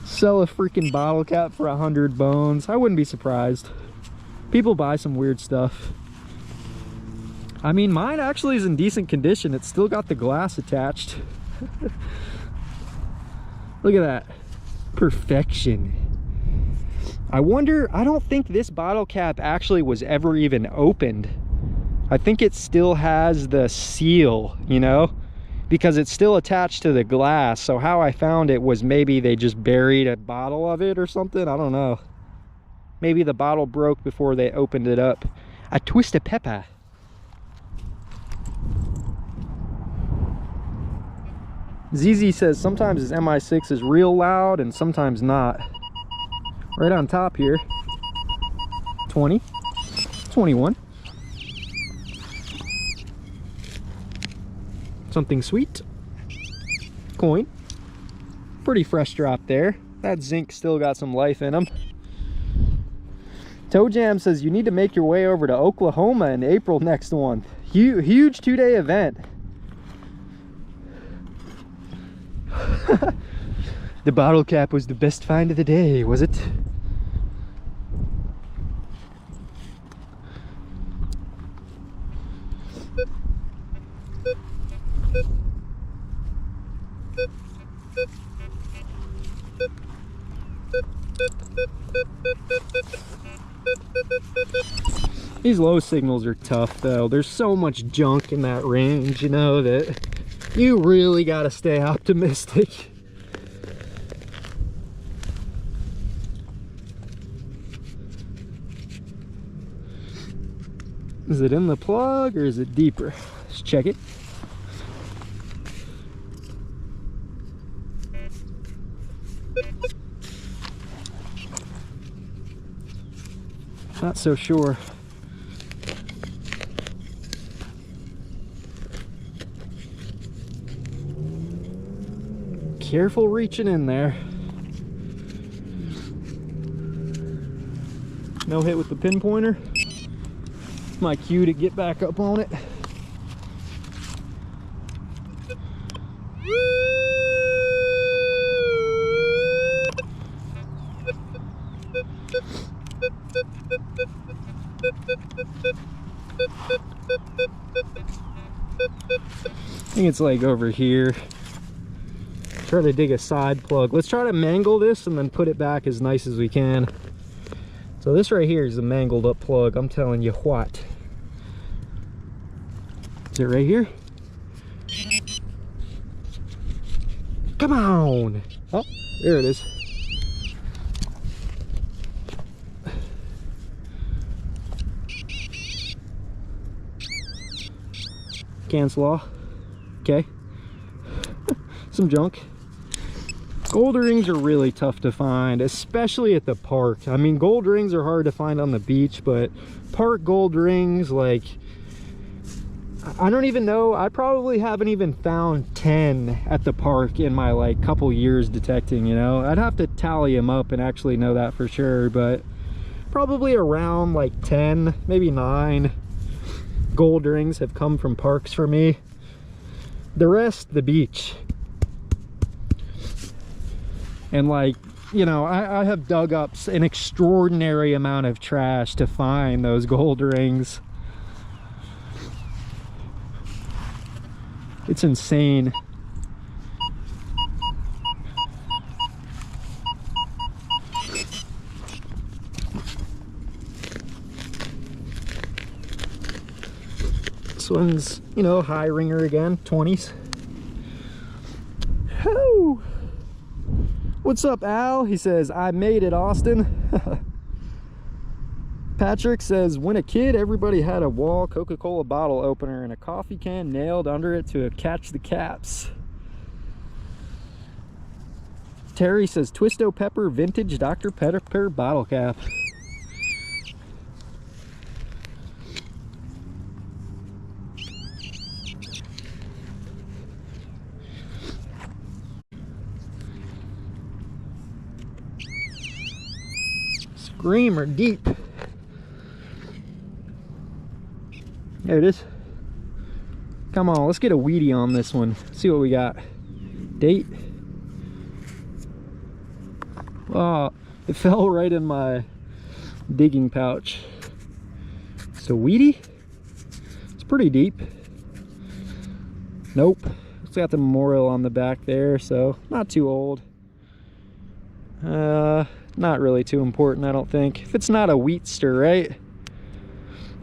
Sell a freaking bottle cap for 100 bones. I wouldn't be surprised. People buy some weird stuff. I mean, mine actually is in decent condition. It's still got the glass attached. Look at that. Perfection. I wonder, I don't think this bottle cap actually was ever even opened. I think it still has the seal, you know, because it's still attached to the glass. So how I found it was maybe they just buried a bottle of it or something. I don't know. Maybe the bottle broke before they opened it up. A twist of pepper. ZZ says sometimes his MI6 is real loud and sometimes not. Right on top here. 20, 21. Something sweet. Coin. Pretty fresh drop there. That zinc still got some life in them. Toe Jam says you need to make your way over to Oklahoma in April next month. Huge 2-day event. The bottle cap was the best find of the day, was it? These low signals are tough though. There's so much junk in that range, you know, that you really gotta stay optimistic. Is it in the plug or is it deeper? Let's check it. Not so sure. Careful reaching in there. No hit with the pinpointer. My cue to get back up on it. I think it's like over here. Try to dig a side plug. Let's try to mangle this and then put it back as nice as we can. So this right here is a mangled up plug, I'm telling you what. Is it right here? Come on! Oh, there it is. Cancel off. Okay. Some junk. Gold rings are really tough to find, especially at the park. I mean, gold rings are hard to find on the beach, but park gold rings, like, I don't even know. I probably haven't even found 10 at the park in my like couple years detecting, you know. I'd have to tally them up and actually know that for sure, but probably around like 10, maybe 9 gold rings have come from parks for me. The rest, the beach. And like, you know, I have dug up an extraordinary amount of trash to find those gold rings. It's insane. This one's, you know, high ringer again, 20s. Woo! What's up, Al? He says, I made it, Austin. Patrick says, when a kid, everybody had a wall Coca-Cola bottle opener and a coffee can nailed under it to catch the caps. Terry says, Twisto Pepper vintage Dr. Pepper bottle cap. Screamer deep. There it is. Come on, let's get a weedy on this one. See what we got. Date. Oh, it fell right in my digging pouch. So weedy. It's pretty deep. Nope. It's got the memorial on the back there, so not too old. Not really too important, I don't think. If it's not a wheatster, right?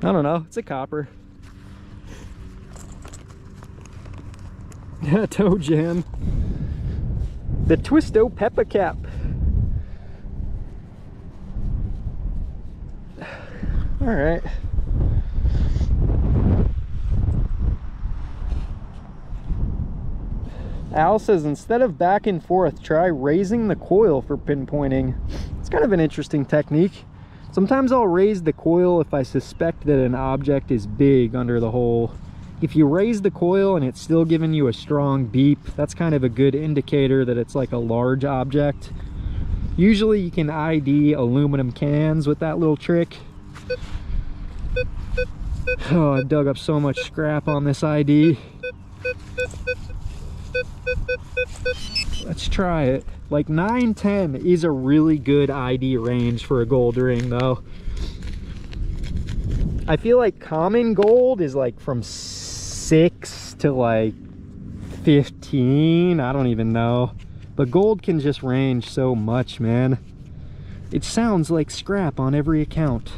I don't know. It's a copper. Toe jam. The Twisto Pepper cap. All right. Al says, instead of back and forth, try raising the coil for pinpointing. It's kind of an interesting technique. Sometimes I'll raise the coil if I suspect that an object is big under the hole. If you raise the coil and it's still giving you a strong beep, that's kind of a good indicator that it's like a large object. Usually you can ID aluminum cans with that little trick. Oh, I dug up so much scrap on this ID. Let's try it. Like 9-10 is a really good ID range for a gold ring though. I feel like common gold is like from 6 to like 15. I don't even know. But gold can just range so much, man. It sounds like scrap on every account.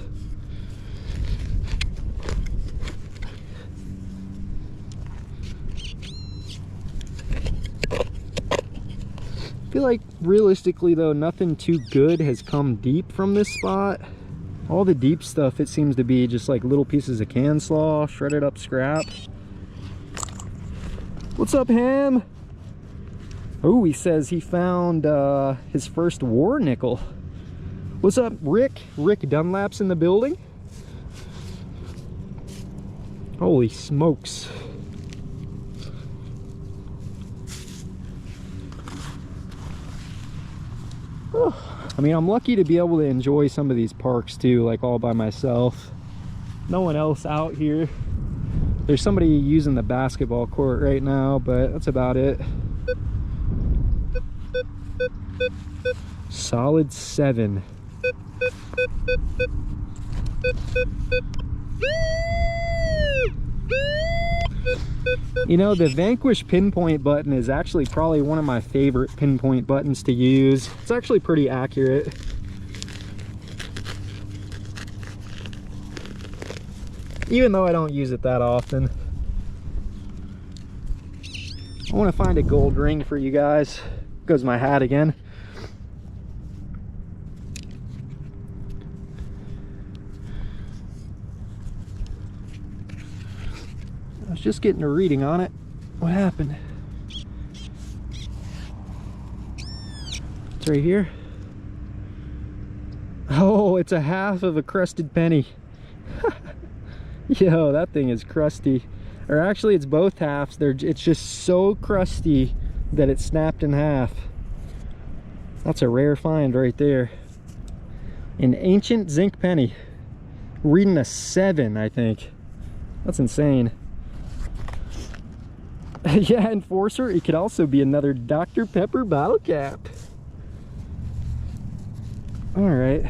I feel like realistically though, nothing too good has come deep from this spot. All the deep stuff, it seems to be just like little pieces of can slaw, shredded up scrap. What's up, Ham? Oh, he says he found his first war nickel. What's up, Rick? Rick Dunlap's in the building. Holy smokes. I mean, I'm lucky to be able to enjoy some of these parks too, like all by myself. No one else out here. There's somebody using the basketball court right now, but that's about it. Solid 7. You know, the Vanquish pinpoint button is actually probably one of my favorite pinpoint buttons to use. It's actually pretty accurate. Even though I don't use it that often. I want to find a gold ring for you guys. Goes my hat again. just getting a reading on it. What happened? It's right here. Oh, it's a half of a crusted penny. Yo, that thing is crusty. Or actually, it's both halves. It's just so crusty that it snapped in half. That's a rare find right there. An ancient zinc penny. Reading a 7, I think. That's insane. Yeah, Enforcer. It could also be another Dr. Pepper bottle cap. Alright.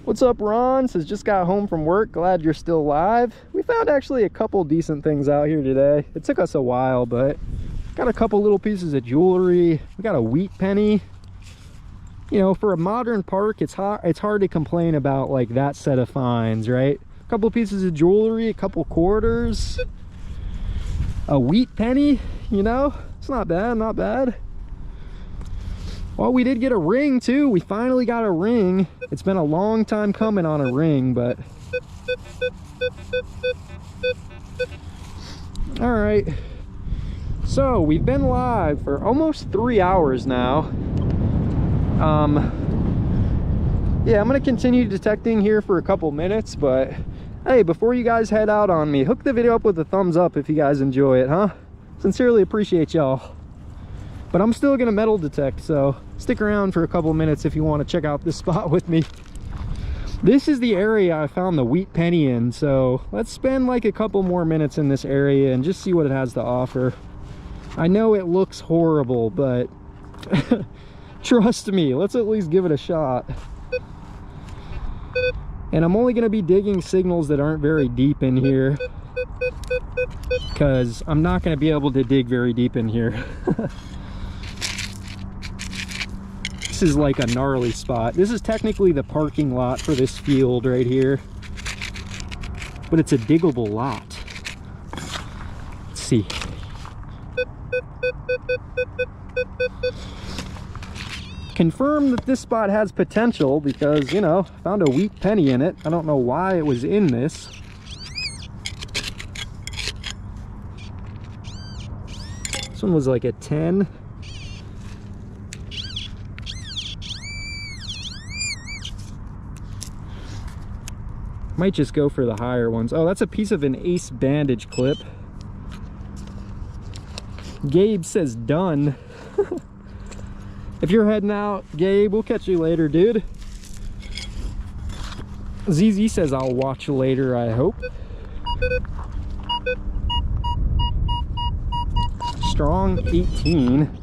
What's up, Ron? Says just got home from work. Glad you're still alive. We found actually a couple decent things out here today. It took us a while, but got a couple little pieces of jewelry. We got a wheat penny. You know, for a modern park, it's hard to complain about like that set of finds, right? A couple pieces of jewelry, a couple quarters, a wheat penny, you know? It's not bad, not bad. Well, we did get a ring too. We finally got a ring. It's been a long time coming on a ring, but all right. So we've been live for almost 3 hours now. Yeah, I'm gonna continue detecting here for a couple minutes, but hey, before you guys head out on me, hook the video up with a thumbs up if you guys enjoy it, huh? Sincerely appreciate y'all. But I'm still gonna metal detect, so stick around for a couple minutes if you want to check out this spot with me. This is the area I found the wheat penny in, so let's spend like a couple more minutes in this area and just see what it has to offer. I know it looks horrible, but trust me, let's at least give it a shot. And I'm only gonna be digging signals that aren't very deep in here, because I'm not gonna be able to dig very deep in here. This is like a gnarly spot. This is technically the parking lot for this field right here, but it's a diggable lot. Let's see. Confirm that this spot has potential because, you know, found a wheat penny in it. I don't know why it was in this. This one was like a 10. Might just go for the higher ones. Oh, that's a piece of an ace bandage clip. Gabe says done. If you're heading out, Gabe, we'll catch you later, dude. ZZ says I'll watch later, I hope. Strong 18.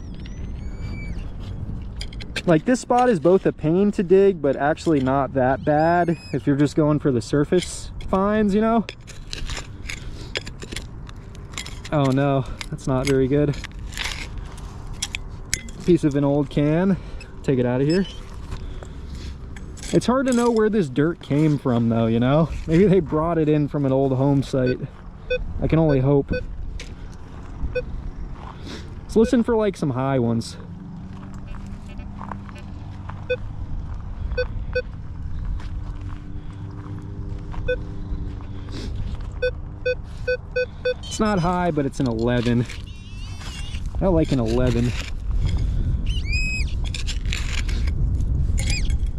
Like, this spot is both a pain to dig, but actually not that bad if you're just going for the surface finds, you know? Oh no, that's not very good. Piece of an old can. Take it out of here. It's hard to know where this dirt came from though, you know? Maybe they brought it in from an old home site. I can only hope. Let's listen for like some high ones. It's not high, but it's an 11. I like an 11.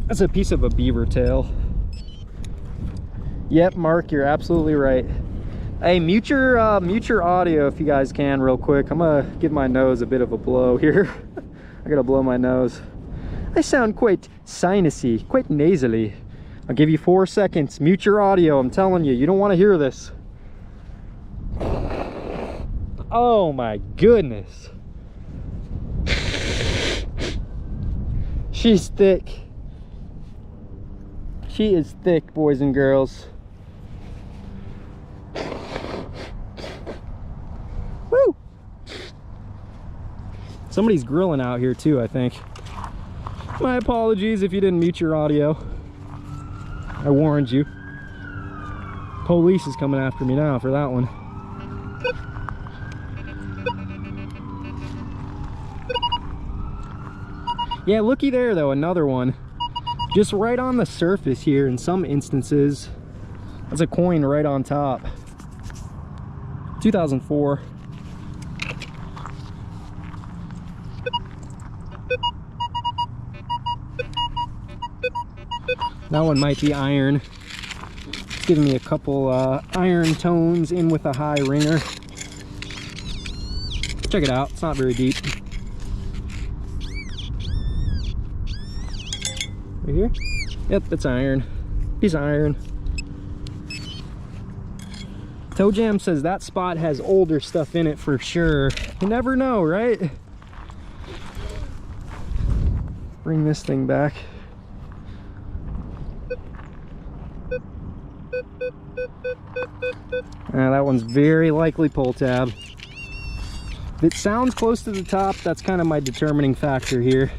That's a piece of a beaver tail. Yep, Mark, you're absolutely right. Hey, mute your audio if you guys can real quick. I'm gonna give my nose a bit of a blow here. I gotta blow my nose. I sound quite sinusy, quite nasally. I'll give you 4 seconds. Mute your audio. I'm telling you, you don't want to hear this. Oh my goodness. She's thick. She is thick, boys and girls. Woo! Somebody's grilling out here too, I think. My apologies if you didn't mute your audio. I warned you. Police is coming after me now for that one. Yeah, looky there though, another one. Just right on the surface here in some instances. That's a coin right on top. 2004. That one might be iron. It's giving me a couple iron tones in with a high ringer. Check it out, it's not very deep. Right here? Yep, it's iron. Piece of iron. Toe Jam says that spot has older stuff in it for sure. You never know, right? Bring this thing back. That one's very likely pull tab. If it sounds close to the top, that's kind of my determining factor here.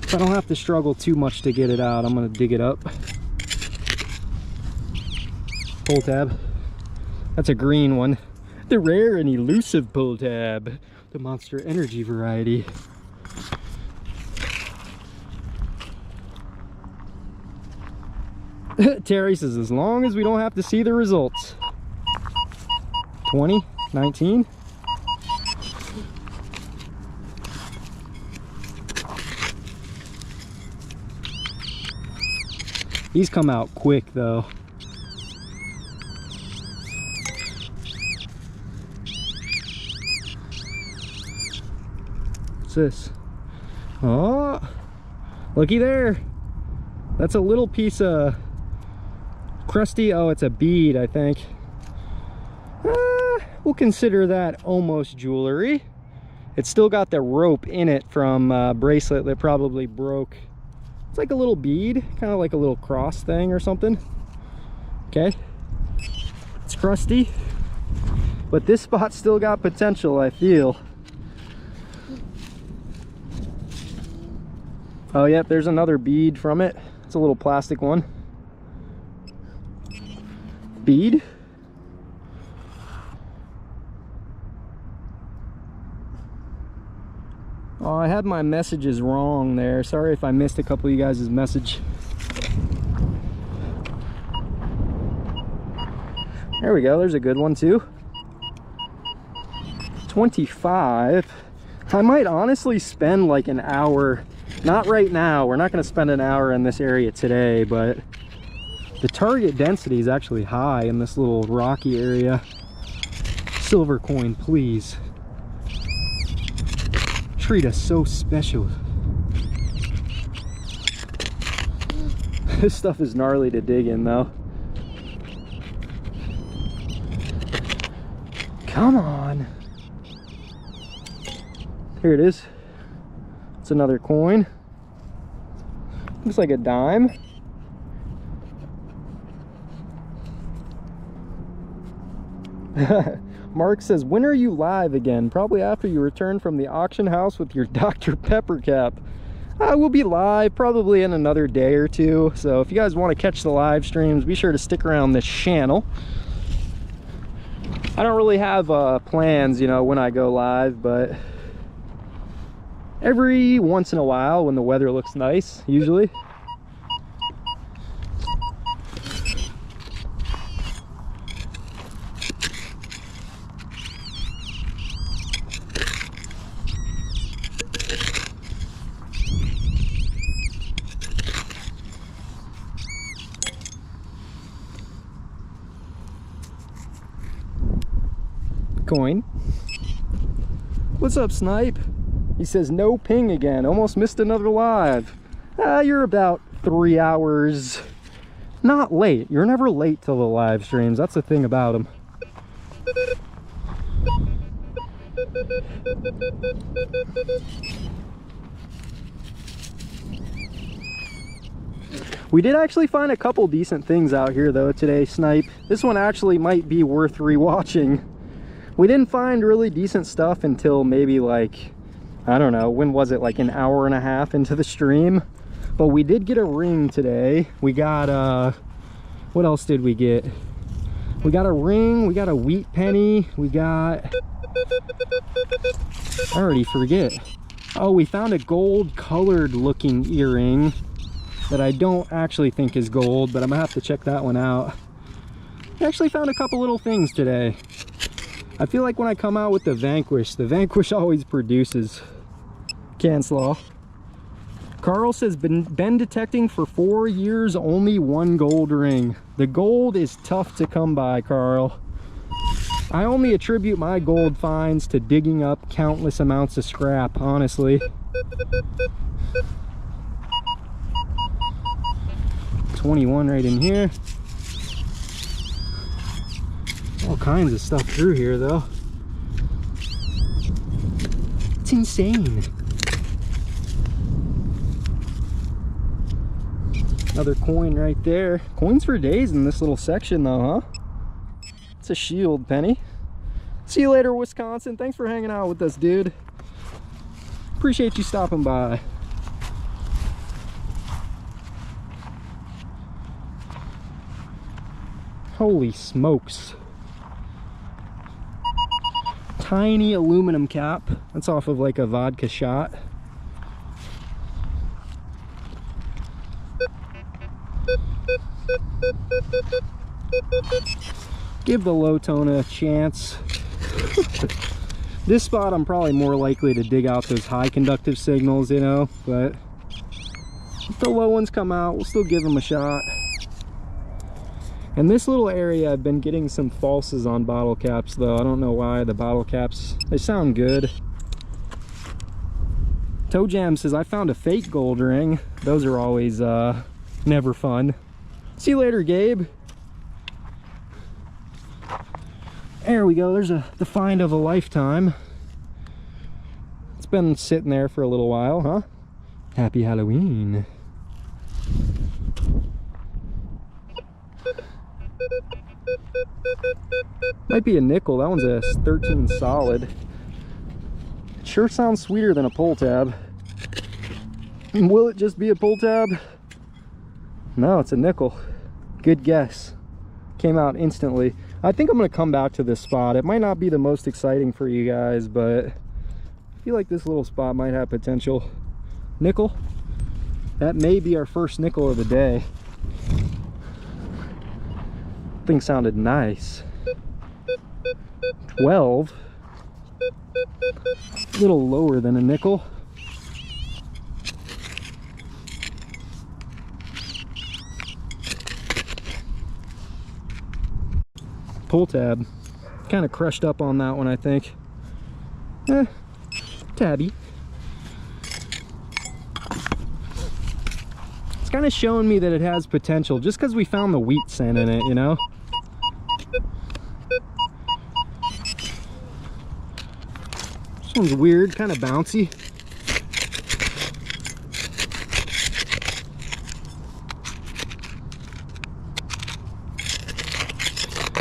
If I don't have to struggle too much to get it out, I'm going to dig it up. Pull tab. That's a green one. The rare and elusive pull tab. The Monster Energy variety. Terry says, as long as we don't have to see the results. 20, 19. These come out quick though. What's this? Oh, looky there. That's a little piece of crusty. Oh, it's a bead, I think. We'll consider that almost jewelry. It's still got the rope in it from a bracelet that probably broke. It's like a little bead, kind of like a little cross thing or something. Okay, it's crusty, but this spot still got potential, I feel. Oh yep, there's another bead from it. It's a little plastic one. Bead. Oh, I had my messages wrong there. Sorry if I missed a couple of you guys' message. There we go, there's a good one too. 25. I might honestly spend like an hour. Not right now, we're not going to spend an hour in this area today, but the target density is actually high in this little rocky area. Silver coin, please. Treat us so special. This stuff is gnarly to dig in though. Come on. Here it is. It's another coin. Looks like a dime. Mark says, when are you live again? Probably after you return from the auction house with your Dr. Pepper cap. We'll be live probably in another day or two. So if you guys want to catch the live streams, be sure to stick around this channel. I don't really have plans, you know, when I go live, but every once in a while when the weather looks nice, usually. Coin. What's up, Snipe? He says no ping again. Almost missed another live. You're about 3 hours not late. You're never late to the live streams. That's the thing about them. We did actually find a couple decent things out here though today, Snipe. This one actually might be worth rewatching. We didn't find really decent stuff until maybe like, I don't know, when was it, like an hour and a half into the stream? But we did get a ring today. We got what else did we get? We got a ring, we got a wheat penny, we got, I already forget. Oh, we found a gold colored looking earring. that I don't actually think is gold, but I'm gonna have to check that one out. I actually found a couple little things today. I feel like when I come out with the Vanquish always produces. Canslaw. Carl says, been detecting for 4 years, only 1 gold ring. The gold is tough to come by, Carl. I only attribute my gold finds to digging up countless amounts of scrap, honestly. 21 right in here. All kinds of stuff through here though. It's insane. Another coin right there. Coins for days in this little section though, huh? It's a shield penny. See you later, Wisconsin. Thanks for hanging out with us, dude. Appreciate you stopping by. Holy smokes. Tiny aluminum cap. That's off of like a vodka shot. Give the low tone a chance. This spot I'm probably more likely to dig out those high conductive signals, you know, but if the low ones come out, we'll still give them a shot. In this little area, I've been getting some falses on bottle caps though. I don't know why. The bottle caps, they sound good. Toe Jam says, I found a fake gold ring. Those are always never fun. See you later, Gabe. There we go. There's the find of a lifetime. It's been sitting there for a little while, huh? Happy Halloween. Might be a nickel. That one's a 13 solid. It sure sounds sweeter than a pull tab. Will it just be a pull tab? No, it's a nickel. Good guess. Came out instantly. I think I'm going to come back to this spot. It might not be the most exciting for you guys, but I feel like this little spot might have potential. Nickel. That may be our first nickel of the day. Thing sounded nice. 12. A little lower than a nickel. Pull tab. Kind of crushed up on that one, I think. Tabby. It's kind of showing me that it has potential just because we found the wheat scent in it, you know? This one's weird, kind of bouncy.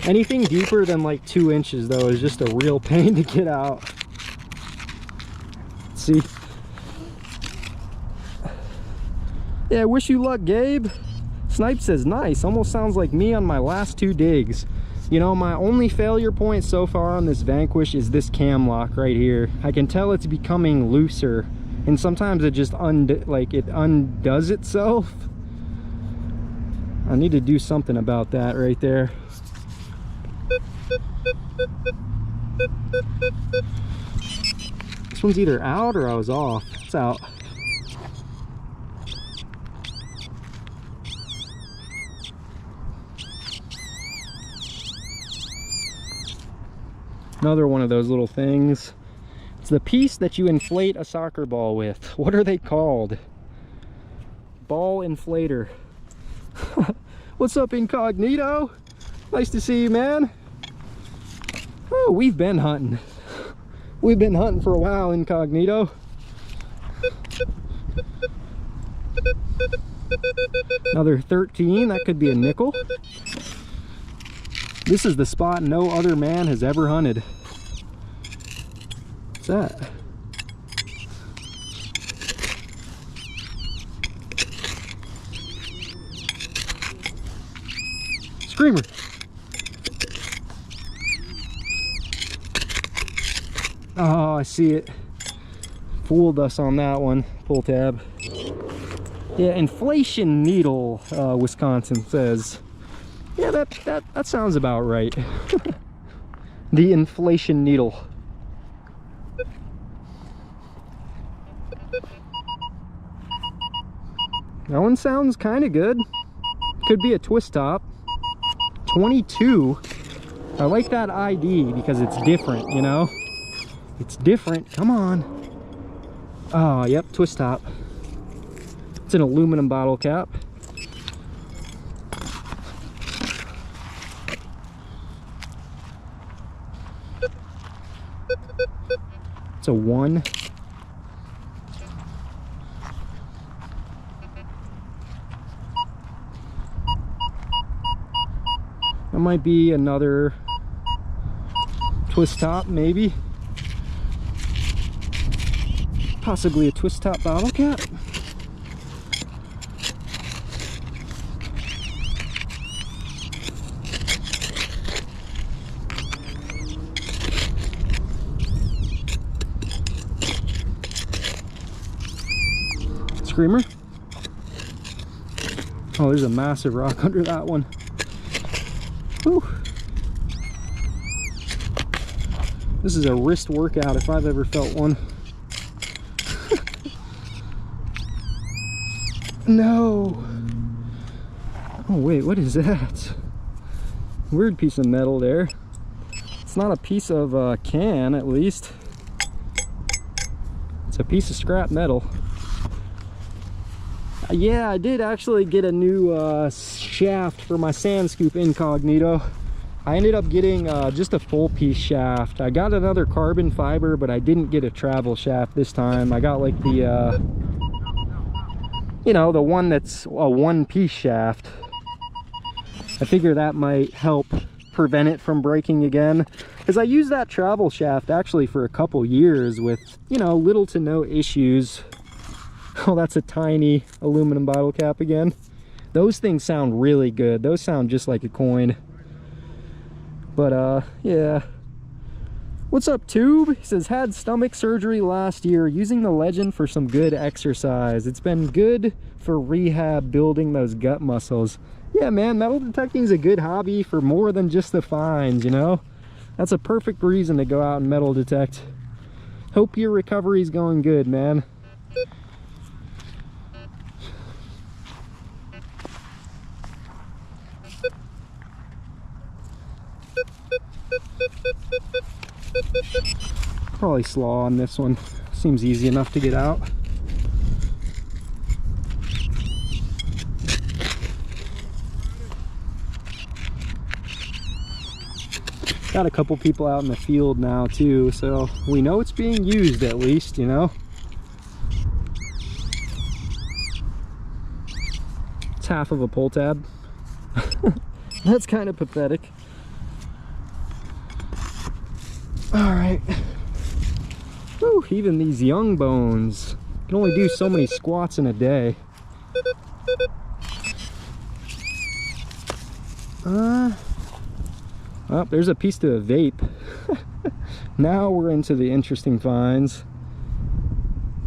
Anything deeper than like 2 inches though is just a real pain to get out. Let's see. Yeah, wish you luck, Gabe. Snipe says nice. Almost sounds like me on my last 2 digs. You know, my only failure point so far on this Vanquish is this cam lock right here. I can tell it's becoming looser, and sometimes it just undoes itself. I need to do something about that right there. This one's either out or I was off. It's out. Another one of those little things. It's the piece that you inflate a soccer ball with. What are they called? Ball inflator. What's up, Incognito? Nice to see you, man. Oh, we've been hunting. We've been hunting for a while, Incognito. Another 13, that could be a nickel. This is the spot no other man has ever hunted. What's that? Screamer. Oh, I see it. Fooled us on that one. Pull tab. Yeah, inflation needle, Wisconsin says. Yeah, that sounds about right. The inflation needle. That one sounds kind of good. Could be a twist top. 22. I like that ID because it's different, you know? It's different. Come on. Oh, yep, twist top. It's an aluminum bottle cap. It's a 1. That might be another twist top, maybe. Possibly a twist top bottle cap. Screamer. Oh, there's a massive rock under that one. Whew. This is a wrist workout if I've ever felt one. No. Oh wait, what is that? Weird piece of metal there. It's not a piece of can, at least. It's a piece of scrap metal. Yeah, I did actually get a new shaft for my sand scoop incognito. I ended up getting just a full piece shaft. I got another carbon fiber, but I didn't get a travel shaft this time. I got like the you know, the one that's a one-piece shaft. I figure that might help prevent it from breaking again, because I used that travel shaft actually for a couple years with, you know, little to no issues. Oh, that's a tiny aluminum bottle cap again. Those things sound really good. Those sound just like a coin. But yeah. What's up, Tube? He says, had stomach surgery last year, using the Legend for some good exercise. It's been good for rehab, building those gut muscles. Yeah, man, metal detecting is a good hobby for more than just the finds, you know? That's a perfect reason to go out and metal detect. Hope your recovery's going good, man. Probably slaw on this one. Seems easy enough to get out. Got a couple people out in the field now too, so we know it's being used at least, you know. It's half of a pull tab. That's kind of pathetic. All right. Whew, even these young bones can only do so many squats in a day. Oh, there's a piece to a vape. Now we're into the interesting finds.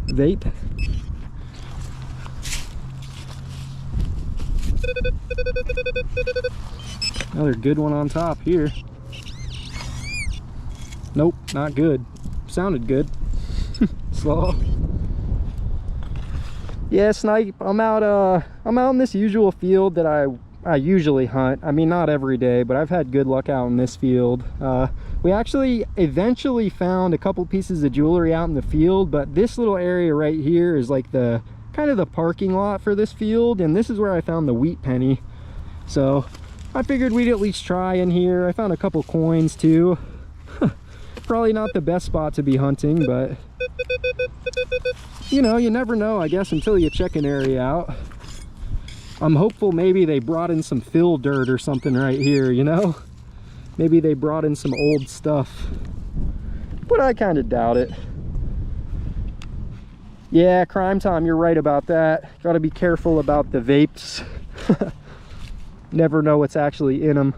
Vape. Another good one on top here. Nope, not good. Sounded good. Slow. Yeah, snipe. I'm out in this usual field that I usually hunt. I mean, not every day, but I've had good luck out in this field. We actually eventually found a couple pieces of jewelry out in the field, but this little area right here is like the kind of the parking lot for this field, and this is where I found the wheat penny. So I figured we'd at least try in here. I found a couple coins too. Probably not the best spot to be hunting, but you know, you never know, I guess, until you check an area out. I'm hopeful maybe they brought in some fill dirt or something right here, you know? Maybe they brought in some old stuff, but I kind of doubt it. Yeah, Crime Time, you're right about that. Got to be careful about the vapes. Never know what's actually in them.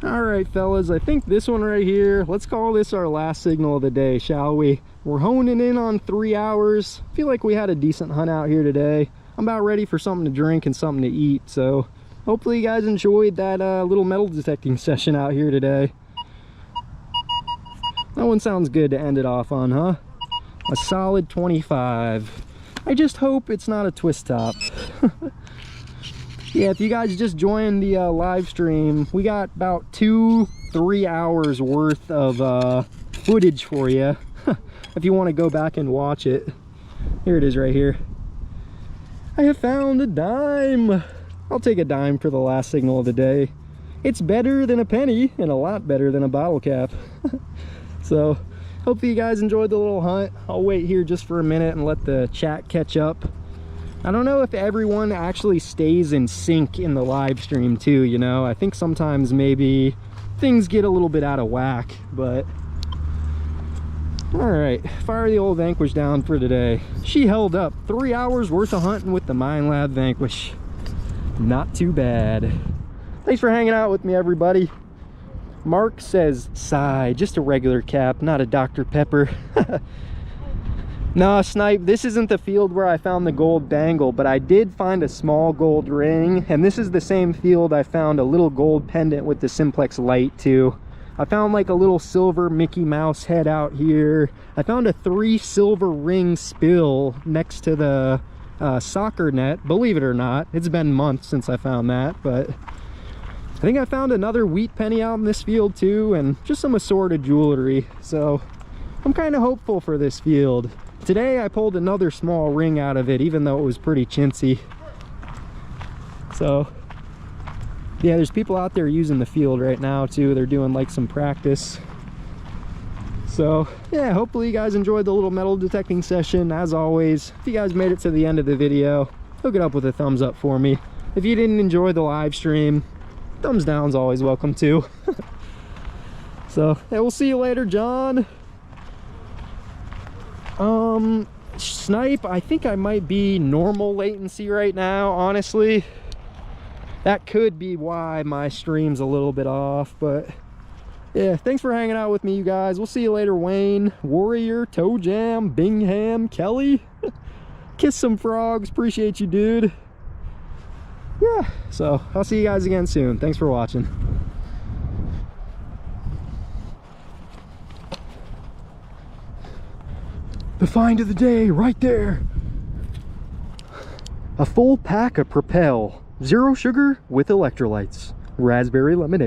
All right, fellas, I think this one right here, let's call this our last signal of the day, shall we? We're honing in on 3 hours. Feel like we had a decent hunt out here today. I'm about ready for something to drink and something to eat, so hopefully you guys enjoyed that little metal detecting session out here today. That one sounds good to end it off on, huh? A solid 25. I just hope it's not a twist top. Yeah, if you guys just joined the live stream, we got about 2-3 hours worth of footage for you. If you want to go back and watch it. Here it is right here. I have found a dime. I'll take a dime for the last signal of the day. It's better than a penny and a lot better than a bottle cap. So hopefully you guys enjoyed the little hunt. I'll wait here just for a minute and let the chat catch up. I don't know if everyone actually stays in sync in the live stream too, you know. I think sometimes maybe things get a little bit out of whack, but all right, fire the old Vanquish down for today. She held up 3 hours worth of hunting with the Minelab Vanquish. Not too bad. Thanks for hanging out with me, everybody. Mark says, sigh, just a regular cap, not a Dr. Pepper. No, Snipe, this isn't the field where I found the gold bangle, but I did find a small gold ring, and this is the same field I found a little gold pendant with the simplex light too. I found like a little silver Mickey Mouse head out here. I found a 3 silver ring spill next to the soccer net, believe it or not. It's been months since I found that, but I think I found another wheat penny out in this field too, and just some assorted jewelry. So I'm kind of hopeful for this field. Today I pulled another small ring out of it, even though it was pretty chintzy. So yeah, there's people out there using the field right now too. They're doing like some practice. So yeah, hopefully you guys enjoyed the little metal detecting session. As always, if you guys made it to the end of the video, hook it up with a thumbs up for me. If you didn't enjoy the live stream, thumbs down's always welcome too. So yeah, we'll see you later, John. Snipe, I think I might be normal latency right now, honestly. That could be why my stream's a little bit off, but yeah, thanks for hanging out with me, you guys. We'll see you later, Wayne, Warrior, Toe Jam, Bingham, Kelly. Kiss some frogs, appreciate you, dude. Yeah, so I'll see you guys again soon. Thanks for watching. The find of the day right there. A full pack of Propel, 0 sugar with electrolytes, raspberry lemonade.